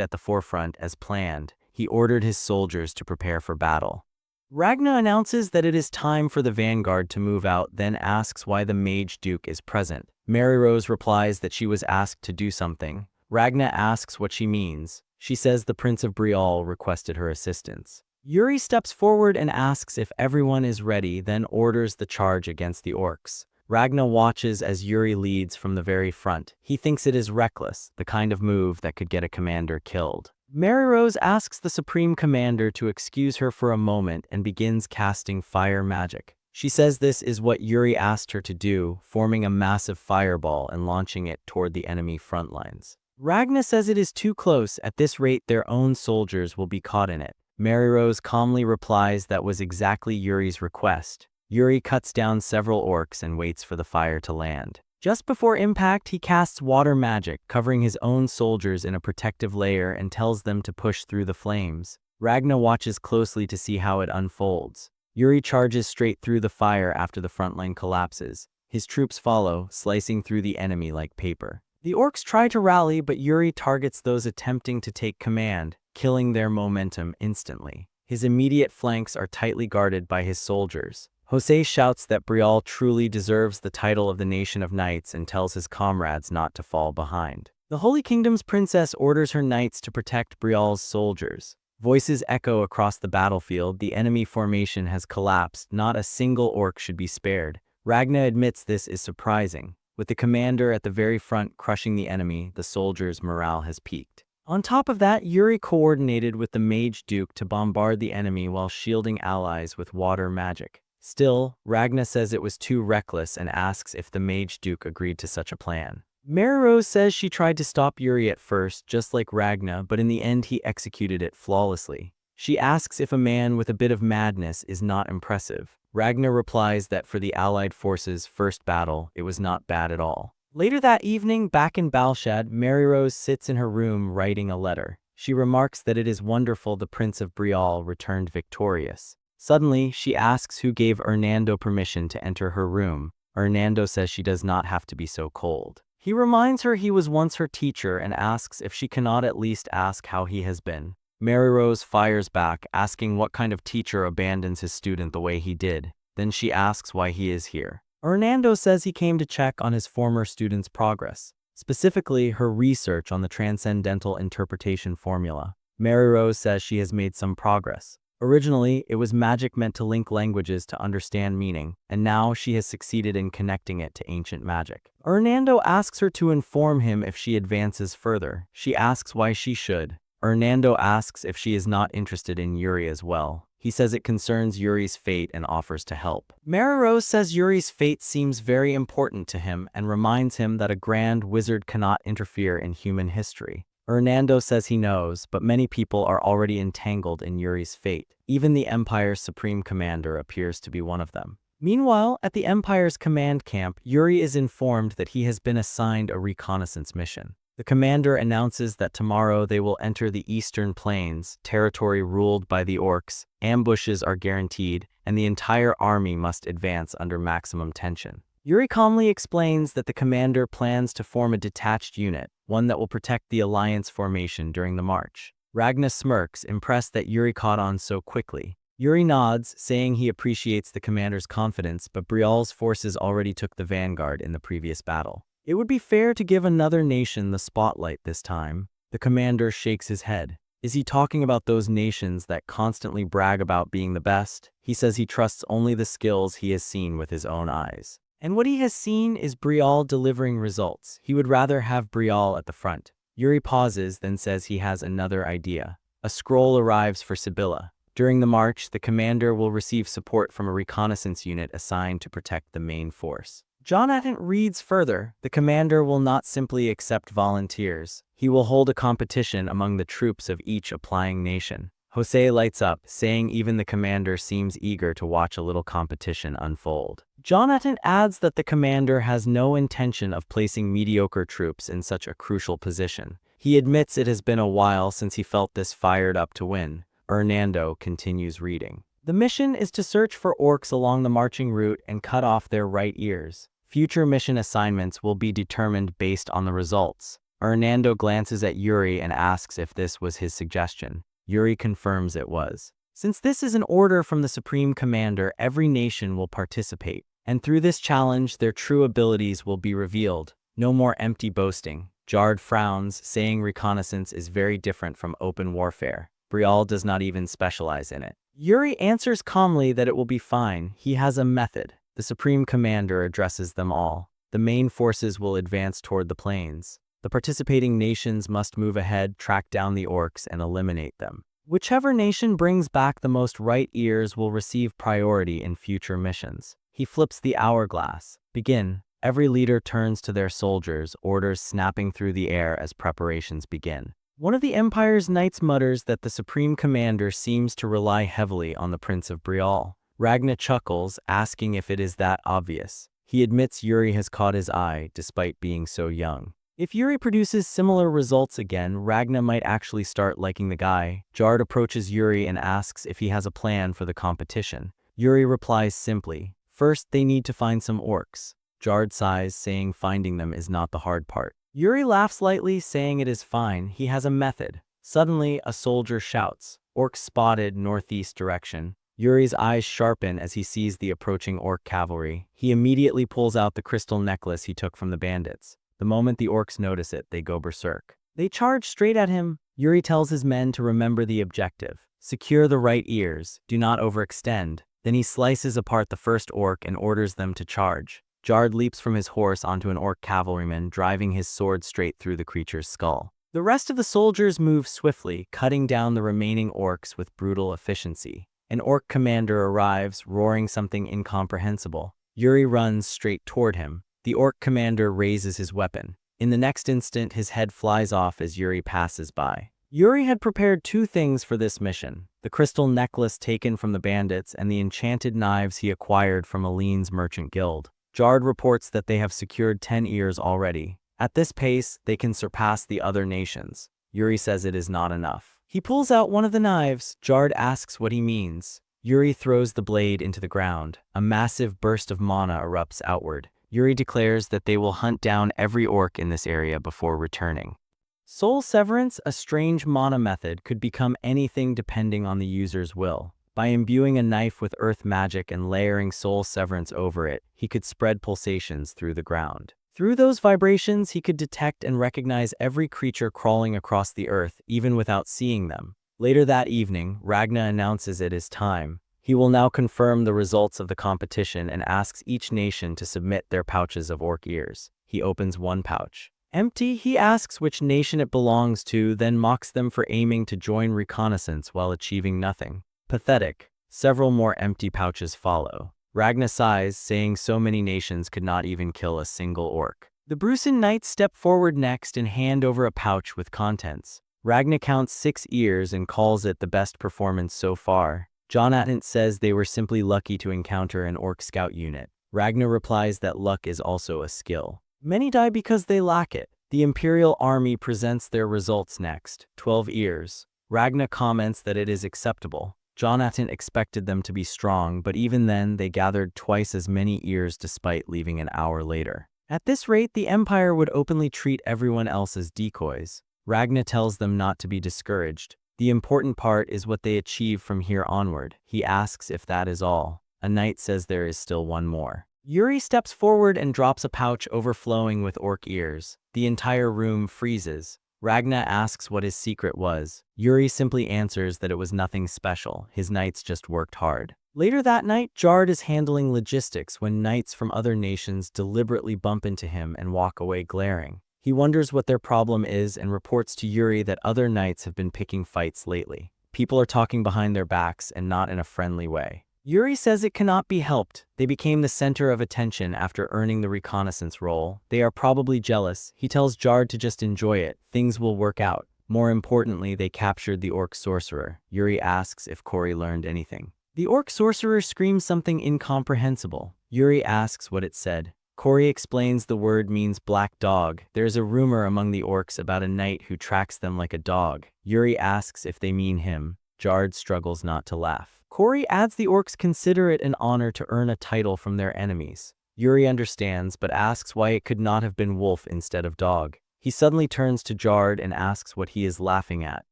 at the forefront as planned. He ordered his soldiers to prepare for battle. Ragna announces that it is time for the vanguard to move out, then asks why the Mage Duke is present. Mary Rose replies that she was asked to do something. Ragna asks what she means. She says the Prince of Breaal requested her assistance. Yuri steps forward and asks if everyone is ready, then orders the charge against the orcs. Ragna watches as Yuri leads from the very front. He thinks it is reckless, the kind of move that could get a commander killed. Mary Rose asks the Supreme Commander to excuse her for a moment and begins casting fire magic. She says this is what Yuri asked her to do, forming a massive fireball and launching it toward the enemy front lines. Ragna says it is too close, at this rate their own soldiers will be caught in it. Mary Rose calmly replies that was exactly Yuri's request. Yuri cuts down several orcs and waits for the fire to land. Just before impact, he casts water magic, covering his own soldiers in a protective layer and tells them to push through the flames. Ragna watches closely to see how it unfolds. Yuri charges straight through the fire after the front line collapses. His troops follow, slicing through the enemy like paper. The orcs try to rally, but Yuri targets those attempting to take command, killing their momentum instantly. His immediate flanks are tightly guarded by his soldiers. Jose shouts that Breaal truly deserves the title of the Nation of Knights and tells his comrades not to fall behind. The Holy Kingdom's princess orders her knights to protect Breal's soldiers. Voices echo across the battlefield. The enemy formation has collapsed. Not a single orc should be spared. Ragna admits this is surprising. With the commander at the very front crushing the enemy, the soldiers' morale has peaked. On top of that, Yuri coordinated with the Mage Duke to bombard the enemy while shielding allies with water magic. Still, Ragna says it was too reckless and asks if the Mage Duke agreed to such a plan. Mary Rose says she tried to stop Yuri at first, just like Ragna, but in the end he executed it flawlessly. She asks if a man with a bit of madness is not impressive. Ragna replies that for the Allied forces' first battle, it was not bad at all. Later that evening, back in Balshad, Mary Rose sits in her room writing a letter. She remarks that it is wonderful the Prince of Breaal returned victorious. Suddenly, she asks who gave Hernando permission to enter her room. Hernando says she does not have to be so cold. He reminds her he was once her teacher and asks if she cannot at least ask how he has been. Mary Rose fires back, asking what kind of teacher abandons his student the way he did. Then she asks why he is here. Hernando says he came to check on his former student's progress, specifically her research on the transcendental interpretation formula. Mary Rose says she has made some progress. Originally, it was magic meant to link languages to understand meaning, and now she has succeeded in connecting it to ancient magic. Hernando asks her to inform him if she advances further. She asks why she should. Hernando asks if she is not interested in Yuri as well. He says it concerns Yuri's fate and offers to help. Mary Rose says Yuri's fate seems very important to him and reminds him that a grand wizard cannot interfere in human history. Hernando says he knows, but many people are already entangled in Yuri's fate. Even the Empire's Supreme Commander appears to be one of them. Meanwhile, at the Empire's command camp, Yuri is informed that he has been assigned a reconnaissance mission. The commander announces that tomorrow they will enter the Eastern Plains, territory ruled by the orcs. Ambushes are guaranteed, and the entire army must advance under maximum tension. Yuri calmly explains that the commander plans to form a detached unit, one that will protect the alliance formation during the march. Ragna smirks, impressed that Yuri caught on so quickly. Yuri nods, saying he appreciates the commander's confidence, but Breal's forces already took the vanguard in the previous battle. It would be fair to give another nation the spotlight this time. The commander shakes his head. Is he talking about those nations that constantly brag about being the best? He says he trusts only the skills he has seen with his own eyes. And what he has seen is Breakup delivering results. He would rather have Breakup at the front. Yuri pauses, then says he has another idea. A scroll arrives for Sibylla. During the march, the commander will receive support from a reconnaissance unit assigned to protect the main force. Jonathan reads further. The commander will not simply accept volunteers. He will hold a competition among the troops of each applying nation. Jose lights up, saying even the commander seems eager to watch a little competition unfold. Jonathan adds that the commander has no intention of placing mediocre troops in such a crucial position. He admits it has been a while since he felt this fired up to win. Hernando continues reading. The mission is to search for orcs along the marching route and cut off their right ears. Future mission assignments will be determined based on the results. Hernando glances at Yuri and asks if this was his suggestion. Yuri confirms it was. Since this is an order from the Supreme Commander, every nation will participate. And through this challenge, their true abilities will be revealed. No more empty boasting. Jard frowns, saying reconnaissance is very different from open warfare. Breakup does not even specialize in it. Yuri answers calmly that it will be fine. He has a method. The Supreme Commander addresses them all. The main forces will advance toward the plains. The participating nations must move ahead, track down the orcs, and eliminate them. Whichever nation brings back the most right ears will receive priority in future missions. He flips the hourglass. Begin. Every leader turns to their soldiers, orders snapping through the air as preparations begin. One of the Empire's knights mutters that the Supreme Commander seems to rely heavily on the Prince of Breakup. Ragna chuckles, asking if it is that obvious. He admits Yuri has caught his eye, despite being so young. If Yuri produces similar results again, Ragna might actually start liking the guy. Jard approaches Yuri and asks if he has a plan for the competition. Yuri replies simply, "First, they need to find some orcs." Jard sighs, saying finding them is not the hard part. Yuri laughs lightly, saying it is fine, he has a method. Suddenly, a soldier shouts, "Orcs spotted, northeast direction." Yuri's eyes sharpen as he sees the approaching orc cavalry. He immediately pulls out the crystal necklace he took from the bandits. The moment the orcs notice it, they go berserk. They charge straight at him. Yuri tells his men to remember the objective. Secure the right ears, do not overextend. Then he slices apart the first orc and orders them to charge. Jard leaps from his horse onto an orc cavalryman, driving his sword straight through the creature's skull. The rest of the soldiers move swiftly, cutting down the remaining orcs with brutal efficiency. An orc commander arrives, roaring something incomprehensible. Yuri runs straight toward him. The orc commander raises his weapon. In the next instant, his head flies off as Yuri passes by. Yuri had prepared two things for this mission: the crystal necklace taken from the bandits and the enchanted knives he acquired from Aline's merchant guild. Jard reports that they have secured 10 ears already. At this pace, they can surpass the other nations. Yuri says it is not enough. He pulls out one of the knives. Jard asks what he means. Yuri throws the blade into the ground. A massive burst of mana erupts outward. Yuri declares that they will hunt down every orc in this area before returning. Soul Severance, a strange mana method, could become anything depending on the user's will. By imbuing a knife with earth magic and layering Soul Severance over it, he could spread pulsations through the ground. Through those vibrations, he could detect and recognize every creature crawling across the earth, even without seeing them. Later that evening, Ragna announces it is time. He will now confirm the results of the competition and asks each nation to submit their pouches of orc ears. He opens one pouch. Empty, he asks which nation it belongs to, then mocks them for aiming to join reconnaissance while achieving nothing. Pathetic. Several more empty pouches follow. Ragna sighs, saying so many nations could not even kill a single orc. The Brucin Knights step forward next and hand over a pouch with contents. Ragna counts 6 ears and calls it the best performance so far. Jonathan says they were simply lucky to encounter an orc scout unit. Ragna replies that luck is also a skill. Many die because they lack it. The Imperial Army presents their results next. 12 ears. Ragna comments that it is acceptable. Jonathan expected them to be strong, but even then, they gathered twice as many ears despite leaving an hour later. At this rate, the Empire would openly treat everyone else as decoys. Ragna tells them not to be discouraged. The important part is what they achieve from here onward. He asks if that is all. A knight says there is still one more. Yuri steps forward and drops a pouch overflowing with orc ears. The entire room freezes. Ragna asks what his secret was. Yuri simply answers that it was nothing special, his knights just worked hard. Later that night, Jard is handling logistics when knights from other nations deliberately bump into him and walk away glaring. He wonders what their problem is and reports to Yuri that other knights have been picking fights lately. People are talking behind their backs and not in a friendly way. Yuri says it cannot be helped. They became the center of attention after earning the reconnaissance role. They are probably jealous. He tells Jard to just enjoy it. Things will work out. More importantly, they captured the orc sorcerer. Yuri asks if Corey learned anything. The orc sorcerer screams something incomprehensible. Yuri asks what it said. Corey explains the word means black dog. There's a rumor among the orcs about a knight who tracks them like a dog. Yuri asks if they mean him. Jard struggles not to laugh. Corey adds the orcs consider it an honor to earn a title from their enemies. Yuri understands but asks why it could not have been wolf instead of dog. He suddenly turns to Jard and asks what he is laughing at.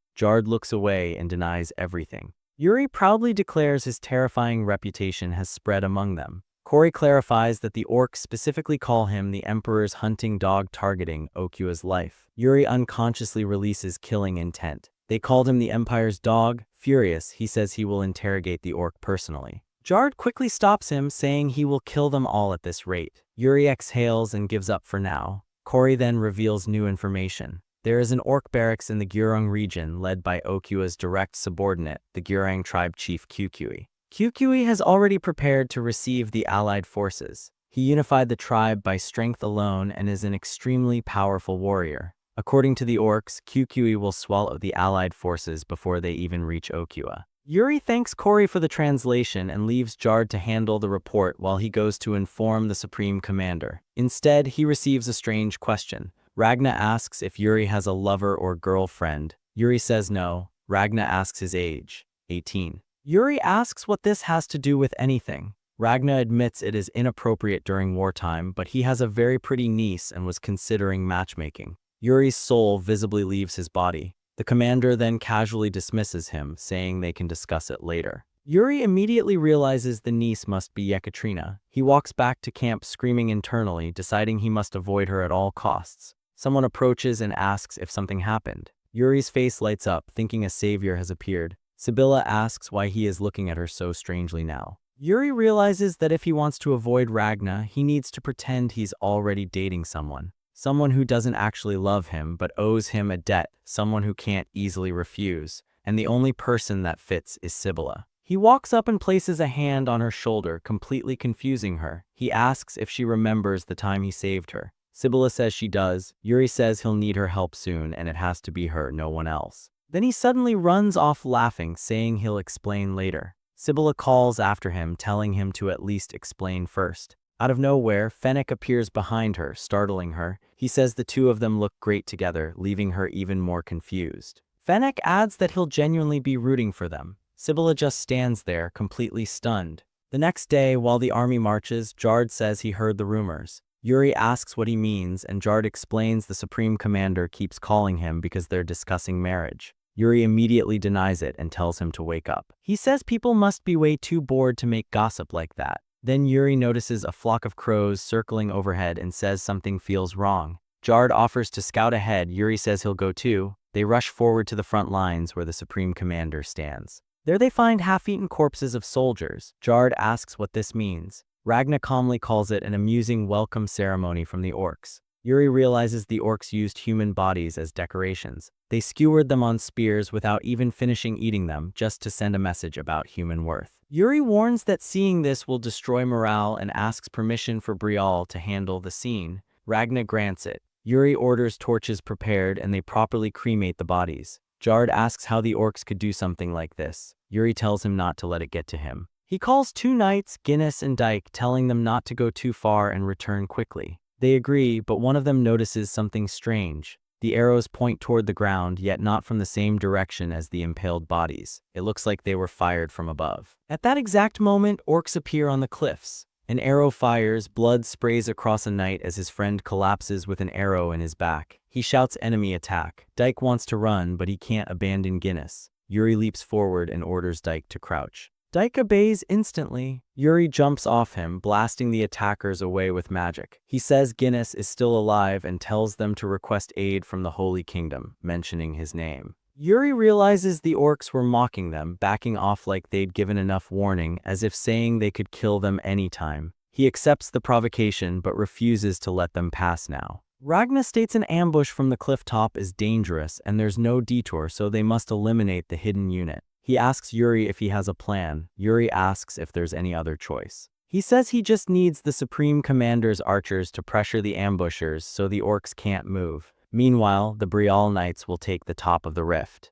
Jard looks away and denies everything. Yuri proudly declares his terrifying reputation has spread among them. Corey clarifies that the orcs specifically call him the Emperor's hunting dog targeting Okua's life. Yuri unconsciously releases killing intent. They called him the Empire's dog. Furious, he says he will interrogate the orc personally. Jard quickly stops him, saying he will kill them all at this rate. Yuri exhales and gives up for now. Corey then reveals new information. There is an orc barracks in the Gurung region led by Okua's direct subordinate, the Gurang tribe chief Kukui. Kukui has already prepared to receive the allied forces. He unified the tribe by strength alone and is an extremely powerful warrior. According to the orcs, Kukui will swallow the allied forces before they even reach Okua. Yuri thanks Corey for the translation and leaves Jard to handle the report while he goes to inform the Supreme Commander. Instead, he receives a strange question. Ragna asks if Yuri has a lover or girlfriend. Yuri says no. Ragna asks his age, 18. Yuri asks what this has to do with anything. Ragna admits it is inappropriate during wartime, but he has a very pretty niece and was considering matchmaking. Yuri's soul visibly leaves his body. The commander then casually dismisses him, saying they can discuss it later. Yuri immediately realizes the niece must be Yakatrina. He walks back to camp screaming internally, deciding he must avoid her at all costs. Someone approaches and asks if something happened. Yuri's face lights up, thinking a savior has appeared. Sibylla asks why he is looking at her so strangely now. Yuri realizes that if he wants to avoid Ragna, he needs to pretend he's already dating someone. Someone who doesn't actually love him but owes him a debt, someone who can't easily refuse, and the only person that fits is Sibylla. He walks up and places a hand on her shoulder, completely confusing her. He asks if she remembers the time he saved her. Sibylla says she does. Yuri says he'll need her help soon and it has to be her, no one else. Then he suddenly runs off laughing, saying he'll explain later. Sibylla calls after him, telling him to at least explain first. Out of nowhere, Fennec appears behind her, startling her. He says the two of them look great together, leaving her even more confused. Fennec adds that he'll genuinely be rooting for them. Sibylla just stands there, completely stunned. The next day, while the army marches, Jard says he heard the rumors. Yuri asks what he means, and Jard explains the Supreme Commander keeps calling him because they're discussing marriage. Yuri immediately denies it and tells him to wake up. He says people must be way too bored to make gossip like that. Then Yuri notices a flock of crows circling overhead and says something feels wrong. Jard offers to scout ahead. Yuri says he'll go too. They rush forward to the front lines where the Supreme Commander stands. There they find half-eaten corpses of soldiers. Jard asks what this means. Ragna calmly calls it an amusing welcome ceremony from the orcs. Yuri realizes the orcs used human bodies as decorations. They skewered them on spears without even finishing eating them, just to send a message about human worth. Yuri warns that seeing this will destroy morale and asks permission for Brial to handle the scene. Ragna grants it. Yuri orders torches prepared and they properly cremate the bodies. Jard asks how the orcs could do something like this. Yuri tells him not to let it get to him. He calls two knights, Guinness and Dyke, telling them not to go too far and return quickly. They agree, but one of them notices something strange. The arrows point toward the ground, yet not from the same direction as the impaled bodies. It looks like they were fired from above. At that exact moment, orcs appear on the cliffs. An arrow fires, blood sprays across a knight as his friend collapses with an arrow in his back. He shouts enemy attack. Dyke wants to run, but he can't abandon Guinness. Yuri leaps forward and orders Dyke to crouch. Dike obeys instantly. Yuri jumps off him, blasting the attackers away with magic. He says Guinness is still alive and tells them to request aid from the Holy Kingdom, mentioning his name. Yuri realizes the orcs were mocking them, backing off like they'd given enough warning, as if saying they could kill them anytime. He accepts the provocation but refuses to let them pass now. Ragna states an ambush from the cliff top is dangerous and there's no detour, so they must eliminate the hidden unit. He asks Yuri if he has a plan. Yuri asks if there's any other choice. He says he just needs the Supreme Commander's archers to pressure the ambushers so the orcs can't move. Meanwhile, the Breakup Knights will take the top of the rift.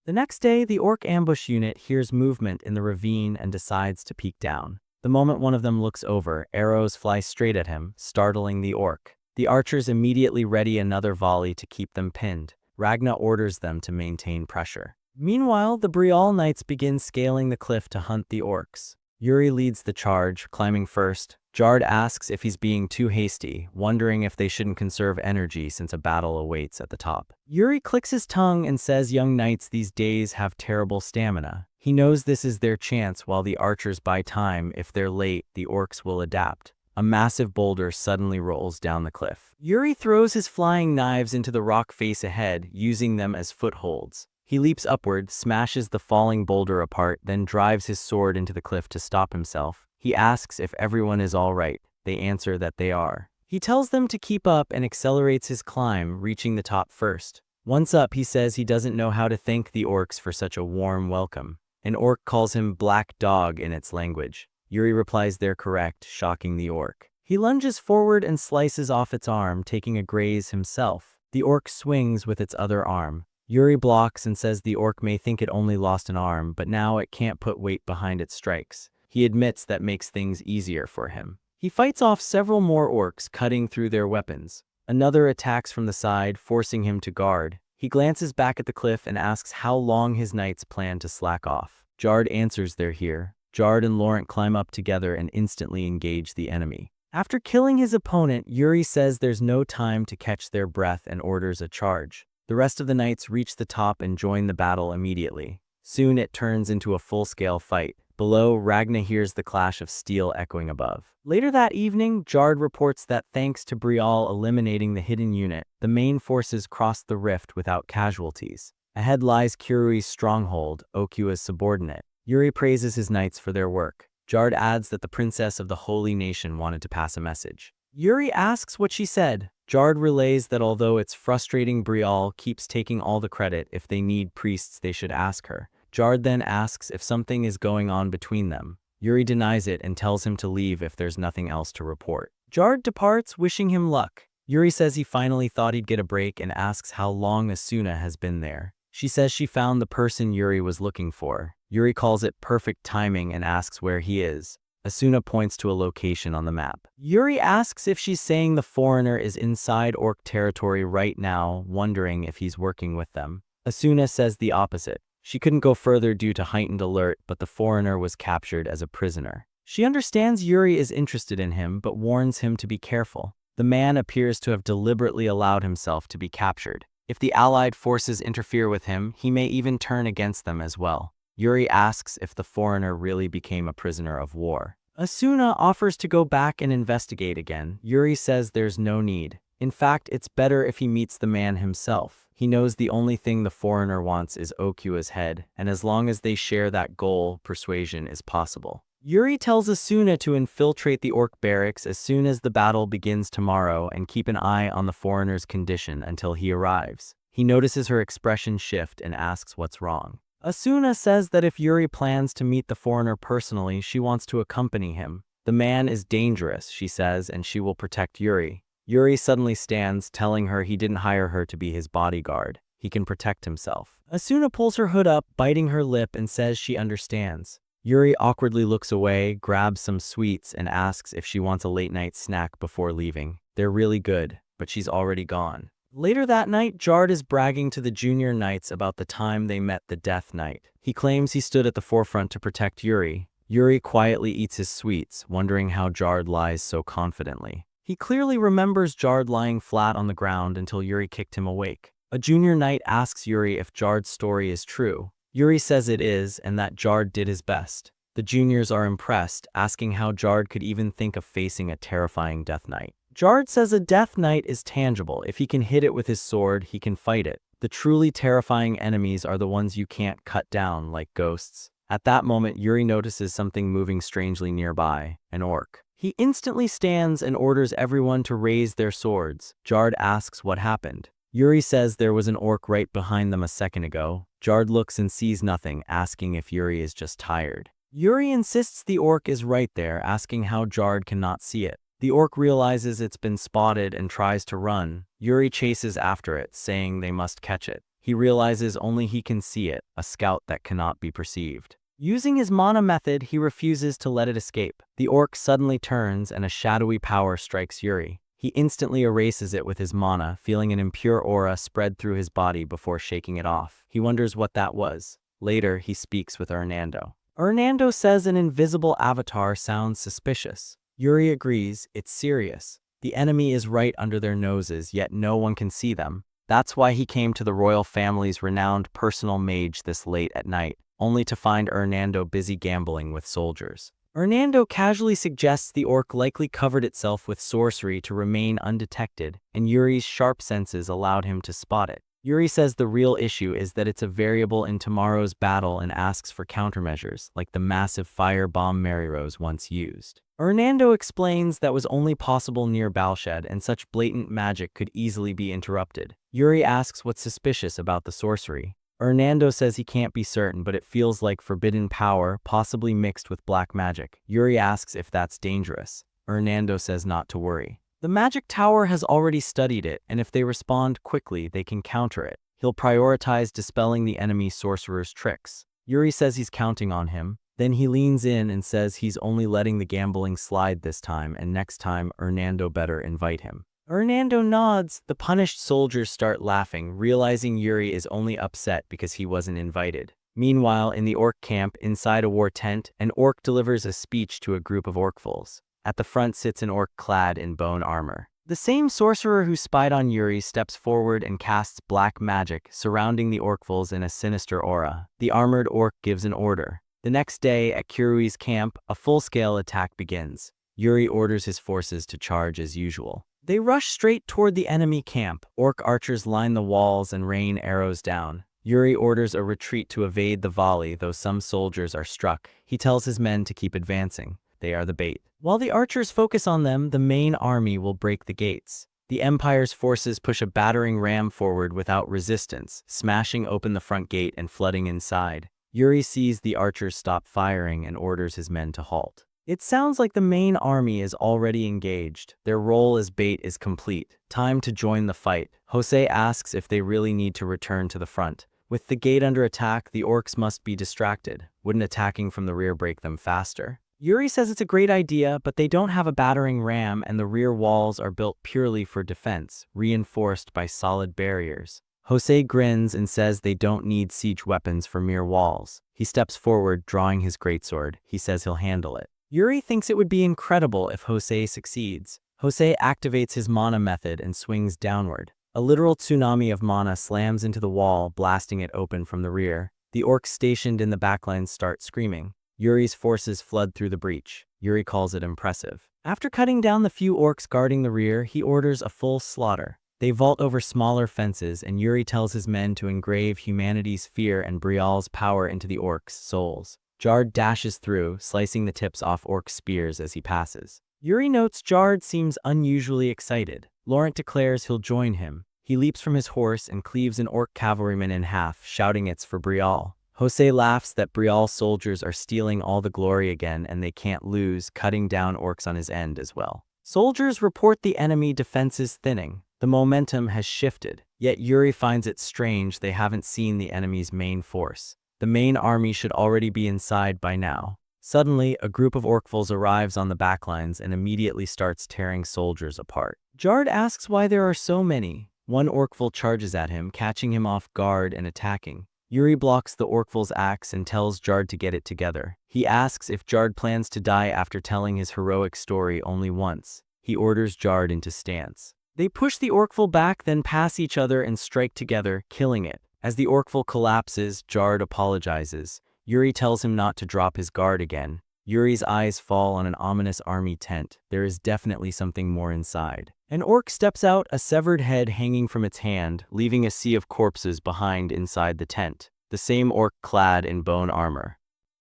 The next day, the orc ambush unit hears movement in the ravine and decides to peek down. The moment one of them looks over, arrows fly straight at him, startling the orc. The archers immediately ready another volley to keep them pinned. Ragna orders them to maintain pressure. Meanwhile, the Breakup Knights begin scaling the cliff to hunt the orcs. Yuri leads the charge, climbing first. Jard asks if he's being too hasty, wondering if they shouldn't conserve energy since a battle awaits at the top. Yuri clicks his tongue and says young knights these days have terrible stamina. He knows this is their chance while the archers buy time. If they're late, the orcs will adapt. A massive boulder suddenly rolls down the cliff. Yuri throws his flying knives into the rock face ahead, using them as footholds. He leaps upward, smashes the falling boulder apart, then drives his sword into the cliff to stop himself. He asks if everyone is all right. They answer that they are. He tells them to keep up and accelerates his climb, reaching the top first. Once up, he says he doesn't know how to thank the orcs for such a warm welcome. An orc calls him Black Dog in its language. Yuri replies they're correct, shocking the orc. He lunges forward and slices off its arm, taking a graze himself. The orc swings with its other arm. Yuri blocks and says the orc may think it only lost an arm, but now it can't put weight behind its strikes. He admits that makes things easier for him. He fights off several more orcs, cutting through their weapons. Another attacks from the side, forcing him to guard. He glances back at the cliff and asks how long his knights plan to slack off. Jard answers they're here. Jard and Laurent climb up together and instantly engage the enemy. After killing his opponent, Yuri says there's no time to catch their breath and orders a charge. The rest of the knights reach the top and join the battle immediately. Soon it turns into a full-scale fight. Below, Ragna hears the clash of steel echoing above. Later that evening, Jard reports that thanks to Brial eliminating the hidden unit, the main forces crossed the rift without casualties. Ahead lies Kirui's stronghold, Okua's subordinate. Yuri praises his knights for their work. Jard adds that the princess of the Holy Nation wanted to pass a message. Yuri asks what she said. Jard relays that although it's frustrating, Brial keeps taking all the credit. If they need priests, they should ask her. Jard then asks if something is going on between them. Yuri denies it and tells him to leave if there's nothing else to report. Jard departs, wishing him luck. Yuri says he finally thought he'd get a break and asks how long Asuna has been there. She says she found the person Yuri was looking for. Yuri calls it perfect timing and asks where he is. Asuna points to a location on the map. Yuri asks if she's saying the foreigner is inside orc territory right now, wondering if he's working with them. Asuna says the opposite. She couldn't go further due to heightened alert, but the foreigner was captured as a prisoner. She understands Yuri is interested in him, but warns him to be careful. The man appears to have deliberately allowed himself to be captured. If the allied forces interfere with him, he may even turn against them as well. Yuri asks if the foreigner really became a prisoner of war. Asuna offers to go back and investigate again. Yuri says there's no need. In fact, it's better if he meets the man himself. He knows the only thing the foreigner wants is Okua's head, and as long as they share that goal, persuasion is possible. Yuri tells Asuna to infiltrate the orc barracks as soon as the battle begins tomorrow and keep an eye on the foreigner's condition until he arrives. He notices her expression shift and asks what's wrong. Asuna says that if Yuri plans to meet the foreigner personally, she wants to accompany him. The man is dangerous, she says, and she will protect Yuri. Yuri suddenly stands, telling her he didn't hire her to be his bodyguard. He can protect himself. Asuna pulls her hood up, biting her lip, and says she understands. Yuri awkwardly looks away, grabs some sweets, and asks if she wants a late-night snack before leaving. They're really good, but she's already gone. Later that night, Jard is bragging to the junior knights about the time they met the Death Knight. He claims he stood at the forefront to protect Yuri. Yuri quietly eats his sweets, wondering how Jard lies so confidently. He clearly remembers Jard lying flat on the ground until Yuri kicked him awake. A junior knight asks Yuri if Jard's story is true. Yuri says it is and that Jard did his best. The juniors are impressed, asking how Jard could even think of facing a terrifying Death Knight. Jard says a Death Knight is tangible. If he can hit it with his sword, he can fight it. The truly terrifying enemies are the ones you can't cut down, like ghosts. At that moment, Yuri notices something moving strangely nearby, an orc. He instantly stands and orders everyone to raise their swords. Jard asks what happened. Yuri says there was an orc right behind them a second ago. Jard looks and sees nothing, asking if Yuri is just tired. Yuri insists the orc is right there, asking how Jard cannot see it. The orc realizes it's been spotted and tries to run. Yuri chases after it, saying they must catch it. He realizes only he can see it, a scout that cannot be perceived. Using his mana method, he refuses to let it escape. The orc suddenly turns and a shadowy power strikes Yuri. He instantly erases it with his mana, feeling an impure aura spread through his body before shaking it off. He wonders what that was. Later, he speaks with Hernando. Hernando says an invisible avatar sounds suspicious. Yuri agrees, it's serious. The enemy is right under their noses, yet no one can see them. That's why he came to the royal family's renowned personal mage this late at night, only to find Hernando busy gambling with soldiers. Hernando casually suggests the orc likely covered itself with sorcery to remain undetected, and Yuri's sharp senses allowed him to spot it. Yuri says the real issue is that it's a variable in tomorrow's battle and asks for countermeasures, like the massive fire bomb Maryrose once used. Hernando explains that was only possible near Balshed, and such blatant magic could easily be interrupted. Yuri asks what's suspicious about the sorcery. Hernando says he can't be certain, but it feels like forbidden power, possibly mixed with black magic. Yuri asks if that's dangerous. Hernando says not to worry. The magic tower has already studied it, and if they respond quickly, they can counter it. He'll prioritize dispelling the enemy sorcerer's tricks. Yuri says he's counting on him. Then he leans in and says he's only letting the gambling slide this time, and next time, Hernando better invite him. Hernando nods. The punished soldiers start laughing, realizing Yuri is only upset because he wasn't invited. Meanwhile, in the orc camp, inside a war tent, an orc delivers a speech to a group of orcfuls. At the front sits an orc clad in bone armor. The same sorcerer who spied on Yuri steps forward and casts black magic, surrounding the orcfuls in a sinister aura. The armored orc gives an order. The next day, at Kirui's camp, a full-scale attack begins. Yuri orders his forces to charge as usual. They rush straight toward the enemy camp. Orc archers line the walls and rain arrows down. Yuri orders a retreat to evade the volley, though some soldiers are struck. He tells his men to keep advancing. They are the bait. While the archers focus on them, the main army will break the gates. The Empire's forces push a battering ram forward without resistance, smashing open the front gate and flooding inside. Yuri sees the archers stop firing and orders his men to halt. It sounds like the main army is already engaged. Their role as bait is complete. Time to join the fight. Jose asks if they really need to return to the front. With the gate under attack, the orcs must be distracted. Wouldn't attacking from the rear break them faster? Yuri says it's a great idea, but they don't have a battering ram and the rear walls are built purely for defense, reinforced by solid barriers. Jose grins and says they don't need siege weapons for mere walls. He steps forward, drawing his greatsword. He says he'll handle it. Yuri thinks it would be incredible if Jose succeeds. Jose activates his mana method and swings downward. A literal tsunami of mana slams into the wall, blasting it open from the rear. The orcs stationed in the backlines start screaming. Yuri's forces flood through the breach. Yuri calls it impressive. After cutting down the few orcs guarding the rear, he orders a full slaughter. They vault over smaller fences, and Yuri tells his men to engrave humanity's fear and Brial's power into the orcs' souls. Jard dashes through, slicing the tips off orc spears as he passes. Yuri notes Jard seems unusually excited. Laurent declares he'll join him. He leaps from his horse and cleaves an orc cavalryman in half, shouting it's for Brial. Jose laughs that Brial's soldiers are stealing all the glory again and they can't lose, cutting down orcs on his end as well. Soldiers report the enemy defenses thinning. The momentum has shifted, yet Yuri finds it strange they haven't seen the enemy's main force. The main army should already be inside by now. Suddenly, a group of orcfuls arrives on the backlines and immediately starts tearing soldiers apart. Jard asks why there are so many. One orcful charges at him, catching him off guard and attacking. Yuri blocks the orcful's axe and tells Jard to get it together. He asks if Jard plans to die after telling his heroic story only once. He orders Jard into stance. They push the orcful back, then pass each other and strike together, killing it. As the orcful collapses, Jard apologizes. Yuri tells him not to drop his guard again. Yuri's eyes fall on an ominous army tent. There is definitely something more inside. An orc steps out, a severed head hanging from its hand, leaving a sea of corpses behind inside the tent. The same orc clad in bone armor.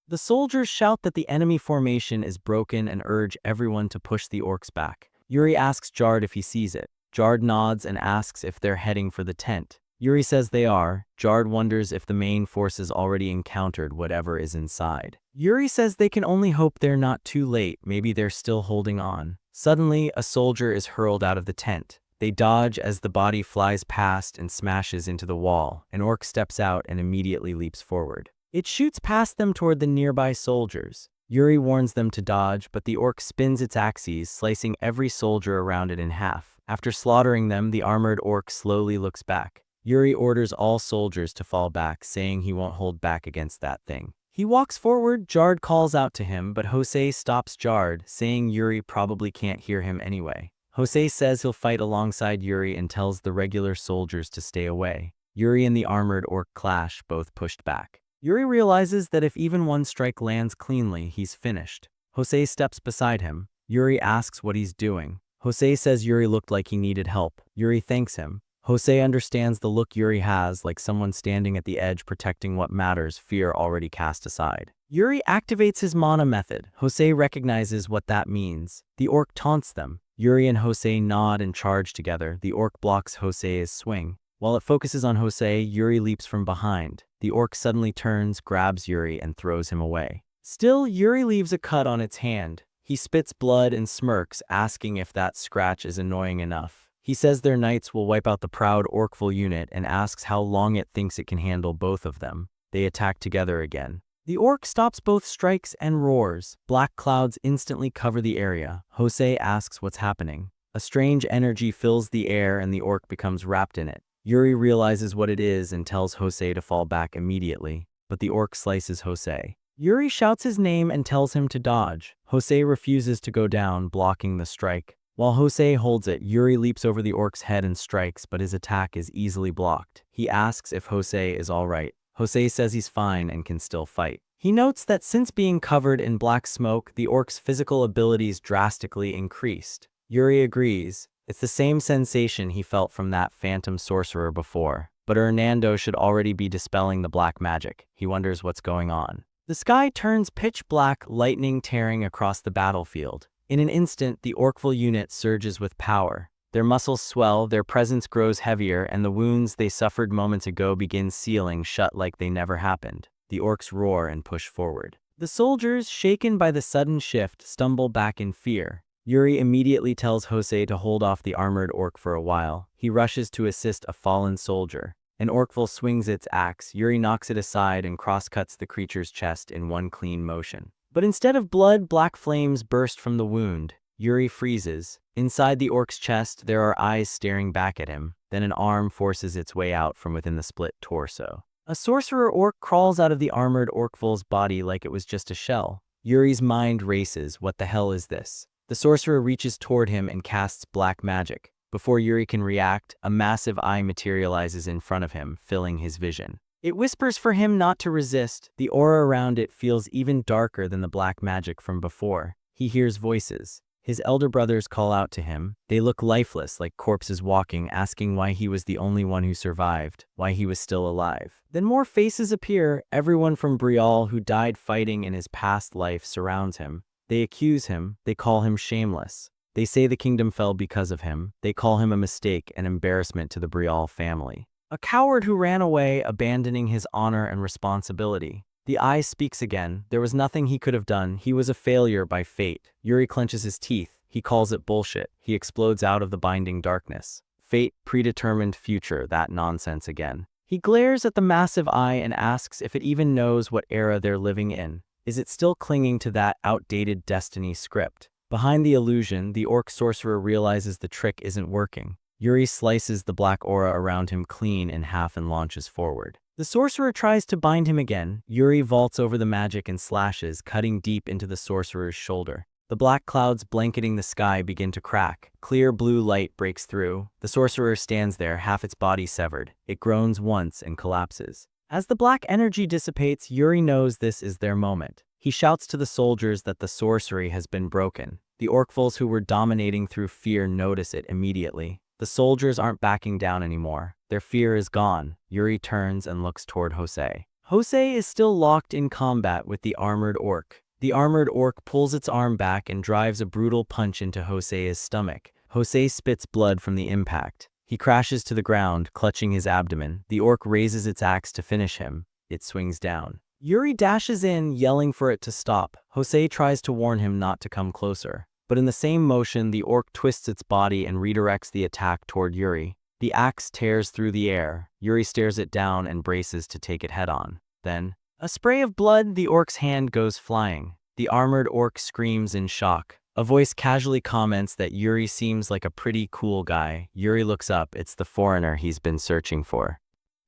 The soldiers shout that the enemy formation is broken and urge everyone to push the orcs back. Yuri asks Jard if he sees it. Jard nods and asks if they're heading for the tent. Yuri says they are. Jard wonders if the main forces already encountered whatever is inside. Yuri says they can only hope they're not too late, maybe they're still holding on. Suddenly, a soldier is hurled out of the tent. They dodge as the body flies past and smashes into the wall. An orc steps out and immediately leaps forward. It shoots past them toward the nearby soldiers. Yuri warns them to dodge, but the orc spins its axes, slicing every soldier around it in half. After slaughtering them, the armored orc slowly looks back. Yuri orders all soldiers to fall back, saying he won't hold back against that thing. He walks forward. Jard calls out to him, but Jose stops Jard, saying Yuri probably can't hear him anyway. Jose says he'll fight alongside Yuri and tells the regular soldiers to stay away. Yuri and the armored orc clash, both pushed back. Yuri realizes that if even one strike lands cleanly, he's finished. Jose steps beside him. Yuri asks what he's doing. Jose says Yuri looked like he needed help. Yuri thanks him. Jose understands the look Yuri has, like someone standing at the edge protecting what matters, fear already cast aside. Yuri activates his mana method. Jose recognizes what that means. The orc taunts them. Yuri and Jose nod and charge together. The orc blocks Jose's swing. While it focuses on Jose, Yuri leaps from behind. The orc suddenly turns, grabs Yuri, and throws him away. Still, Yuri leaves a cut on its hand. He spits blood and smirks, asking if that scratch is annoying enough. He says their knights will wipe out the proud orcful unit and asks how long it thinks it can handle both of them. They attack together again. The orc stops both strikes and roars. Black clouds instantly cover the area. Jose asks what's happening. A strange energy fills the air and the orc becomes wrapped in it. Yuri realizes what it is and tells Jose to fall back immediately, but the orc slices Jose. Yuri shouts his name and tells him to dodge. Jose refuses to go down, blocking the strike. While Jose holds it, Yuri leaps over the orc's head and strikes, but his attack is easily blocked. He asks if Jose is alright. Jose says he's fine and can still fight. He notes that since being covered in black smoke, the orc's physical abilities drastically increased. Yuri agrees. It's the same sensation he felt from that phantom sorcerer before. But Hernando should already be dispelling the black magic. He wonders what's going on. The sky turns pitch black, lightning tearing across the battlefield. In an instant, the orcful unit surges with power. Their muscles swell, their presence grows heavier, and the wounds they suffered moments ago begin sealing shut like they never happened. The orcs roar and push forward. The soldiers, shaken by the sudden shift, stumble back in fear. Yuri immediately tells Jose to hold off the armored orc for a while. He rushes to assist a fallen soldier. An orcful swings its axe. Yuri knocks it aside and cross-cuts the creature's chest in one clean motion. But instead of blood, black flames burst from the wound. Yuri freezes. Inside the orc's chest, there are eyes staring back at him. Then an arm forces its way out from within the split torso. A sorcerer orc crawls out of the armored orcful's body like it was just a shell. Yuri's mind races. What the hell is this? The sorcerer reaches toward him and casts black magic. Before Yuri can react, a massive eye materializes in front of him, filling his vision. It whispers for him not to resist. The aura around it feels even darker than the black magic from before. He hears voices. His elder brothers call out to him. They look lifeless, like corpses walking, asking why he was the only one who survived, why he was still alive. Then more faces appear. Everyone from Brial who died fighting in his past life surrounds him. They accuse him. They call him shameless. They say the kingdom fell because of him. They call him a mistake, an embarrassment to the Brial family. A coward who ran away, abandoning his honor and responsibility. The eye speaks again. There was nothing he could have done. He was a failure by fate. Yuri clenches his teeth. He calls it bullshit. He explodes out of the binding darkness. Fate, predetermined future, that nonsense again. He glares at the massive eye and asks if it even knows what era they're living in. Is it still clinging to that outdated destiny script? Behind the illusion, the orc sorcerer realizes the trick isn't working. Yuri slices the black aura around him clean in half and launches forward. The sorcerer tries to bind him again. Yuri vaults over the magic and slashes, cutting deep into the sorcerer's shoulder. The black clouds blanketing the sky begin to crack. Clear blue light breaks through. The sorcerer stands there, half its body severed. It groans once and collapses. As the black energy dissipates, Yuri knows this is their moment. He shouts to the soldiers that the sorcery has been broken. The orcfuls who were dominating through fear notice it immediately. The soldiers aren't backing down anymore. Their fear is gone. Yuri turns and looks toward Jose. Jose is still locked in combat with the armored orc. The armored orc pulls its arm back and drives a brutal punch into Jose's stomach. Jose spits blood from the impact. He crashes to the ground, clutching his abdomen. The orc raises its axe to finish him. It swings down. Yuri dashes in, yelling for it to stop. Jose tries to warn him not to come closer. But in the same motion, the orc twists its body and redirects the attack toward Yuri. The axe tears through the air. Yuri stares it down and braces to take it head-on. Then, a spray of blood, the orc's hand goes flying. The armored orc screams in shock. A voice casually comments that Yuri seems like a pretty cool guy. Yuri looks up. It's the foreigner he's been searching for.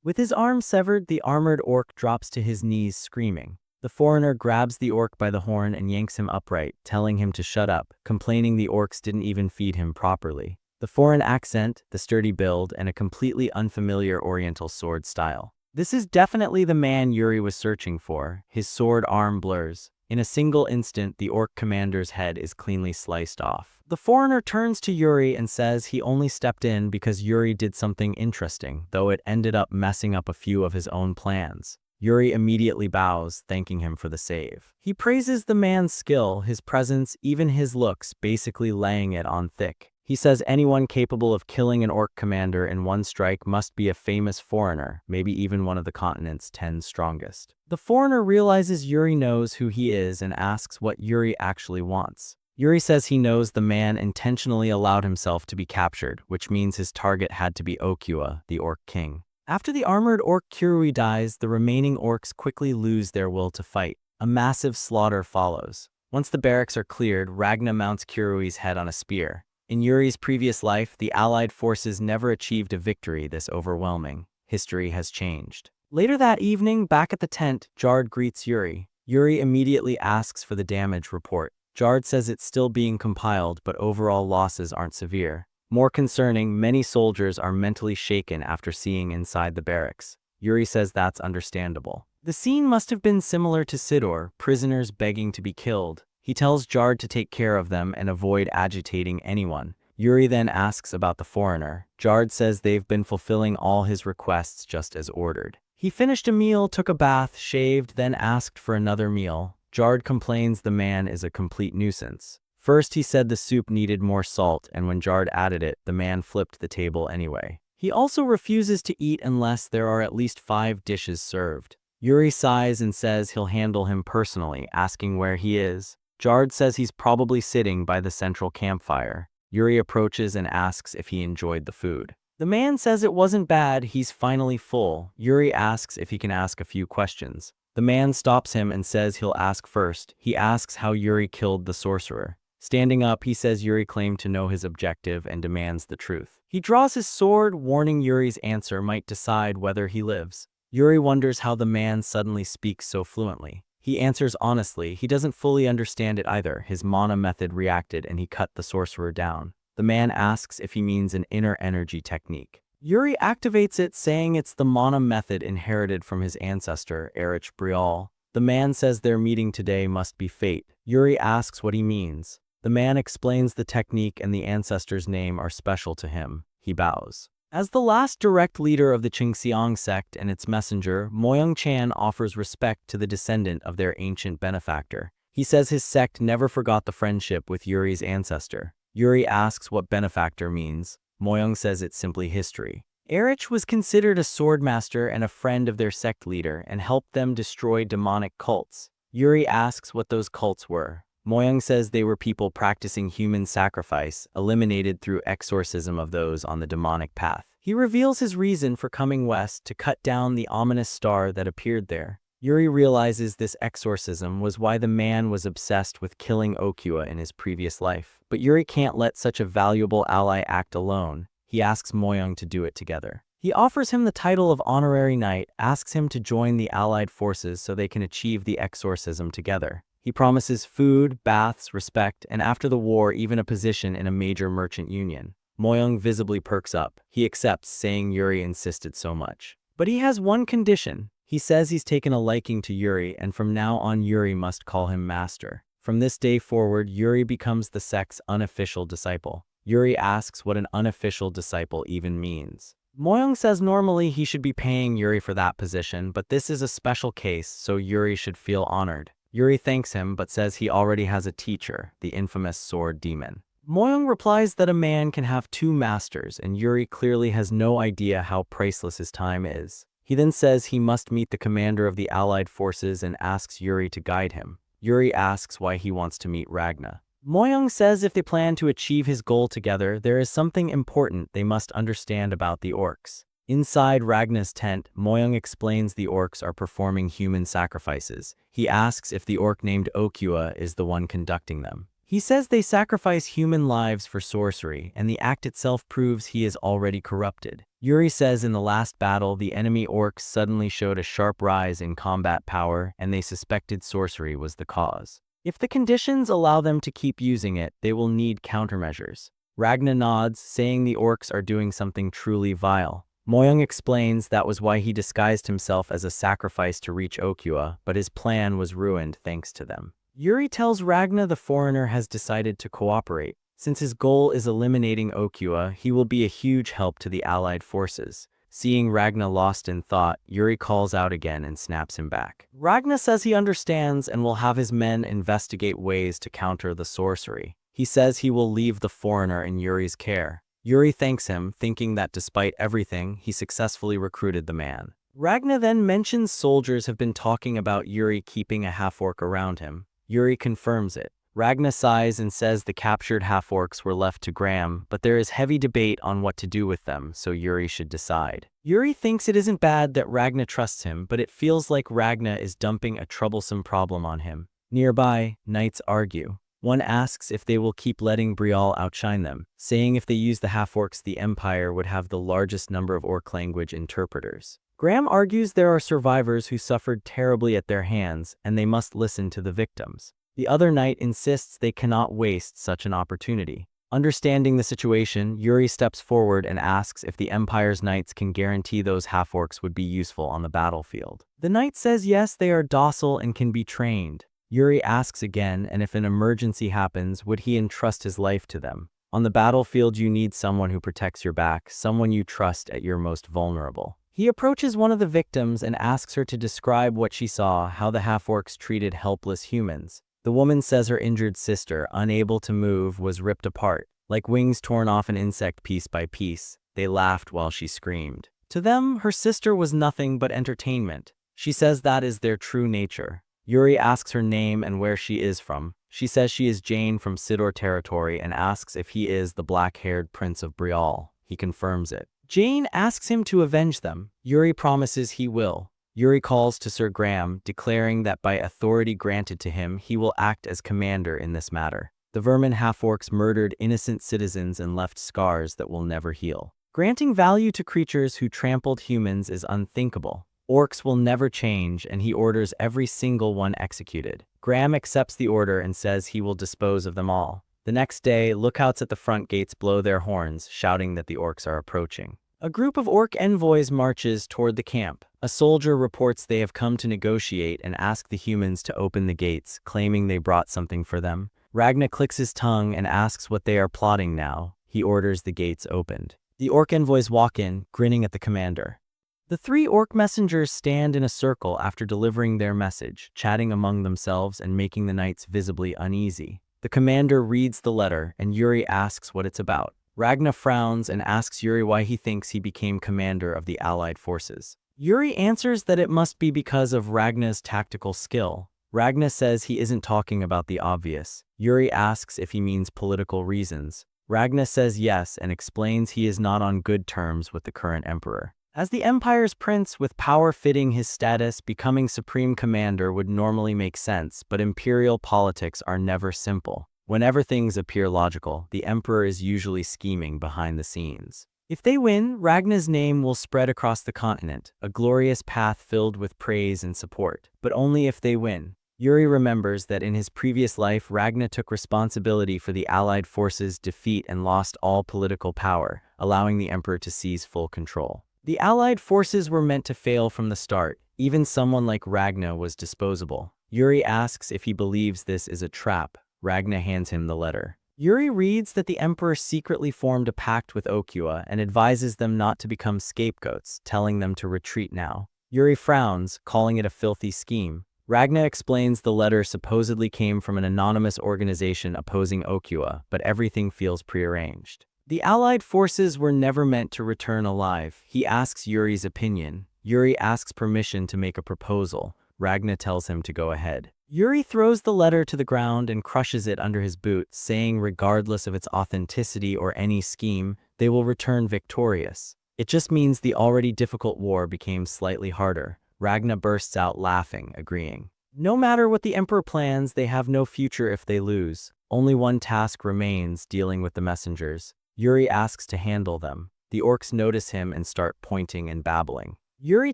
With his arm severed, the armored orc drops to his knees, screaming. The foreigner grabs the orc by the horn and yanks him upright, telling him to shut up, complaining the orcs didn't even feed him properly. The foreign accent, the sturdy build, and a completely unfamiliar oriental sword style. This is definitely the man Yuri was searching for. His sword arm blurs. In a single instant, the orc commander's head is cleanly sliced off. The foreigner turns to Yuri and says he only stepped in because Yuri did something interesting, though it ended up messing up a few of his own plans. Yuri immediately bows, thanking him for the save. He praises the man's skill, his presence, even his looks, basically laying it on thick. He says anyone capable of killing an orc commander in one strike must be a famous foreigner, maybe even one of the continent's 10 strongest. The foreigner realizes Yuri knows who he is and asks what Yuri actually wants. Yuri says he knows the man intentionally allowed himself to be captured, which means his target had to be Okua, the orc king. After the armored orc Kirui dies, the remaining orcs quickly lose their will to fight. A massive slaughter follows. Once the barracks are cleared, Ragna mounts Kirui's head on a spear. In Yuri's previous life, the Allied forces never achieved a victory this overwhelming. History has changed. Later that evening, back at the tent, Jard greets Yuri. Yuri immediately asks for the damage report. Jard says it's still being compiled, but overall losses aren't severe. More concerning, many soldiers are mentally shaken after seeing inside the barracks. Yuri says that's understandable. The scene must have been similar to Sidor, prisoners begging to be killed. He tells Jard to take care of them and avoid agitating anyone. Yuri then asks about the foreigner. Jard says they've been fulfilling all his requests just as ordered. He finished a meal, took a bath, shaved, then asked for another meal. Jard complains the man is a complete nuisance. First, he said the soup needed more salt, and when Jard added it, the man flipped the table anyway. He also refuses to eat unless there are at least 5 dishes served. Yuri sighs and says he'll handle him personally, asking where he is. Jard says he's probably sitting by the central campfire. Yuri approaches and asks if he enjoyed the food. The man says it wasn't bad, he's finally full. Yuri asks if he can ask a few questions. The man stops him and says he'll ask first. He asks how Yuri killed the sorcerer. Standing up, he says Yuri claimed to know his objective and demands the truth. He draws his sword, warning Yuri's answer might decide whether he lives. Yuri wonders how the man suddenly speaks so fluently. He answers honestly, he doesn't fully understand it either. His mana method reacted and he cut the sorcerer down. The man asks if he means an inner energy technique. Yuri activates it, saying it's the mana method inherited from his ancestor, Erich Brial. The man says their meeting today must be fate. Yuri asks what he means. The man explains the technique and the ancestor's name are special to him. He bows. As the last direct leader of the Qingxiang sect and its messenger, Moyoung Chan offers respect to the descendant of their ancient benefactor. He says his sect never forgot the friendship with Yuri's ancestor. Yuri asks what benefactor means. Moyoung says it's simply history. Erich was considered a swordmaster and a friend of their sect leader and helped them destroy demonic cults. Yuri asks what those cults were. Moyoung says they were people practicing human sacrifice, eliminated through exorcism of those on the demonic path. He reveals his reason for coming west to cut down the ominous star that appeared there. Yuri realizes this exorcism was why the man was obsessed with killing Okua in his previous life. But Yuri can't let such a valuable ally act alone. He asks Moyoung to do it together. He offers him the title of honorary knight, asks him to join the allied forces so they can achieve the exorcism together. He promises food, baths, respect, and after the war, even a position in a major merchant union. Moyoung visibly perks up. He accepts, saying Yuri insisted so much. But he has one condition. He says he's taken a liking to Yuri, and from now on Yuri must call him master. From this day forward, Yuri becomes the sect's unofficial disciple. Yuri asks what an unofficial disciple even means. Moyoung says normally he should be paying Yuri for that position, but this is a special case, so Yuri should feel honored. Yuri thanks him but says he already has a teacher, the infamous sword demon. Moyoung replies that a man can have two masters, and Yuri clearly has no idea how priceless his time is. He then says he must meet the commander of the allied forces and asks Yuri to guide him. Yuri asks why he wants to meet Ragna. Moyoung says if they plan to achieve his goal together, there is something important they must understand about the orcs. Inside Ragna's tent, Moyoung explains the orcs are performing human sacrifices. He asks if the orc named Okyua is the one conducting them. He says they sacrifice human lives for sorcery, and the act itself proves he is already corrupted. Yuri says in the last battle, the enemy orcs suddenly showed a sharp rise in combat power, and they suspected sorcery was the cause. If the conditions allow them to keep using it, they will need countermeasures. Ragna nods, saying the orcs are doing something truly vile. Moyoung explains that was why he disguised himself as a sacrifice to reach Okyua, but his plan was ruined thanks to them. Yuri tells Ragna the foreigner has decided to cooperate. Since his goal is eliminating Okyua, he will be a huge help to the allied forces. Seeing Ragna lost in thought, Yuri calls out again and snaps him back. Ragna says he understands and will have his men investigate ways to counter the sorcery. He says he will leave the foreigner in Yuri's care. Yuri thanks him, thinking that despite everything, he successfully recruited the man. Ragna then mentions soldiers have been talking about Yuri keeping a half-orc around him. Yuri confirms it. Ragna sighs and says the captured half-orcs were left to Graham, but there is heavy debate on what to do with them, so Yuri should decide. Yuri thinks it isn't bad that Ragna trusts him, but it feels like Ragna is dumping a troublesome problem on him. Nearby, knights argue. One asks if they will keep letting Breaal outshine them, saying if they use the half-orcs the Empire would have the largest number of orc language interpreters. Graham argues there are survivors who suffered terribly at their hands, and they must listen to the victims. The other knight insists they cannot waste such an opportunity. Understanding the situation, Yuri steps forward and asks if the Empire's knights can guarantee those half-orcs would be useful on the battlefield. The knight says yes, they are docile and can be trained. Yuri asks again, and if an emergency happens, would he entrust his life to them? On the battlefield, you need someone who protects your back, someone you trust at your most vulnerable. He approaches one of the victims and asks her to describe what she saw, how the half-orcs treated helpless humans. The woman says her injured sister, unable to move, was ripped apart, like wings torn off an insect piece by piece. They laughed while she screamed. To them, her sister was nothing but entertainment. She says that is their true nature. Yuri asks her name and where she is from. She says she is Jane from Sidor territory and asks if he is the black-haired Prince of Breaal. He confirms it. Jane asks him to avenge them. Yuri promises he will. Yuri calls to Sir Graham, declaring that by authority granted to him, he will act as commander in this matter. The vermin half-orcs murdered innocent citizens and left scars that will never heal. Granting value to creatures who trampled humans is unthinkable. Orcs will never change, and he orders every single one executed. Graham accepts the order and says he will dispose of them all. The next day, lookouts at the front gates blow their horns, shouting that the orcs are approaching. A group of orc envoys marches toward the camp. A soldier reports they have come to negotiate and ask the humans to open the gates, claiming they brought something for them. Ragna clicks his tongue and asks what they are plotting now. He orders the gates opened. The orc envoys walk in, grinning at the commander. The three orc messengers stand in a circle after delivering their message, chatting among themselves and making the knights visibly uneasy. The commander reads the letter, and Yuri asks what it's about. Ragna frowns and asks Yuri why he thinks he became commander of the allied forces. Yuri answers that it must be because of Ragna's tactical skill. Ragna says he isn't talking about the obvious. Yuri asks if he means political reasons. Ragna says yes and explains he is not on good terms with the current emperor. As the Empire's prince with power fitting his status, becoming supreme commander would normally make sense, but imperial politics are never simple. Whenever things appear logical, the emperor is usually scheming behind the scenes. If they win, Ragna's name will spread across the continent, a glorious path filled with praise and support. But only if they win. Yuri remembers that in his previous life, Ragna took responsibility for the allied forces' defeat and lost all political power, allowing the emperor to seize full control. The allied forces were meant to fail from the start. Even someone like Ragna was disposable. Yuri asks if he believes this is a trap. Ragna hands him the letter. Yuri reads that the Emperor secretly formed a pact with Okua and advises them not to become scapegoats, telling them to retreat now. Yuri frowns, calling it a filthy scheme. Ragna explains the letter supposedly came from an anonymous organization opposing Okua, but everything feels prearranged. The Allied forces were never meant to return alive. He asks Yuri's opinion. Yuri asks permission to make a proposal. Ragna tells him to go ahead. Yuri throws the letter to the ground and crushes it under his boot, saying regardless of its authenticity or any scheme, they will return victorious. It just means the already difficult war became slightly harder. Ragna bursts out laughing, agreeing. No matter what the Emperor plans, they have no future if they lose. Only one task remains, dealing with the messengers. Yuri asks to handle them. The orcs notice him and start pointing and babbling. Yuri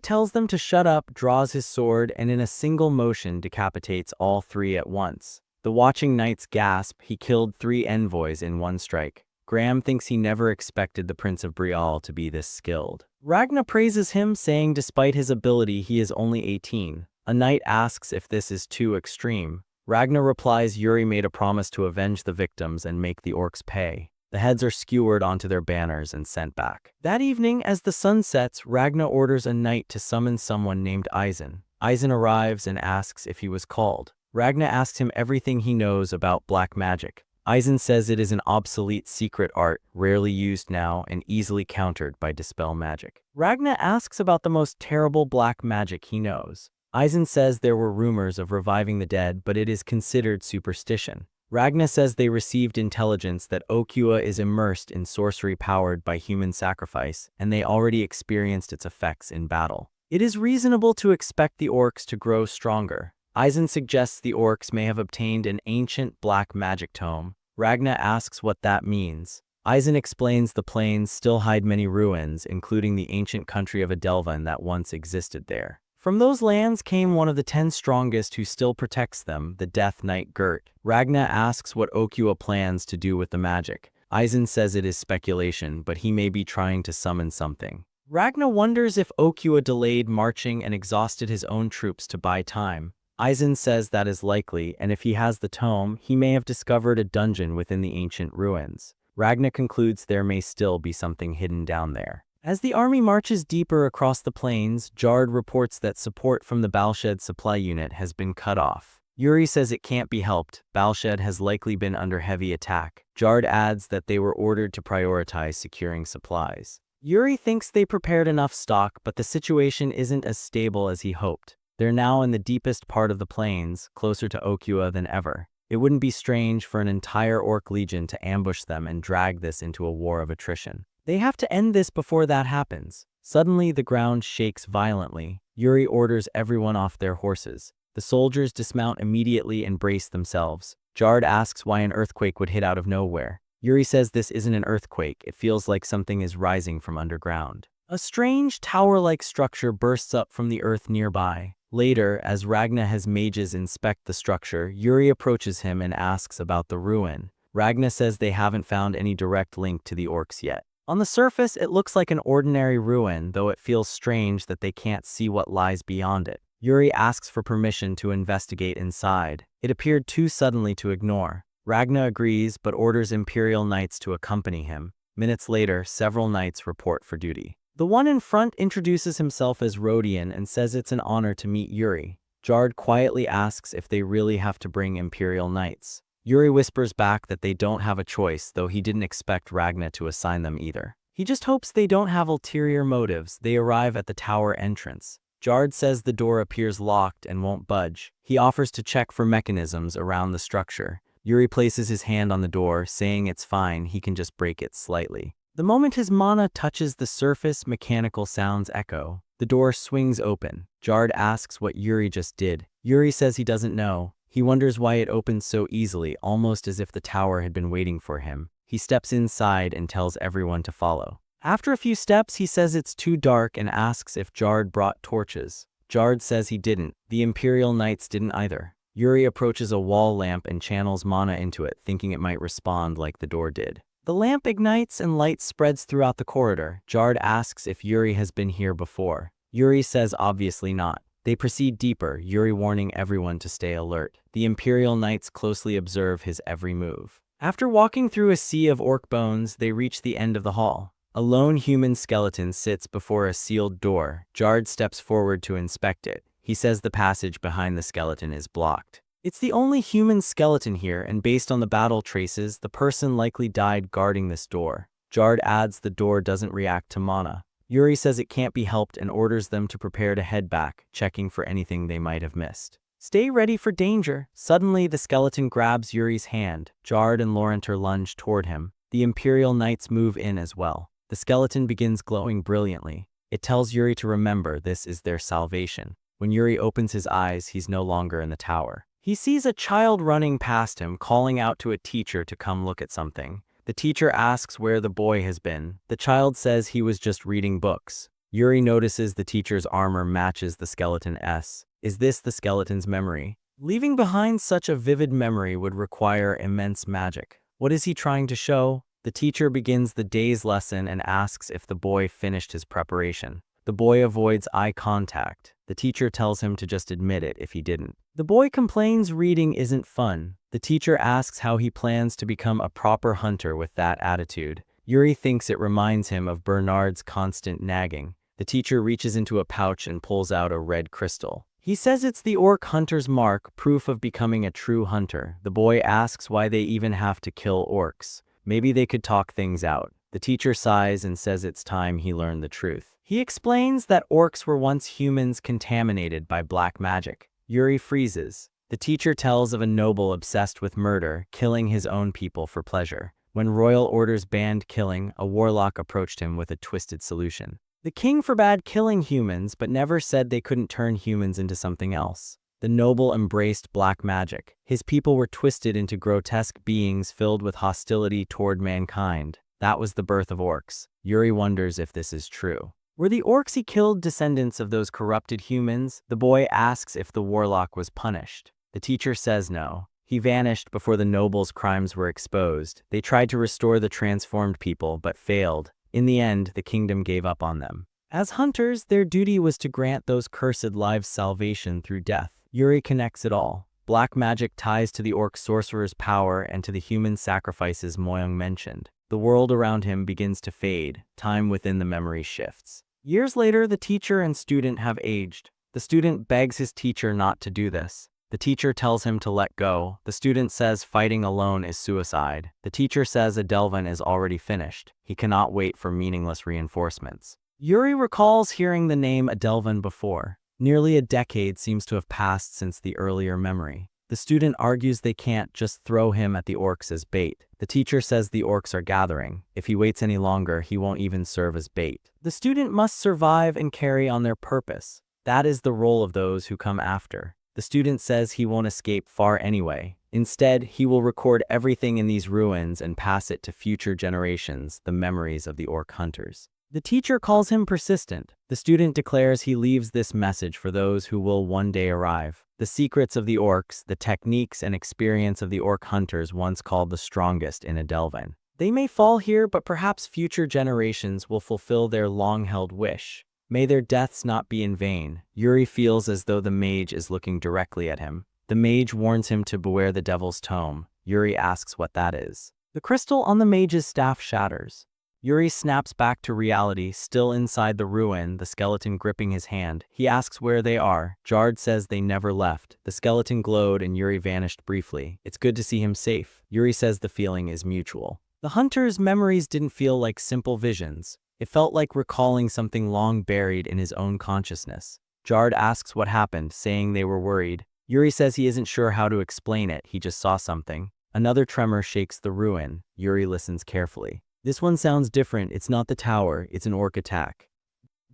tells them to shut up, draws his sword, and in a single motion decapitates all three at once. The watching knights gasp. He killed 3 envoys in one strike. Graham thinks he never expected the Prince of Breaal to be this skilled. Ragna praises him, saying despite his ability he is only 18. A knight asks if this is too extreme. Ragna replies Yuri made a promise to avenge the victims and make the orcs pay. The heads are skewered onto their banners and sent back. That evening, as the sun sets, Ragna orders a knight to summon someone named Eisen. Eisen arrives and asks if he was called. Ragna asks him everything he knows about black magic. Eisen says it is an obsolete secret art, rarely used now and easily countered by dispel magic. Ragna asks about the most terrible black magic he knows. Eisen says there were rumors of reviving the dead, but it is considered superstition. Ragna says they received intelligence that Okua is immersed in sorcery powered by human sacrifice, and they already experienced its effects in battle. It is reasonable to expect the orcs to grow stronger. Eisen suggests the orcs may have obtained an ancient black magic tome. Ragna asks what that means. Eisen explains the plains still hide many ruins, including the ancient country of Adelvan that once existed there. From those lands came one of the 10 strongest who still protects them, the Death Knight Gert. Ragna asks what Okua plans to do with the magic. Eisen says it is speculation, but he may be trying to summon something. Ragna wonders if Okua delayed marching and exhausted his own troops to buy time. Eisen says that is likely, and if he has the tome, he may have discovered a dungeon within the ancient ruins. Ragna concludes there may still be something hidden down there. As the army marches deeper across the plains, Jard reports that support from the Balshed supply unit has been cut off. Yuri says it can't be helped. Balshed has likely been under heavy attack. Jard adds that they were ordered to prioritize securing supplies. Yuri thinks they prepared enough stock, but the situation isn't as stable as he hoped. They're now in the deepest part of the plains, closer to Okua than ever. It wouldn't be strange for an entire orc legion to ambush them and drag this into a war of attrition. They have to end this before that happens. Suddenly, the ground shakes violently. Yuri orders everyone off their horses. The soldiers dismount immediately and brace themselves. Jard asks why an earthquake would hit out of nowhere. Yuri says this isn't an earthquake, it feels like something is rising from underground. A strange tower-like structure bursts up from the earth nearby. Later, as Ragna has mages inspect the structure, Yuri approaches him and asks about the ruin. Ragna says they haven't found any direct link to the orcs yet. On the surface, it looks like an ordinary ruin, though it feels strange that they can't see what lies beyond it. Yuri asks for permission to investigate inside. It appeared too suddenly to ignore. Ragna agrees, but orders Imperial Knights to accompany him. Minutes later, several knights report for duty. The one in front introduces himself as Rodian and says it's an honor to meet Yuri. Jard quietly asks if they really have to bring Imperial Knights. Yuri whispers back that they don't have a choice, though he didn't expect Ragna to assign them either. He just hopes they don't have ulterior motives. They arrive at the tower entrance. Jard says the door appears locked and won't budge. He offers to check for mechanisms around the structure. Yuri places his hand on the door, saying it's fine, he can just break it slightly. The moment his mana touches the surface, mechanical sounds echo. The door swings open. Jard asks what Yuri just did. Yuri says he doesn't know. He wonders why it opens so easily, almost as if the tower had been waiting for him. He steps inside and tells everyone to follow. After a few steps, he says it's too dark and asks if Jard brought torches. Jard says he didn't. The Imperial Knights didn't either. Yuri approaches a wall lamp and channels mana into it, thinking it might respond like the door did. The lamp ignites and light spreads throughout the corridor. Jard asks if Yuri has been here before. Yuri says obviously not. They proceed deeper, Yuri warning everyone to stay alert. The Imperial Knights closely observe his every move. After walking through a sea of orc bones, they reach the end of the hall. A lone human skeleton sits before a sealed door. Jard steps forward to inspect it. He says the passage behind the skeleton is blocked. It's the only human skeleton here, and based on the battle traces, the person likely died guarding this door. Jard adds the door doesn't react to mana. Yuri says it can't be helped and orders them to prepare to head back, checking for anything they might have missed. Stay ready for danger. Suddenly, the skeleton grabs Yuri's hand. Jard and Laurenter lunge toward him. The Imperial Knights move in as well. The skeleton begins glowing brilliantly. It tells Yuri to remember this is their salvation. When Yuri opens his eyes, he's no longer in the tower. He sees a child running past him, calling out to a teacher to come look at something. The teacher asks where the boy has been. The child says he was just reading books. Yuri notices the teacher's armor matches the skeleton's. Is this the skeleton's memory? Leaving behind such a vivid memory would require immense magic. What is he trying to show? The teacher begins the day's lesson and asks if the boy finished his preparation. The boy avoids eye contact. The teacher tells him to just admit it if he didn't. The boy complains reading isn't fun. The teacher asks how he plans to become a proper hunter with that attitude. Yuri thinks it reminds him of Bernard's constant nagging. The teacher reaches into a pouch and pulls out a red crystal. He says it's the orc hunter's mark, proof of becoming a true hunter. The boy asks why they even have to kill orcs. Maybe they could talk things out. The teacher sighs and says it's time he learned the truth. He explains that orcs were once humans contaminated by black magic. Yuri freezes. The teacher tells of a noble obsessed with murder, killing his own people for pleasure. When royal orders banned killing, a warlock approached him with a twisted solution. The king forbade killing humans, but never said they couldn't turn humans into something else. The noble embraced black magic. His people were twisted into grotesque beings filled with hostility toward mankind. That was the birth of orcs. Yuri wonders if this is true. Were the orcs he killed descendants of those corrupted humans? The boy asks if the warlock was punished. The teacher says no. He vanished before the noble's crimes were exposed. They tried to restore the transformed people, but failed. In the end, the kingdom gave up on them. As hunters, their duty was to grant those cursed lives salvation through death. Yuri connects it all. Black magic ties to the orc sorcerer's power and to the human sacrifices Moyang mentioned. The world around him begins to fade. Time within the memory shifts. Years later, the teacher and student have aged. The student begs his teacher not to do this. The teacher tells him to let go. The student says fighting alone is suicide. The teacher says Adelvan is already finished. He cannot wait for meaningless reinforcements. Yuri recalls hearing the name Adelvan before. Nearly a decade seems to have passed since the earlier memory. The student argues they can't just throw him at the orcs as bait. The teacher says the orcs are gathering. If he waits any longer, he won't even serve as bait. The student must survive and carry on their purpose. That is the role of those who come after. The student says he won't escape far anyway. Instead, he will record everything in these ruins and pass it to future generations, the memories of the orc hunters. The teacher calls him persistent. The student declares he leaves this message for those who will one day arrive. The secrets of the orcs, the techniques and experience of the orc hunters once called the strongest in Adelvan. They may fall here, but perhaps future generations will fulfill their long-held wish. May their deaths not be in vain. Yuri feels as though the mage is looking directly at him. The mage warns him to beware the devil's tome. Yuri asks what that is. The crystal on the mage's staff shatters. Yuri snaps back to reality, still inside the ruin, the skeleton gripping his hand. He asks where they are. Jard says they never left. The skeleton glowed and Yuri vanished briefly. It's good to see him safe. Yuri says the feeling is mutual. The hunter's memories didn't feel like simple visions. It felt like recalling something long buried in his own consciousness. Jard asks what happened, saying they were worried. Yuri says he isn't sure how to explain it, he just saw something. Another tremor shakes the ruin. Yuri listens carefully. This one sounds different. It's not the tower, it's an orc attack.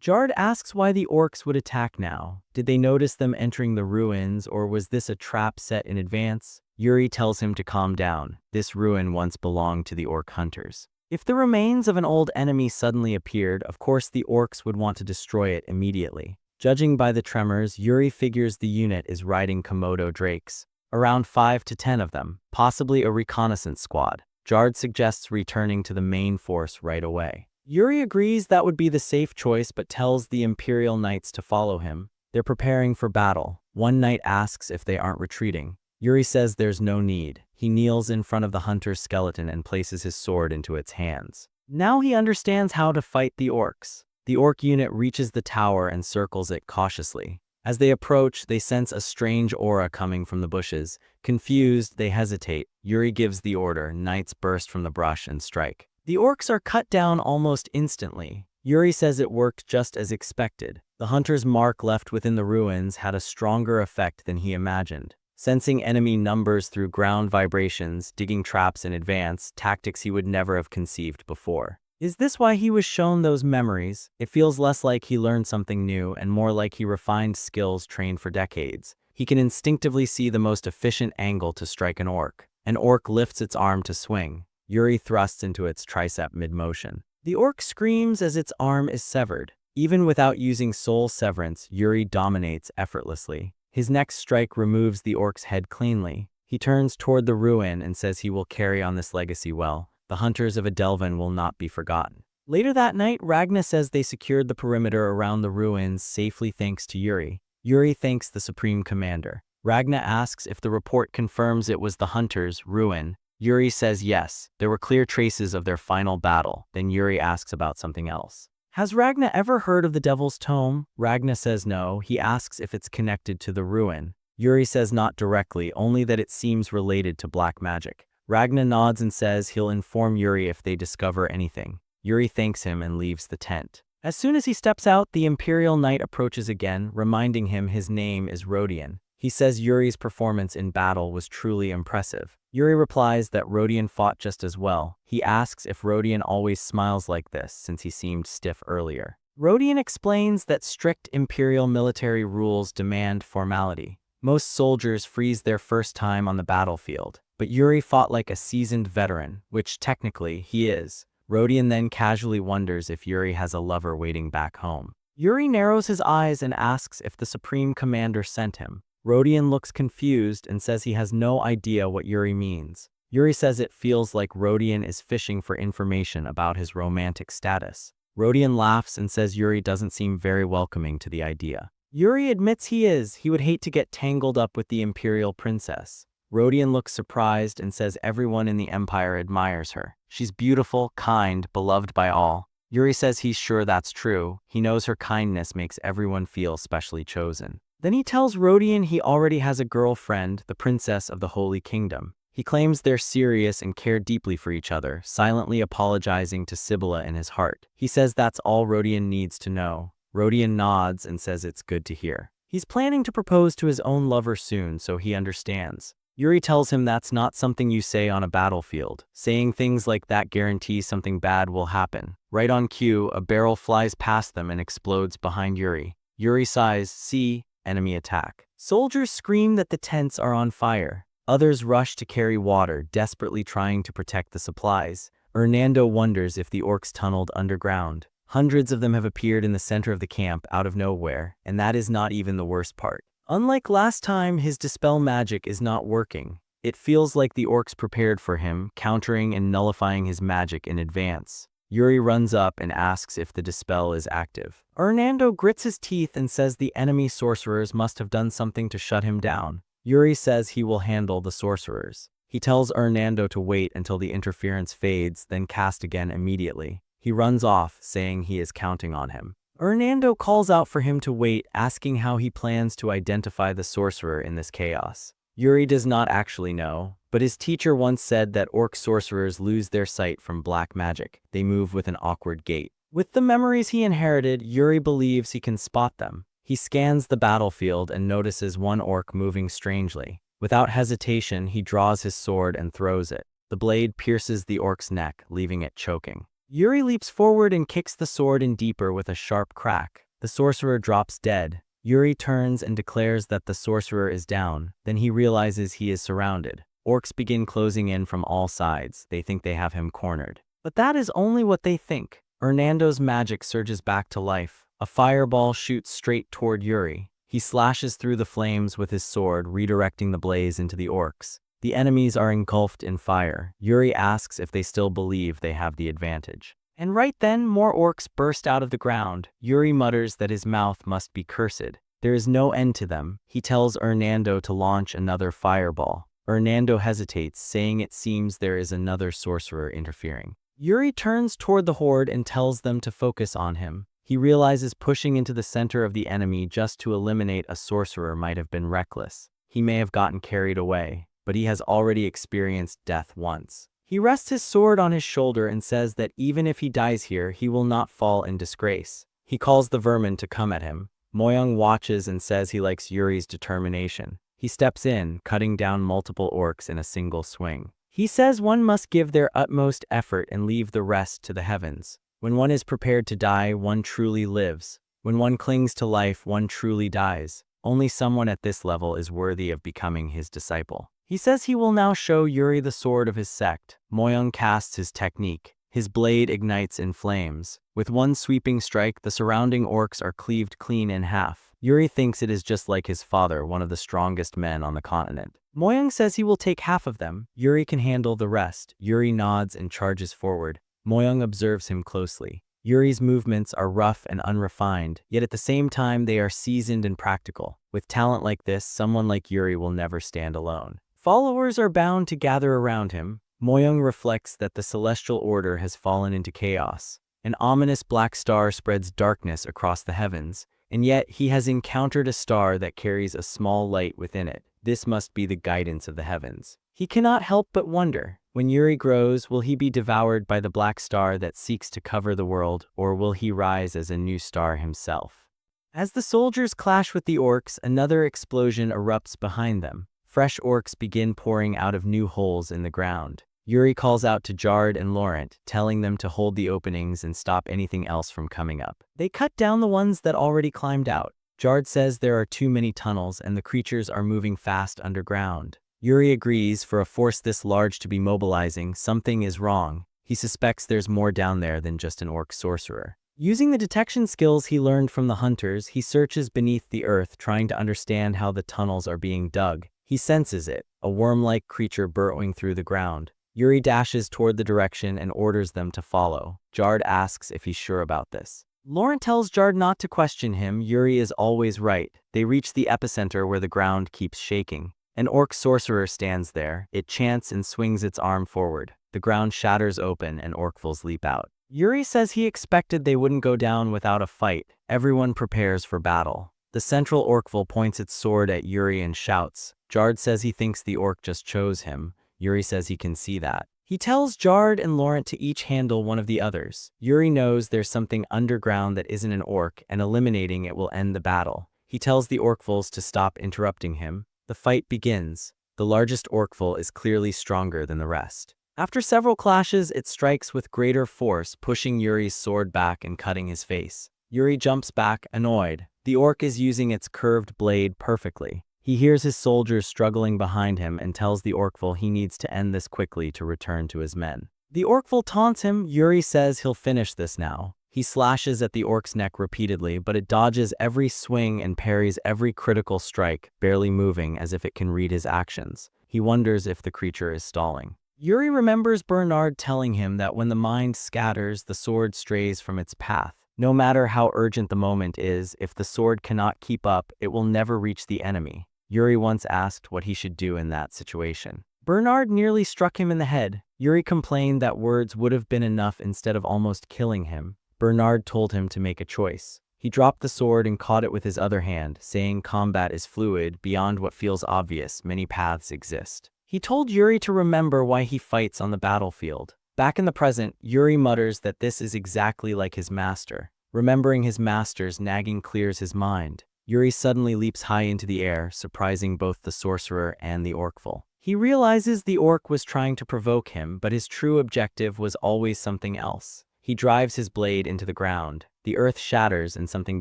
Jard asks why the orcs would attack now. Did they notice them entering the ruins, or was this a trap set in advance? Yuri tells him to calm down. This ruin once belonged to the orc hunters. If the remains of an old enemy suddenly appeared, of course the orcs would want to destroy it immediately. Judging by the tremors, Yuri figures the unit is riding Komodo drakes. Around 5 to 10 of them, possibly a reconnaissance squad. Jard suggests returning to the main force right away. Yuri agrees that would be the safe choice but tells the Imperial Knights to follow him. They're preparing for battle. One knight asks if they aren't retreating. Yuri says there's no need. He kneels in front of the hunter's skeleton and places his sword into its hands. Now he understands how to fight the orcs. The orc unit reaches the tower and circles it cautiously. As they approach, they sense a strange aura coming from the bushes. Confused, they hesitate. Yuri gives the order. Knights burst from the brush and strike. The orcs are cut down almost instantly. Yuri says it worked just as expected. The hunter's mark left within the ruins had a stronger effect than he imagined. Sensing enemy numbers through ground vibrations, digging traps in advance, tactics he would never have conceived before. Is this why he was shown those memories? It feels less like he learned something new and more like he refined skills trained for decades. He can instinctively see the most efficient angle to strike an orc. An orc lifts its arm to swing. Yuri thrusts into its tricep mid-motion. The orc screams as its arm is severed. Even without using soul severance, Yuri dominates effortlessly. His next strike removes the orc's head cleanly. He turns toward the ruin and says he will carry on this legacy well. The hunters of Adelvan will not be forgotten. Later that night, Ragna says they secured the perimeter around the ruins safely thanks to Yuri. Yuri thanks the Supreme Commander. Ragna asks if the report confirms it was the hunters' ruin. Yuri says yes, there were clear traces of their final battle. Then Yuri asks about something else. Has Ragna ever heard of the Devil's Tome? Ragna says no. He asks if it's connected to the ruin. Yuri says not directly, only that it seems related to black magic. Ragna nods and says he'll inform Yuri if they discover anything. Yuri thanks him and leaves the tent. As soon as he steps out, the Imperial Knight approaches again, reminding him his name is Rodion. He says Yuri's performance in battle was truly impressive. Yuri replies that Rodion fought just as well. He asks if Rodion always smiles like this since he seemed stiff earlier. Rodion explains that strict Imperial military rules demand formality. Most soldiers freeze their first time on the battlefield. But Yuri fought like a seasoned veteran, which technically he is. Rodion then casually wonders if Yuri has a lover waiting back home. Yuri narrows his eyes and asks if the Supreme Commander sent him. Rodion looks confused and says he has no idea what Yuri means. Yuri says it feels like Rodion is fishing for information about his romantic status. Rodion laughs and says Yuri doesn't seem very welcoming to the idea. Yuri admits he is. He would hate to get tangled up with the Imperial Princess. Rodion looks surprised and says everyone in the Empire admires her. She's beautiful, kind, beloved by all. Yuri says he's sure that's true. He knows her kindness makes everyone feel specially chosen. Then he tells Rodion he already has a girlfriend, the Princess of the Holy Kingdom. He claims they're serious and care deeply for each other, silently apologizing to Sibylla in his heart. He says that's all Rodion needs to know. Rodion nods and says it's good to hear. He's planning to propose to his own lover soon, so he understands. Yuri tells him that's not something you say on a battlefield. Saying things like that guarantees something bad will happen. Right on cue, a barrel flies past them and explodes behind Yuri. Yuri sighs, see, enemy attack. Soldiers scream that the tents are on fire. Others rush to carry water, desperately trying to protect the supplies. Hernando wonders if the orcs tunneled underground. Hundreds of them have appeared in the center of the camp out of nowhere, and that is not even the worst part. Unlike last time, his dispel magic is not working. It feels like the orcs prepared for him, countering and nullifying his magic in advance. Yuri runs up and asks if the dispel is active. Hernando grits his teeth and says the enemy sorcerers must have done something to shut him down. Yuri says he will handle the sorcerers. He tells Hernando to wait until the interference fades, then cast again immediately. He runs off, saying he is counting on him. Hernando calls out for him to wait, asking how he plans to identify the sorcerer in this chaos. Yuri does not actually know, but his teacher once said that orc sorcerers lose their sight from black magic. They move with an awkward gait. With the memories he inherited, Yuri believes he can spot them. He scans the battlefield and notices one orc moving strangely. Without hesitation, he draws his sword and throws it. The blade pierces the orc's neck, leaving it choking. Yuri leaps forward and kicks the sword in deeper with a sharp crack. The sorcerer drops dead. Yuri turns and declares that the sorcerer is down. Then he realizes he is surrounded. Orcs begin closing in from all sides. They think they have him cornered. But that is only what they think. Hernando's magic surges back to life. A fireball shoots straight toward Yuri. He slashes through the flames with his sword, redirecting the blaze into the orcs. The enemies are engulfed in fire. Yuri asks if they still believe they have the advantage. And right then, more orcs burst out of the ground. Yuri mutters that his mouth must be cursed. There is no end to them. He tells Hernando to launch another fireball. Hernando hesitates, saying it seems there is another sorcerer interfering. Yuri turns toward the horde and tells them to focus on him. He realizes pushing into the center of the enemy just to eliminate a sorcerer might have been reckless. He may have gotten carried away, but he has already experienced death once. He rests his sword on his shoulder and says that even if he dies here, he will not fall in disgrace. He calls the vermin to come at him. Moyoung watches and says he likes Yuri's determination. He steps in, cutting down multiple orcs in a single swing. He says one must give their utmost effort and leave the rest to the heavens. When one is prepared to die, one truly lives. When one clings to life, one truly dies. Only someone at this level is worthy of becoming his disciple. He says he will now show Yuri the sword of his sect. Moyoung casts his technique. His blade ignites in flames. With one sweeping strike, the surrounding orcs are cleaved clean in half. Yuri thinks it is just like his father, one of the strongest men on the continent. Moyoung says he will take half of them. Yuri can handle the rest. Yuri nods and charges forward. Moyoung observes him closely. Yuri's movements are rough and unrefined, yet at the same time they are seasoned and practical. With talent like this, someone like Yuri will never stand alone. Followers are bound to gather around him. Moyoung reflects that the celestial order has fallen into chaos. An ominous black star spreads darkness across the heavens, and yet he has encountered a star that carries a small light within it. This must be the guidance of the heavens. He cannot help but wonder, when Yuri grows, will he be devoured by the black star that seeks to cover the world, or will he rise as a new star himself? As the soldiers clash with the orcs, another explosion erupts behind them. Fresh orcs begin pouring out of new holes in the ground. Yuri calls out to Jard and Laurent, telling them to hold the openings and stop anything else from coming up. They cut down the ones that already climbed out. Jard says there are too many tunnels and the creatures are moving fast underground. Yuri agrees. For a force this large to be mobilizing, something is wrong. He suspects there's more down there than just an orc sorcerer. Using the detection skills he learned from the hunters, he searches beneath the earth, trying to understand how the tunnels are being dug. He senses it, a worm-like creature burrowing through the ground. Yuri dashes toward the direction and orders them to follow. Jard asks if he's sure about this. Laurent tells Jard not to question him. Yuri is always right. They reach the epicenter where the ground keeps shaking. An orc sorcerer stands there. It chants and swings its arm forward. The ground shatters open and orcfuls leap out. Yuri says he expected they wouldn't go down without a fight. Everyone prepares for battle. The central orcful points its sword at Yuri and shouts. Jard says he thinks the orc just chose him. Yuri says he can see that. He tells Jard and Laurent to each handle one of the others. Yuri knows there's something underground that isn't an orc, and eliminating it will end the battle. He tells the orcfuls to stop interrupting him. The fight begins. The largest orcful is clearly stronger than the rest. After several clashes, it strikes with greater force, pushing Yuri's sword back and cutting his face. Yuri jumps back, annoyed. The orc is using its curved blade perfectly. He hears his soldiers struggling behind him and tells the orcful he needs to end this quickly to return to his men. The orcful taunts him. Yuri says he'll finish this now. He slashes at the orc's neck repeatedly, but it dodges every swing and parries every critical strike, barely moving as if it can read his actions. He wonders if the creature is stalling. Yuri remembers Bernard telling him that when the mind scatters, the sword strays from its path. No matter how urgent the moment is, if the sword cannot keep up, it will never reach the enemy. Yuri once asked what he should do in that situation. Bernard nearly struck him in the head. Yuri complained that words would have been enough instead of almost killing him. Bernard told him to make a choice. He dropped the sword and caught it with his other hand, saying combat is fluid, beyond what feels obvious, many paths exist. He told Yuri to remember why he fights on the battlefield. Back in the present, Yuri mutters that this is exactly like his master. Remembering his master's nagging clears his mind. Yuri suddenly leaps high into the air, surprising both the sorcerer and the orcful. He realizes the orc was trying to provoke him, but his true objective was always something else. He drives his blade into the ground. The earth shatters and something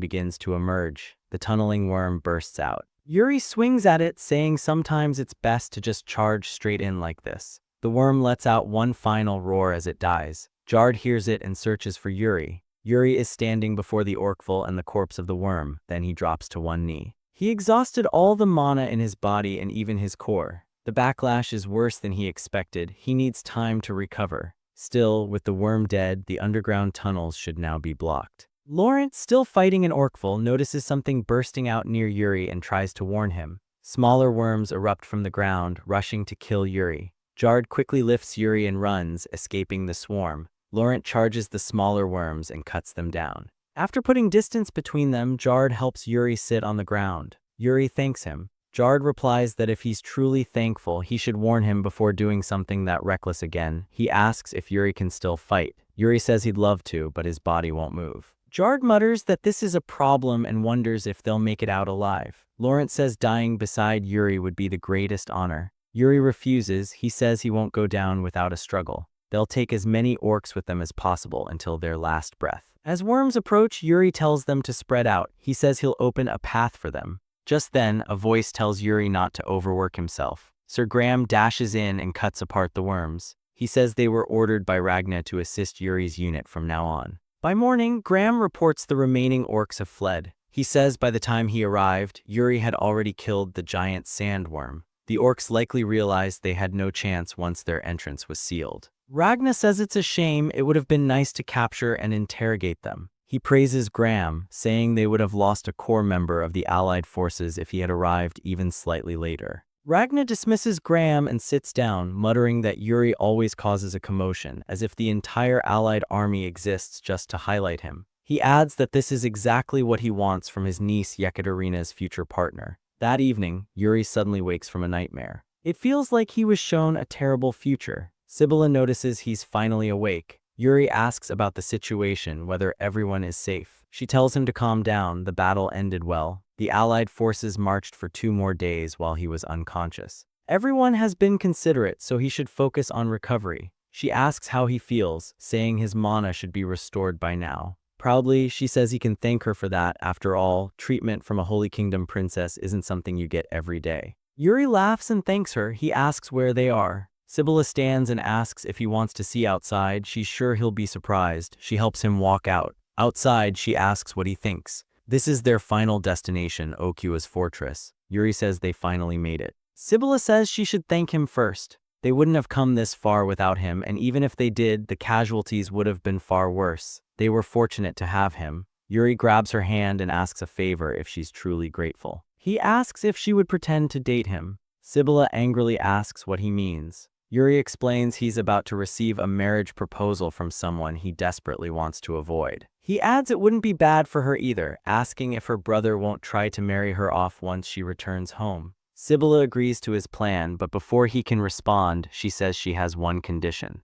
begins to emerge. The tunneling worm bursts out. Yuri swings at it, saying sometimes it's best to just charge straight in like this. The worm lets out one final roar as it dies. Jard hears it and searches for Yuri. Yuri is standing before the orcful and the corpse of the worm. Then he drops to one knee. He exhausted all the mana in his body and even his core. The backlash is worse than he expected. He needs time to recover. Still, with the worm dead, the underground tunnels should now be blocked. Laurent, still fighting an orcful, notices something bursting out near Yuri and tries to warn him. Smaller worms erupt from the ground, rushing to kill Yuri. Jard quickly lifts Yuri and runs, escaping the swarm. Laurent charges the smaller worms and cuts them down. After putting distance between them, Jard helps Yuri sit on the ground. Yuri thanks him. Jard replies that if he's truly thankful, he should warn him before doing something that reckless again. He asks if Yuri can still fight. Yuri says he'd love to, but his body won't move. Jard mutters that this is a problem and wonders if they'll make it out alive. Laurent says dying beside Yuri would be the greatest honor. Yuri refuses. He says he won't go down without a struggle. They'll take as many orcs with them as possible until their last breath. As worms approach, Yuri tells them to spread out. He says he'll open a path for them. Just then, a voice tells Yuri not to overwork himself. Sir Graham dashes in and cuts apart the worms. He says they were ordered by Ragna to assist Yuri's unit from now on. By morning, Graham reports the remaining orcs have fled. He says by the time he arrived, Yuri had already killed the giant sandworm. The orcs likely realized they had no chance once their entrance was sealed. Ragna says it's a shame. It would have been nice to capture and interrogate them. He praises Graham, saying they would have lost a core member of the Allied forces if he had arrived even slightly later. Ragna dismisses Graham and sits down, muttering that Yuri always causes a commotion, as if the entire Allied army exists just to highlight him. He adds that this is exactly what he wants from his niece Yekaterina's future partner. That evening, Yuri suddenly wakes from a nightmare. It feels like he was shown a terrible future. Sibylla notices he's finally awake. Yuri asks about the situation, whether everyone is safe. She tells him to calm down. The battle ended well. The Allied forces marched for 2 more days while he was unconscious. Everyone has been considerate, so he should focus on recovery. She asks how he feels, saying his mana should be restored by now. Proudly, she says he can thank her for that. After all, treatment from a Holy Kingdom princess isn't something you get every day. Yuri laughs and thanks her. He asks where they are. Sibylla stands and asks if he wants to see outside. She's sure he'll be surprised. She helps him walk out. Outside, she asks what he thinks. This is their final destination, Okua's fortress. Yuri says they finally made it. Sibylla says she should thank him first. They wouldn't have come this far without him, and even if they did, the casualties would have been far worse. They were fortunate to have him. Yuri grabs her hand and asks a favor if she's truly grateful. He asks if she would pretend to date him. Sibylla angrily asks what he means. Yuri explains he's about to receive a marriage proposal from someone he desperately wants to avoid. He adds it wouldn't be bad for her either, asking if her brother won't try to marry her off once she returns home. Sibylla agrees to his plan, but before he can respond, she says she has one condition.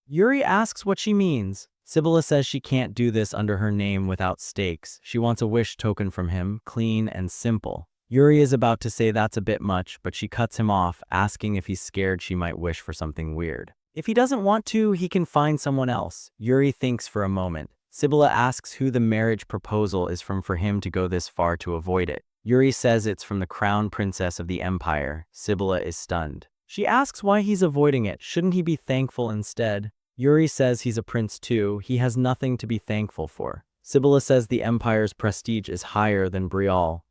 Yuri asks what she means. Sibylla says she can't do this under her name without stakes. She wants a wish token from him, clean and simple. Yuri is about to say that's a bit much, but she cuts him off, asking if he's scared she might wish for something weird. If he doesn't want to, he can find someone else. Yuri thinks for a moment. Sibylla asks who the marriage proposal is from for him to go this far to avoid it. Yuri says it's from the crown princess of the empire. Sibylla is stunned. She asks why he's avoiding it. Shouldn't he be thankful instead? Yuri says he's a prince too. He has nothing to be thankful for. Sibylla says the empire's prestige is higher than Brial's,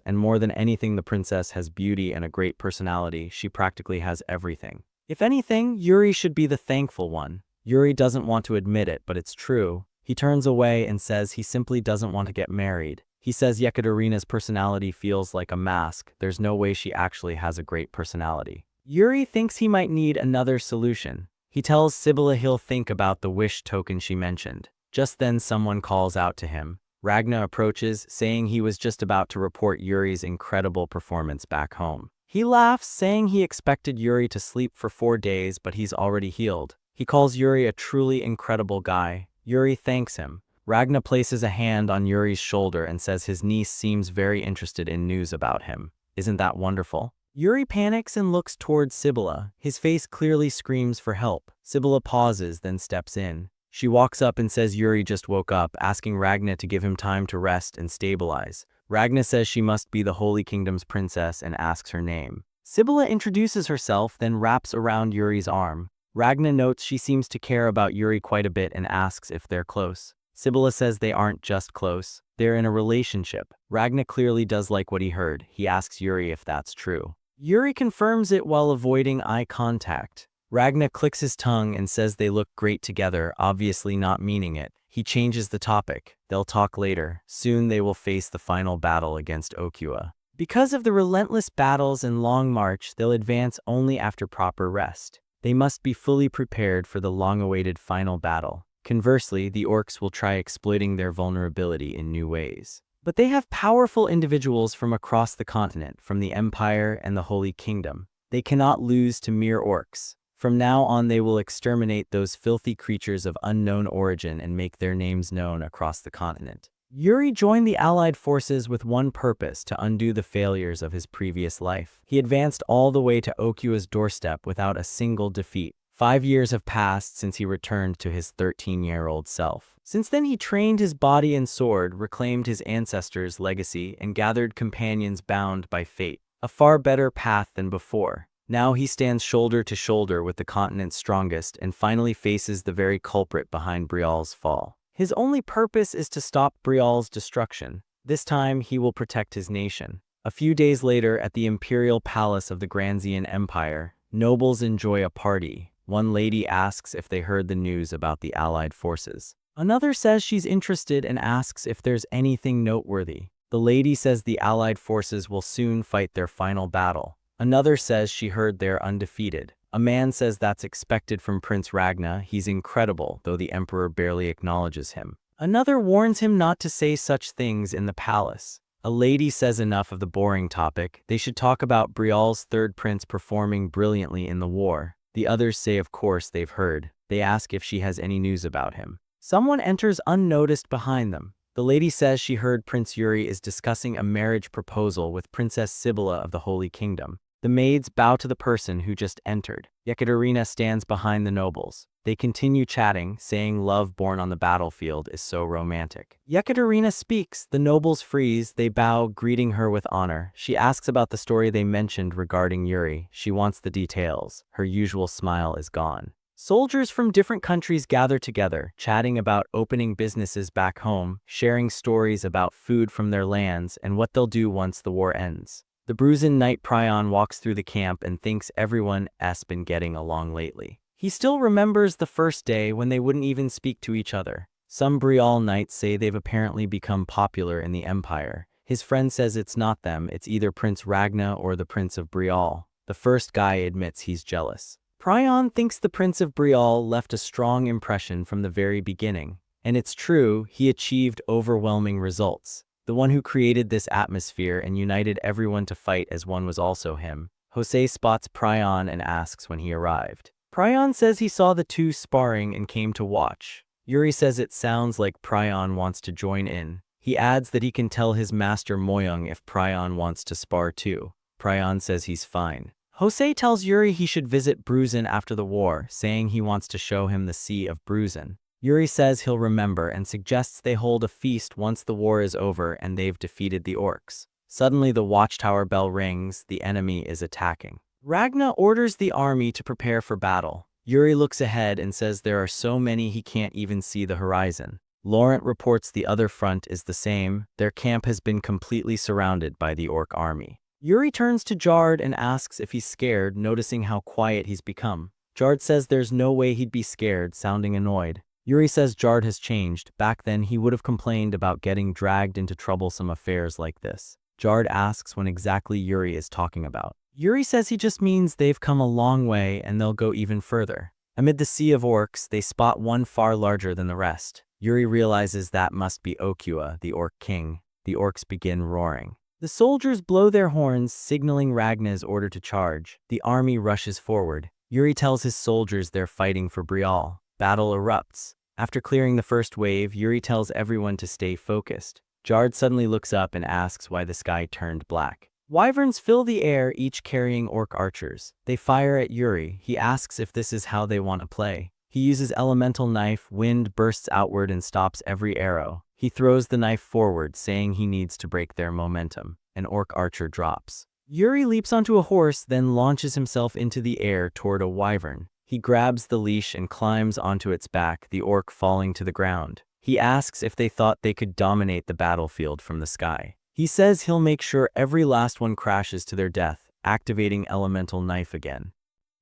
and more than anything the princess has beauty and a great personality. She practically has everything. If anything, Yuri should be the thankful one. Yuri doesn't want to admit it, but it's true. He turns away and says he simply doesn't want to get married. He says Yekaterina's personality feels like a mask. There's no way she actually has a great personality. Yuri thinks he might need another solution. He tells Sibylla he'll think about the wish token she mentioned. Just then someone calls out to him. Ragna approaches, saying he was just about to report Yuri's incredible performance back home. He laughs, saying he expected Yuri to sleep for 4 days, but he's already healed. He calls Yuri a truly incredible guy. Yuri thanks him. Ragna places a hand on Yuri's shoulder and says his niece seems very interested in news about him. Isn't that wonderful? Yuri panics and looks towards Sibylla. His face clearly screams for help. Sibylla pauses, then steps in. She walks up and says Yuri just woke up, asking Ragna to give him time to rest and stabilize. Ragna says she must be the Holy Kingdom's princess and asks her name. Sibylla introduces herself, then wraps around Yuri's arm. Ragna notes she seems to care about Yuri quite a bit and asks if they're close. Sibylla says they aren't just close, they're in a relationship. Ragna clearly does like what he heard. He asks Yuri if that's true. Yuri confirms it while avoiding eye contact. Ragna clicks his tongue and says they look great together, obviously not meaning it. He changes the topic. They'll talk later. Soon they will face the final battle against Okua. Because of the relentless battles and long march, they'll advance only after proper rest. They must be fully prepared for the long-awaited final battle. Conversely, the orcs will try exploiting their vulnerability in new ways. But they have powerful individuals from across the continent, from the Empire and the Holy Kingdom. They cannot lose to mere orcs. From now on, they will exterminate those filthy creatures of unknown origin and make their names known across the continent. Yuri joined the Allied forces with one purpose: to undo the failures of his previous life. He advanced all the way to Okua's doorstep without a single defeat. 5 years have passed since he returned to his 13-year-old self. Since then, he trained his body and sword, reclaimed his ancestors' legacy, and gathered companions bound by fate. A far better path than before. Now he stands shoulder to shoulder with the continent's strongest and finally faces the very culprit behind Brial's fall. His only purpose is to stop Brial's destruction. This time, he will protect his nation. A few days later, at the imperial palace of the Granzian Empire, nobles enjoy a party. One lady asks if they heard the news about the Allied forces. Another says she's interested and asks if there's anything noteworthy. The lady says the Allied forces will soon fight their final battle. Another says she heard they're undefeated. A man says that's expected from Prince Ragna. He's incredible, though the Emperor barely acknowledges him. Another warns him not to say such things in the palace. A lady says enough of the boring topic. They should talk about Brial's third prince performing brilliantly in the war. The others say of course they've heard. They ask if she has any news about him. Someone enters unnoticed behind them. The lady says she heard Prince Yuri is discussing a marriage proposal with Princess Sibylla of the Holy Kingdom. The maids bow to the person who just entered. Yakatrina stands behind the nobles. They continue chatting, saying love born on the battlefield is so romantic. Yakatrina speaks. The nobles freeze. They bow, greeting her with honor. She asks about the story they mentioned regarding Yuri. She wants the details. Her usual smile is gone. Soldiers from different countries gather together, chatting about opening businesses back home, sharing stories about food from their lands and what they'll do once the war ends. The Bruisin Knight Prion walks through the camp and thinks everyone's been getting along lately. He still remembers the first day when they wouldn't even speak to each other. Some Brial knights say they've apparently become popular in the Empire. His friend says it's not them, it's either Prince Ragna or the Prince of Brial. The first guy admits he's jealous. Prion thinks the Prince of Brial left a strong impression from the very beginning. And it's true, he achieved overwhelming results. The one who created this atmosphere and united everyone to fight as one was also him. Jose spots Prion and asks when he arrived. Prion says he saw the two sparring and came to watch. Yuri says it sounds like Prion wants to join in. He adds that he can tell his master Moyoung if Prion wants to spar too. Prion says he's fine. Jose tells Yuri he should visit Bruisin after the war, saying he wants to show him the Sea of Bruisin. Yuri says he'll remember and suggests they hold a feast once the war is over and they've defeated the orcs. Suddenly the watchtower bell rings. The enemy is attacking. Ragna orders the army to prepare for battle. Yuri looks ahead and says there are so many he can't even see the horizon. Laurent reports the other front is the same. Their camp has been completely surrounded by the orc army. Yuri turns to Jard and asks if he's scared, noticing how quiet he's become. Jard says there's no way he'd be scared, sounding annoyed. Yuri says Jard has changed. Back then, he would have complained about getting dragged into troublesome affairs like this. Jard asks when exactly Yuri is talking about. Yuri says he just means they've come a long way and they'll go even further. Amid the sea of orcs, they spot one far larger than the rest. Yuri realizes that must be Okua, the orc king. The orcs begin roaring. The soldiers blow their horns, signaling Ragna's order to charge. The army rushes forward. Yuri tells his soldiers they're fighting for Brial. Battle erupts. After clearing the first wave, Yuri tells everyone to stay focused. Jard suddenly looks up and asks why the sky turned black. Wyverns fill the air, each carrying orc archers. They fire at Yuri. He asks if this is how they want to play. He uses elemental knife. Wind bursts outward and stops every arrow. He throws the knife forward, saying he needs to break their momentum. An orc archer drops. Yuri leaps onto a horse, then launches himself into the air toward a wyvern. He grabs the leash and climbs onto its back, the orc falling to the ground. He asks if they thought they could dominate the battlefield from the sky. He says he'll make sure every last one crashes to their death, activating elemental knife again.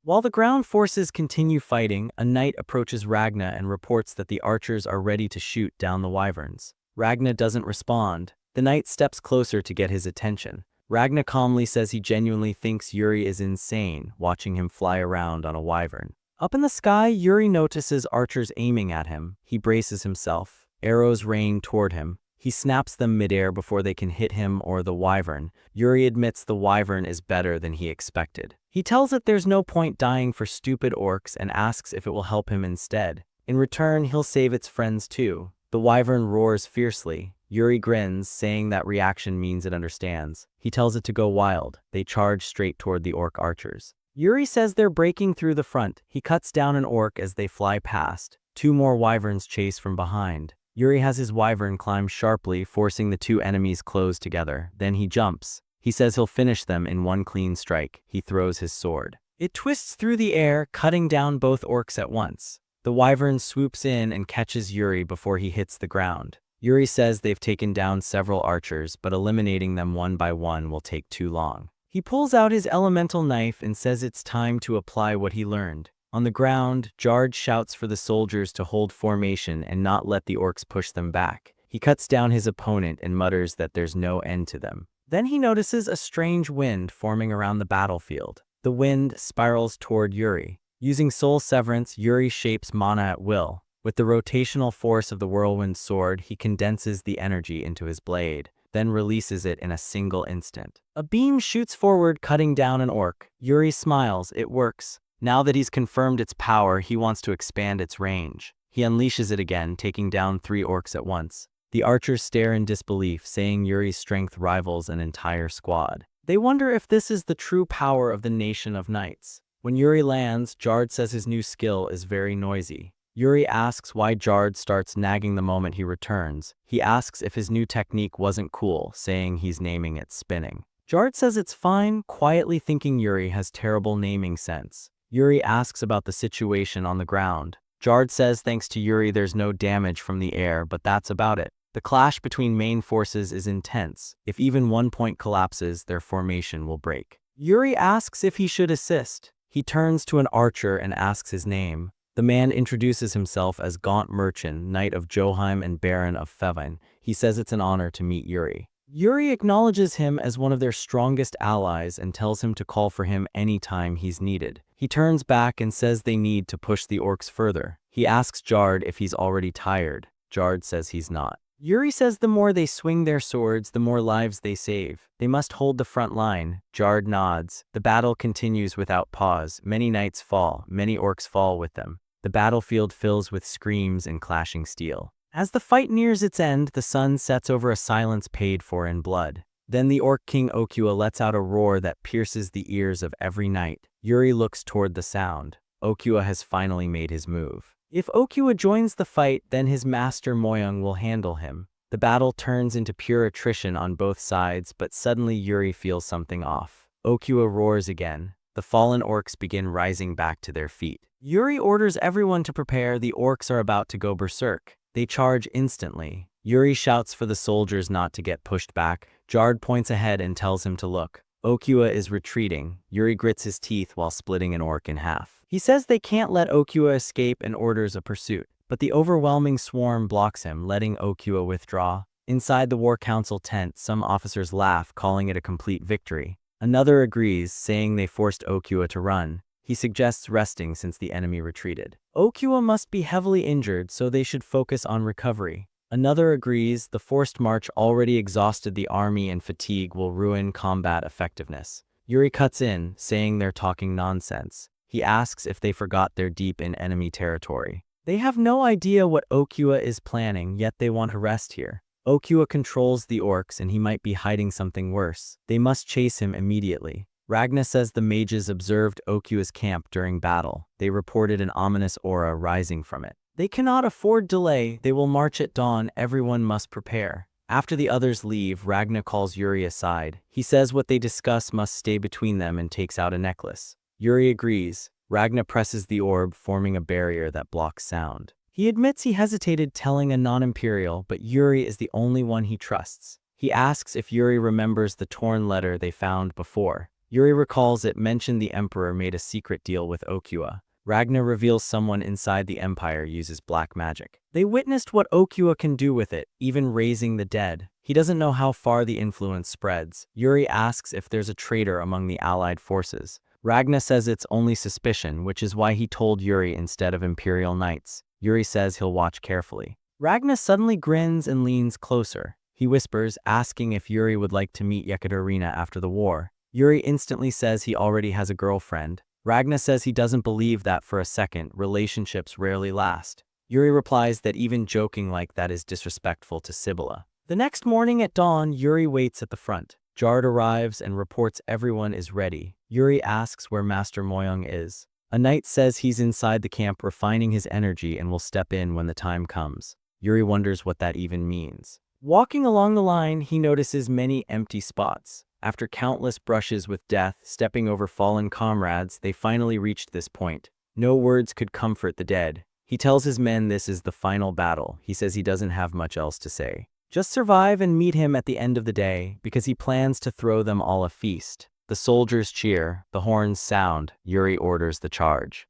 While the ground forces continue fighting, a knight approaches Ragna and reports that the archers are ready to shoot down the wyverns. Ragna doesn't respond. The knight steps closer to get his attention. Ragna calmly says he genuinely thinks Yuri is insane, watching him fly around on a wyvern. Up in the sky, Yuri notices archers aiming at him. He braces himself. Arrows rain toward him. He snaps them midair before they can hit him or the wyvern. Yuri admits the wyvern is better than he expected. He tells it there's no point dying for stupid orcs and asks if it will help him instead. In return, he'll save its friends too. The wyvern roars fiercely. Yuri grins, saying that reaction means it understands. He tells it to go wild. They charge straight toward the orc archers. Yuri says they're breaking through the front. He cuts down an orc as they fly past. 2 more wyverns chase from behind. Yuri has his wyvern climb sharply, forcing the 2 enemies close together. Then he jumps. He says he'll finish them in one clean strike. He throws his sword. It twists through the air, cutting down both orcs at once. The wyvern swoops in and catches Yuri before he hits the ground. Yuri says they've taken down several archers, but eliminating them one by one will take too long. He pulls out his elemental knife and says it's time to apply what he learned. On the ground, Jard shouts for the soldiers to hold formation and not let the orcs push them back. He cuts down his opponent and mutters that there's no end to them. Then he notices a strange wind forming around the battlefield. The wind spirals toward Yuri. Using soul severance, Yuri shapes mana at will. With the rotational force of the whirlwind sword, he condenses the energy into his blade, then releases it in a single instant. A beam shoots forward, cutting down an orc. Yuri smiles. It works. Now that he's confirmed its power, he wants to expand its range. He unleashes it again, taking down 3 orcs at once. The archers stare in disbelief, saying Yuri's strength rivals an entire squad. They wonder if this is the true power of the nation of knights. When Yuri lands, Jard says his new skill is very noisy. Yuri asks why Jard starts nagging the moment he returns. He asks if his new technique wasn't cool, saying he's naming it spinning. Jard says it's fine, quietly thinking Yuri has terrible naming sense. Yuri asks about the situation on the ground. Jard says thanks to Yuri there's no damage from the air, but that's about it. The clash between main forces is intense. If even one point collapses, their formation will break. Yuri asks if he should assist. He turns to an archer and asks his name. The man introduces himself as Gaunt Merchant, Knight of Joheim and Baron of Fevin. He says it's an honor to meet Yuri. Yuri acknowledges him as one of their strongest allies and tells him to call for him anytime he's needed. He turns back and says they need to push the orcs further. He asks Jard if he's already tired. Jard says he's not. Yuri says the more they swing their swords, the more lives they save. They must hold the front line. Jard nods. The battle continues without pause. Many knights fall. Many orcs fall with them. The battlefield fills with screams and clashing steel. As the fight nears its end, the sun sets over a silence paid for in blood. Then the orc king Okua lets out a roar that pierces the ears of every knight. Yuri looks toward the sound. Okua has finally made his move. If Okua joins the fight, then his master Moyung will handle him. The battle turns into pure attrition on both sides, but suddenly Yuri feels something off. Okua roars again. The fallen orcs begin rising back to their feet. Yuri orders everyone to prepare. The orcs are about to go berserk. They charge instantly. Yuri shouts for the soldiers not to get pushed back. Jard points ahead and tells him to look. Okua is retreating. Yuri grits his teeth while splitting an orc in half. He says they can't let Okua escape and orders a pursuit, but the overwhelming swarm blocks him, letting Okua withdraw. Inside the War Council tent, some officers laugh, calling it a complete victory. Another agrees, saying they forced Okua to run. He suggests resting since the enemy retreated. Okua must be heavily injured, so they should focus on recovery. Another agrees, the forced march already exhausted the army and fatigue will ruin combat effectiveness. Yuri cuts in, saying they're talking nonsense. He asks if they forgot they're deep in enemy territory. They have no idea what Okua is planning, yet they want to rest here. Okua controls the orcs and he might be hiding something worse. They must chase him immediately. Ragna says the mages observed Okua's camp during battle. They reported an ominous aura rising from it. They cannot afford delay. They will march at dawn. Everyone must prepare. After the others leave, Ragna calls Yuri aside. He says what they discuss must stay between them and takes out a necklace. Yuri agrees. Ragna presses the orb, forming a barrier that blocks sound. He admits he hesitated telling a non-imperial, but Yuri is the only one he trusts. He asks if Yuri remembers the torn letter they found before. Yuri recalls it mentioned the emperor made a secret deal with Okua. Ragna reveals someone inside the empire uses black magic. They witnessed what Okua can do with it, even raising the dead. He doesn't know how far the influence spreads. Yuri asks if there's a traitor among the allied forces. Ragna says it's only suspicion, which is why he told Yuri instead of Imperial Knights. Yuri says he'll watch carefully. Ragna suddenly grins and leans closer. He whispers, asking if Yuri would like to meet Yekaterina after the war. Yuri instantly says he already has a girlfriend. Ragna says he doesn't believe that for a second. Relationships rarely last. Yuri replies that even joking like that is disrespectful to Sibylla. The next morning at dawn, Yuri waits at the front. Jard arrives and reports everyone is ready. Yuri asks where Master Moyong is. A knight says he's inside the camp refining his energy and will step in when the time comes. Yuri wonders what that even means. Walking along the line, he notices many empty spots. After countless brushes with death, stepping over fallen comrades, they finally reached this point. No words could comfort the dead. He tells his men this is the final battle. He says he doesn't have much else to say. Just survive and meet him at the end of the day, because he plans to throw them all a feast. The soldiers cheer, the horns sound, Yuri orders the charge.